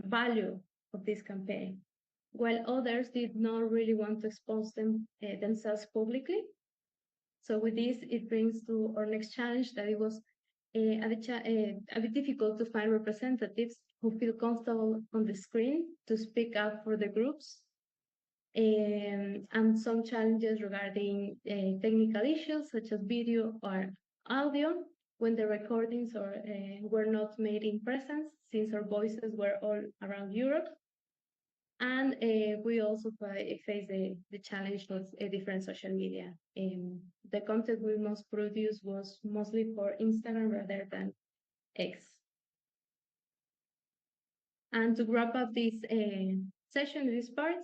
Speaker 14: value of this campaign, while others did not really want to expose themselves publicly. So with this, it brings to our next challenge that it was a bit difficult to find representatives who feel comfortable on the screen to speak up for the groups, and some challenges regarding technical issues such as video or audio when the recordings were not made in presence, since our voices were all around Europe. And we also face the challenge of different social media. The content we most produced was mostly for Instagram rather than X. And to wrap up this session, this part,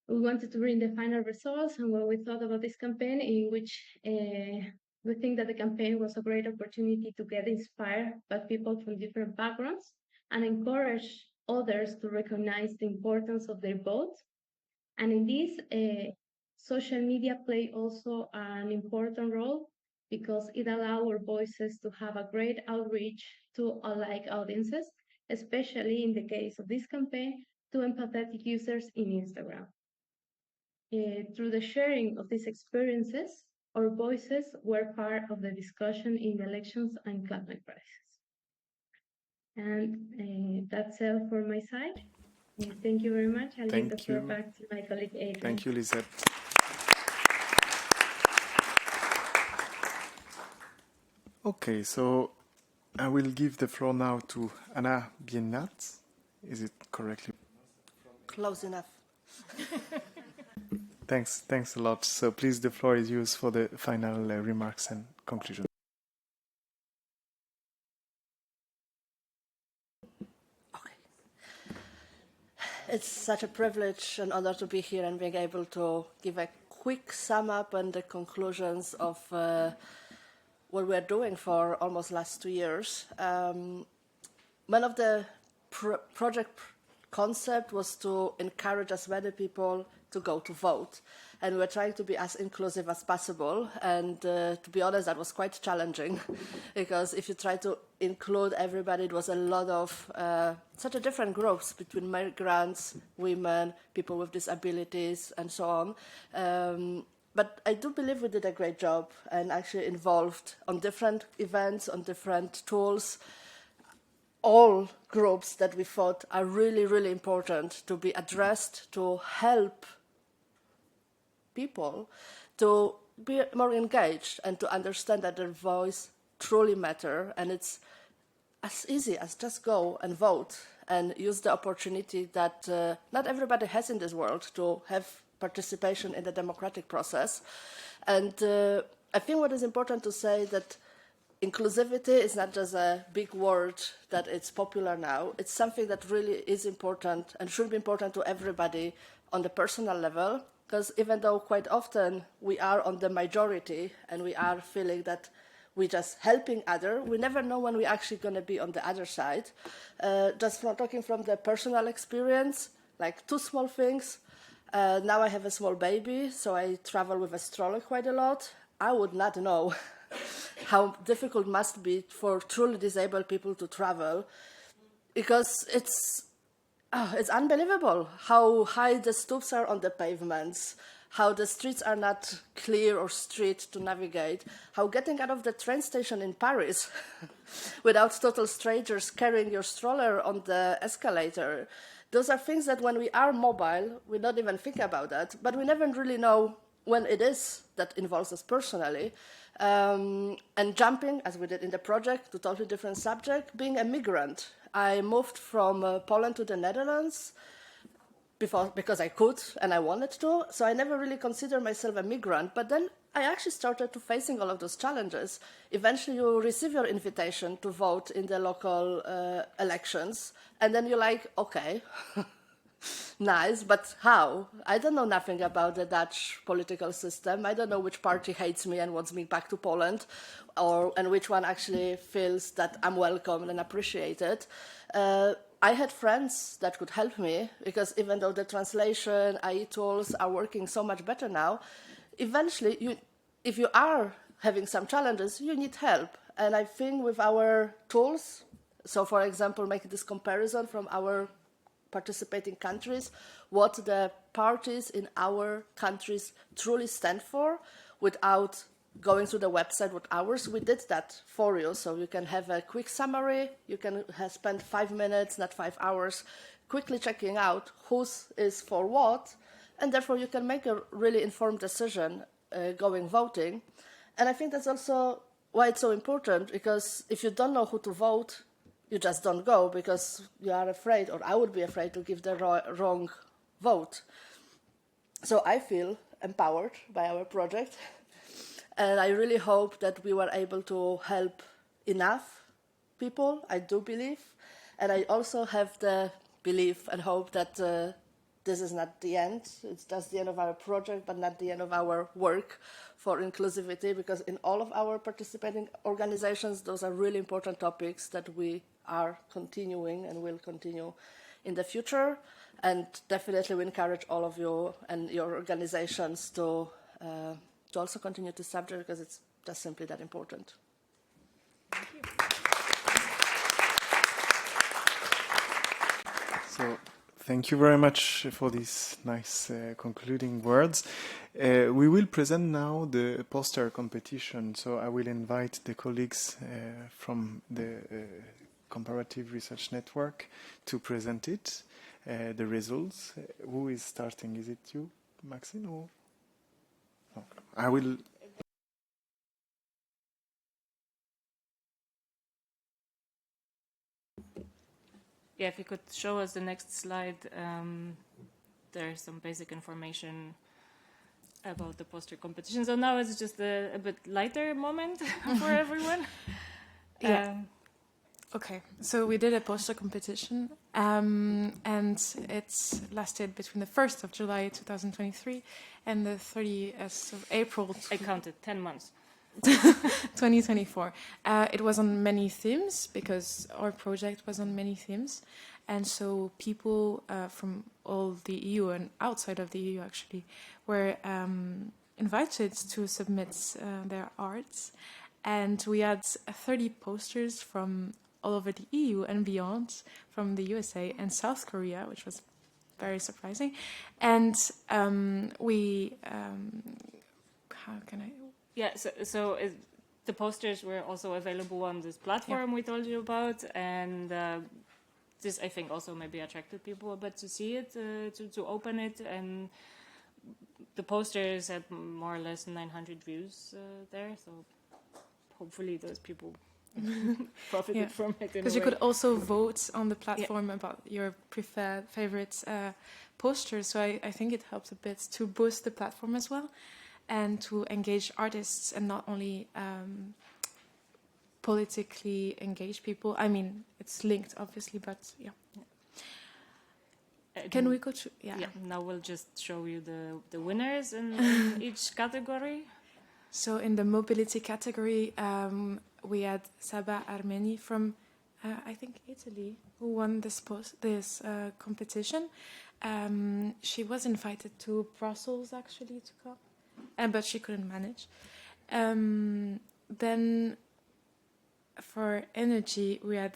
Speaker 14: we wanted to bring the final results and what we thought about this campaign, in which we think that the campaign was a great opportunity to get inspired by people from different backgrounds and encourage others to recognize the importance of their vote. And in this, social media play also an important role because it allows our voices to have a great outreach to alike audiences, especially in the case of this campaign, to empathetic users in Instagram. Through the sharing of these experiences, our voices were part of the discussion in the elections and climate crisis. And that's all for my side. Thank you very much. I'll leave the floor back to my colleague Adrian.
Speaker 12: Thank you, Lisette. Okay, so I will give the floor now to Anna Biennat. Is it correctly?
Speaker 16: Close enough.
Speaker 12: Thanks a lot. So please, the floor is yours for the final remarks and conclusion.
Speaker 16: It's such a privilege and honor to be here and being able to give a quick sum up and the conclusions of what we're doing for almost last 2 years. One of the project concept was to encourage as many people to go to vote. And we were trying to be as inclusive as possible. And to be honest, that was quite challenging because if you try to include everybody, it was a lot of such a different groups between migrants, women, people with disabilities, and so on. But I do believe we did a great job and actually involved on different events, on different tools, all groups that we thought are really, really important to be addressed to help people to be more engaged and to understand that their voice truly matters. And it's as easy as just go and vote and use the opportunity that not everybody has in this world to have participation in the democratic process. And I think what is important to say that inclusivity is not just a big word that it's popular now. It's something that really is important and should be important to everybody on the personal level, because even though quite often we are on the majority and we are feeling that we're just helping others, we never know when we're actually going to be on the other side. Just from talking from the personal experience, like 2 small things. Now I have a small baby, so I travel with a stroller quite a lot. I would not know how difficult it must be for truly disabled people to travel, because it's unbelievable how high the stoops are on the pavements, how the streets are not clear or straight to navigate, how getting out of the train station in Paris without total strangers carrying your stroller on the escalator, those are things that when we are mobile, we don't even think about that, but we never really know when it is that involves us personally. And jumping, as we did in the project, to totally different subject, being a migrant. I moved from Poland to the Netherlands because I could and I wanted to, so I never really considered myself a migrant, but then I actually started to facing all of those challenges. Eventually you receive your invitation to vote in the local elections, and then you're like, okay, nice, but how? I don't know nothing about the Dutch political system. I don't know which party hates me and wants me back to Poland, and which one actually feels that I'm welcome and appreciated. I had friends that could help me, because even though the translation, AI tools are working so much better now, eventually, if you are having some challenges, you need help. And I think with our tools, so for example, making this comparison from our participating countries, what the parties in our countries truly stand for, without going to the website with ours, we did that for you. So you can have a quick summary, you can spend 5 minutes, not 5 hours, quickly checking out whose is for what, and therefore you can make a really informed decision going voting. And I think that's also why it's so important, because if you don't know who to vote, you just don't go because you are afraid, or I would be afraid, to give the wrong vote. So I feel empowered by our project, and I really hope that we were able to help enough people, I do believe, and I also have the belief and hope that this is not the end. It's just the end of our project, but not the end of our work for inclusivity, because in all of our participating organizations, those are really important topics that we are continuing and will continue in the future. And definitely we encourage all of you and your organizations to also continue this subject, because it's just simply that important.
Speaker 12: Thank you. So, thank you very much for these nice concluding words. We will present now the poster competition. So I will invite the colleagues from the Comparative Research Network to present it, the results. Who is starting? Is it you, Maxine? Or? No. I will.
Speaker 4: Yeah, if you could show us the next slide, there's some basic information about the poster competition. So now it's just a bit lighter moment for everyone.
Speaker 15: Yeah. Okay, so we did a poster competition, and it's lasted between the 1st of July 2023 and the 30th of April.
Speaker 4: I counted 10 months.
Speaker 15: 2024. It was on many themes, because our project was on many themes, and so people from all the EU and outside of the EU actually were invited to submit their arts, and we had 30 posters from all over the EU and beyond, from the USA and South Korea, which was very surprising. And how can I?
Speaker 4: Yeah, so the posters were also available on this platform we told you about, and this, I think, also maybe attracted people a bit to see it, to open it, and the posters had more or less 900 views there, so hopefully those people profited from it.
Speaker 15: Because you could also vote on the platform about your preferred favorite posters, so I think it helps a bit to boost the platform as well, and to engage artists and not only politically engaged people. I mean, it's linked, obviously, but yeah. Can we go to... Yeah.
Speaker 4: Now we'll just show you the winners in each category.
Speaker 15: So in the mobility category, we had Saba Armeni from, I think, Italy, who won this competition. She was invited to Brussels, actually, to come. But she couldn't manage. Then for energy, we had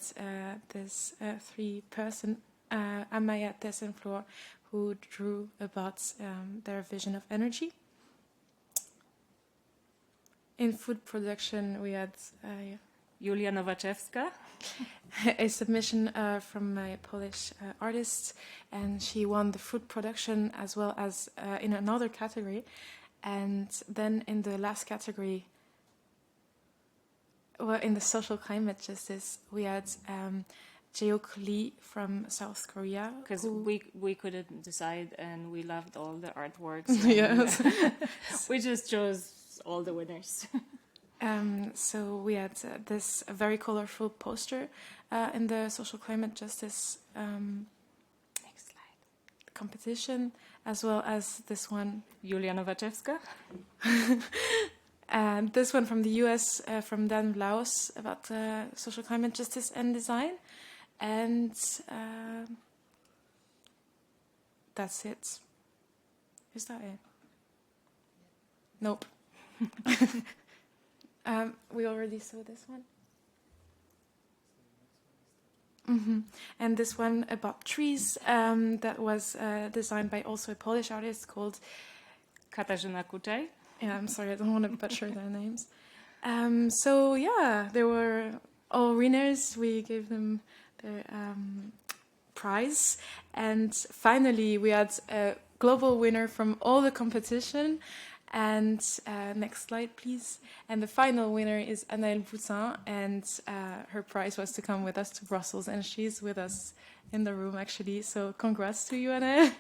Speaker 15: this 3-person
Speaker 22: Amaya Tessenfloor, who drew about their vision of energy. In food production, we had
Speaker 4: Julia Nowaczewska,
Speaker 22: a submission from a Polish artist, and she won the food production as well as in another category. And then in the last category, well, in the social climate justice, we had Jeok Lee from South Korea.
Speaker 4: Because we couldn't decide, and we loved all the artworks.
Speaker 22: Yes.
Speaker 4: We just chose all the winners.
Speaker 22: So we had this very colorful poster in the social climate justice next slide competition, as well as this one,
Speaker 4: Julia Nowaczewska.
Speaker 22: And this one from the US, from Dan Blaus, about social climate justice and design. And that's it. Is that it? Nope. We already saw this one. And this one about trees that was designed by also a Polish artist called
Speaker 4: Katarzyna Kuczaj.
Speaker 22: Yeah, I'm sorry, I don't want to butcher their names. So yeah, they were all winners. We gave them the prize. And finally, we had a global winner from all the competition. And next slide, please. And the final winner is Anaëlle Poussin, and her prize was to come with us to Brussels, and she's with us in the room, actually. So congrats to you, Anaëlle.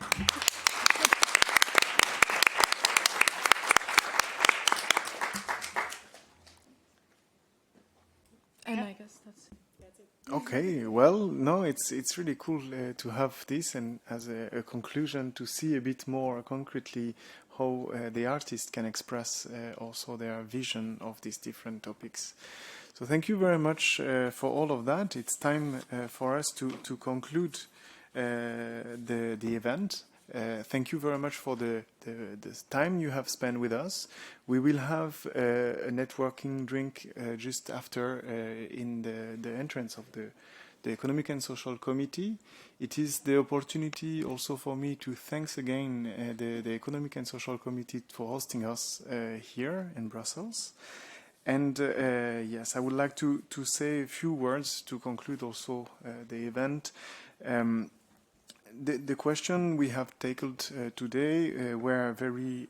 Speaker 22: And I guess that's it.
Speaker 12: Okay, well, no, it's really cool to have this, and as a conclusion, to see a bit more concretely how the artist can express also their vision of these different topics. So thank you very much for all of that. It's time for us to conclude the event. Thank you very much for the time you have spent with us. We will have a networking drink just after in the entrance of the Economic and Social Committee. It is the opportunity also for me to thanks again the Economic and Social Committee for hosting us here in Brussels. And yes, I would like to say a few words to conclude also the event. The question we have tackled today were very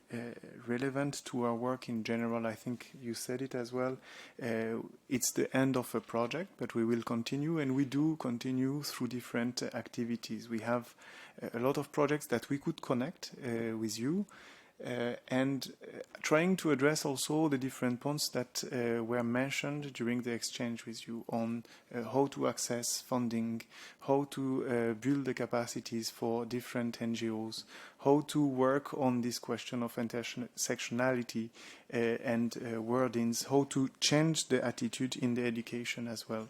Speaker 12: relevant to our work in general. I think you said it as well. It's the end of a project, but we will continue, and we do continue through different activities. We have a lot of projects that we could connect with you, and trying to address also the different points that were mentioned during the exchange with you on how to access funding, how to build the capacities for different NGOs, how to work on this question of intersectionality and wordings, how to change the attitude in the education as well.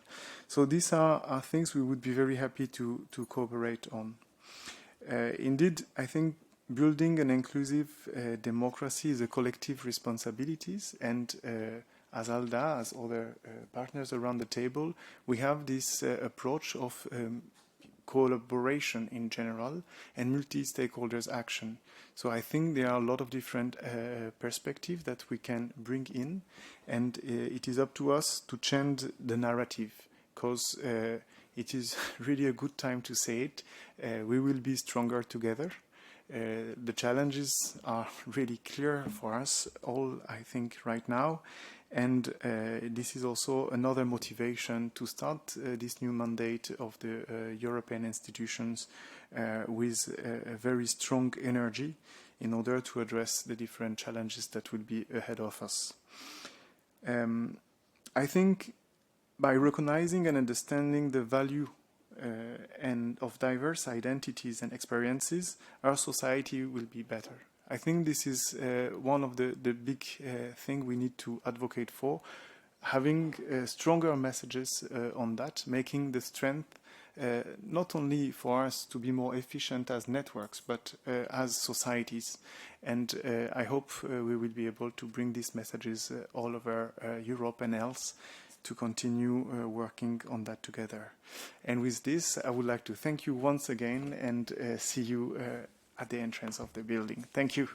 Speaker 12: So these are things we would be very happy to cooperate on. Indeed, I think building an inclusive democracy is a collective responsibilities, and as ALDA, as other partners around the table, we have this approach of collaboration in general and multi-stakeholders action. So I think there are a lot of different perspectives that we can bring in, and it is up to us to change the narrative, because it is really a good time to say it. We will be stronger together. The challenges are really clear for us all, I think, right now. And this is also another motivation to start this new mandate of the European institutions with a very strong energy in order to address the different challenges that will be ahead of us. I think by recognizing and understanding the value and of diverse identities and experiences, our society will be better. I think this is one of the big things we need to advocate for, having stronger messages on that, making the strength not only for us to be more efficient as networks, but as societies. And I hope we will be able to bring these messages all over Europe and else. to continue working on that together. And with this, I would like to thank you once again and see you at the entrance of the building. Thank you.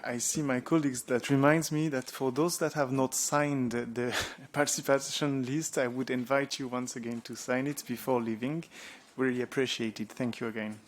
Speaker 12: I see my colleagues. That reminds me that for those that have not signed the participation list, I would invite you once again to sign it before leaving. Really appreciate it. Thank you again.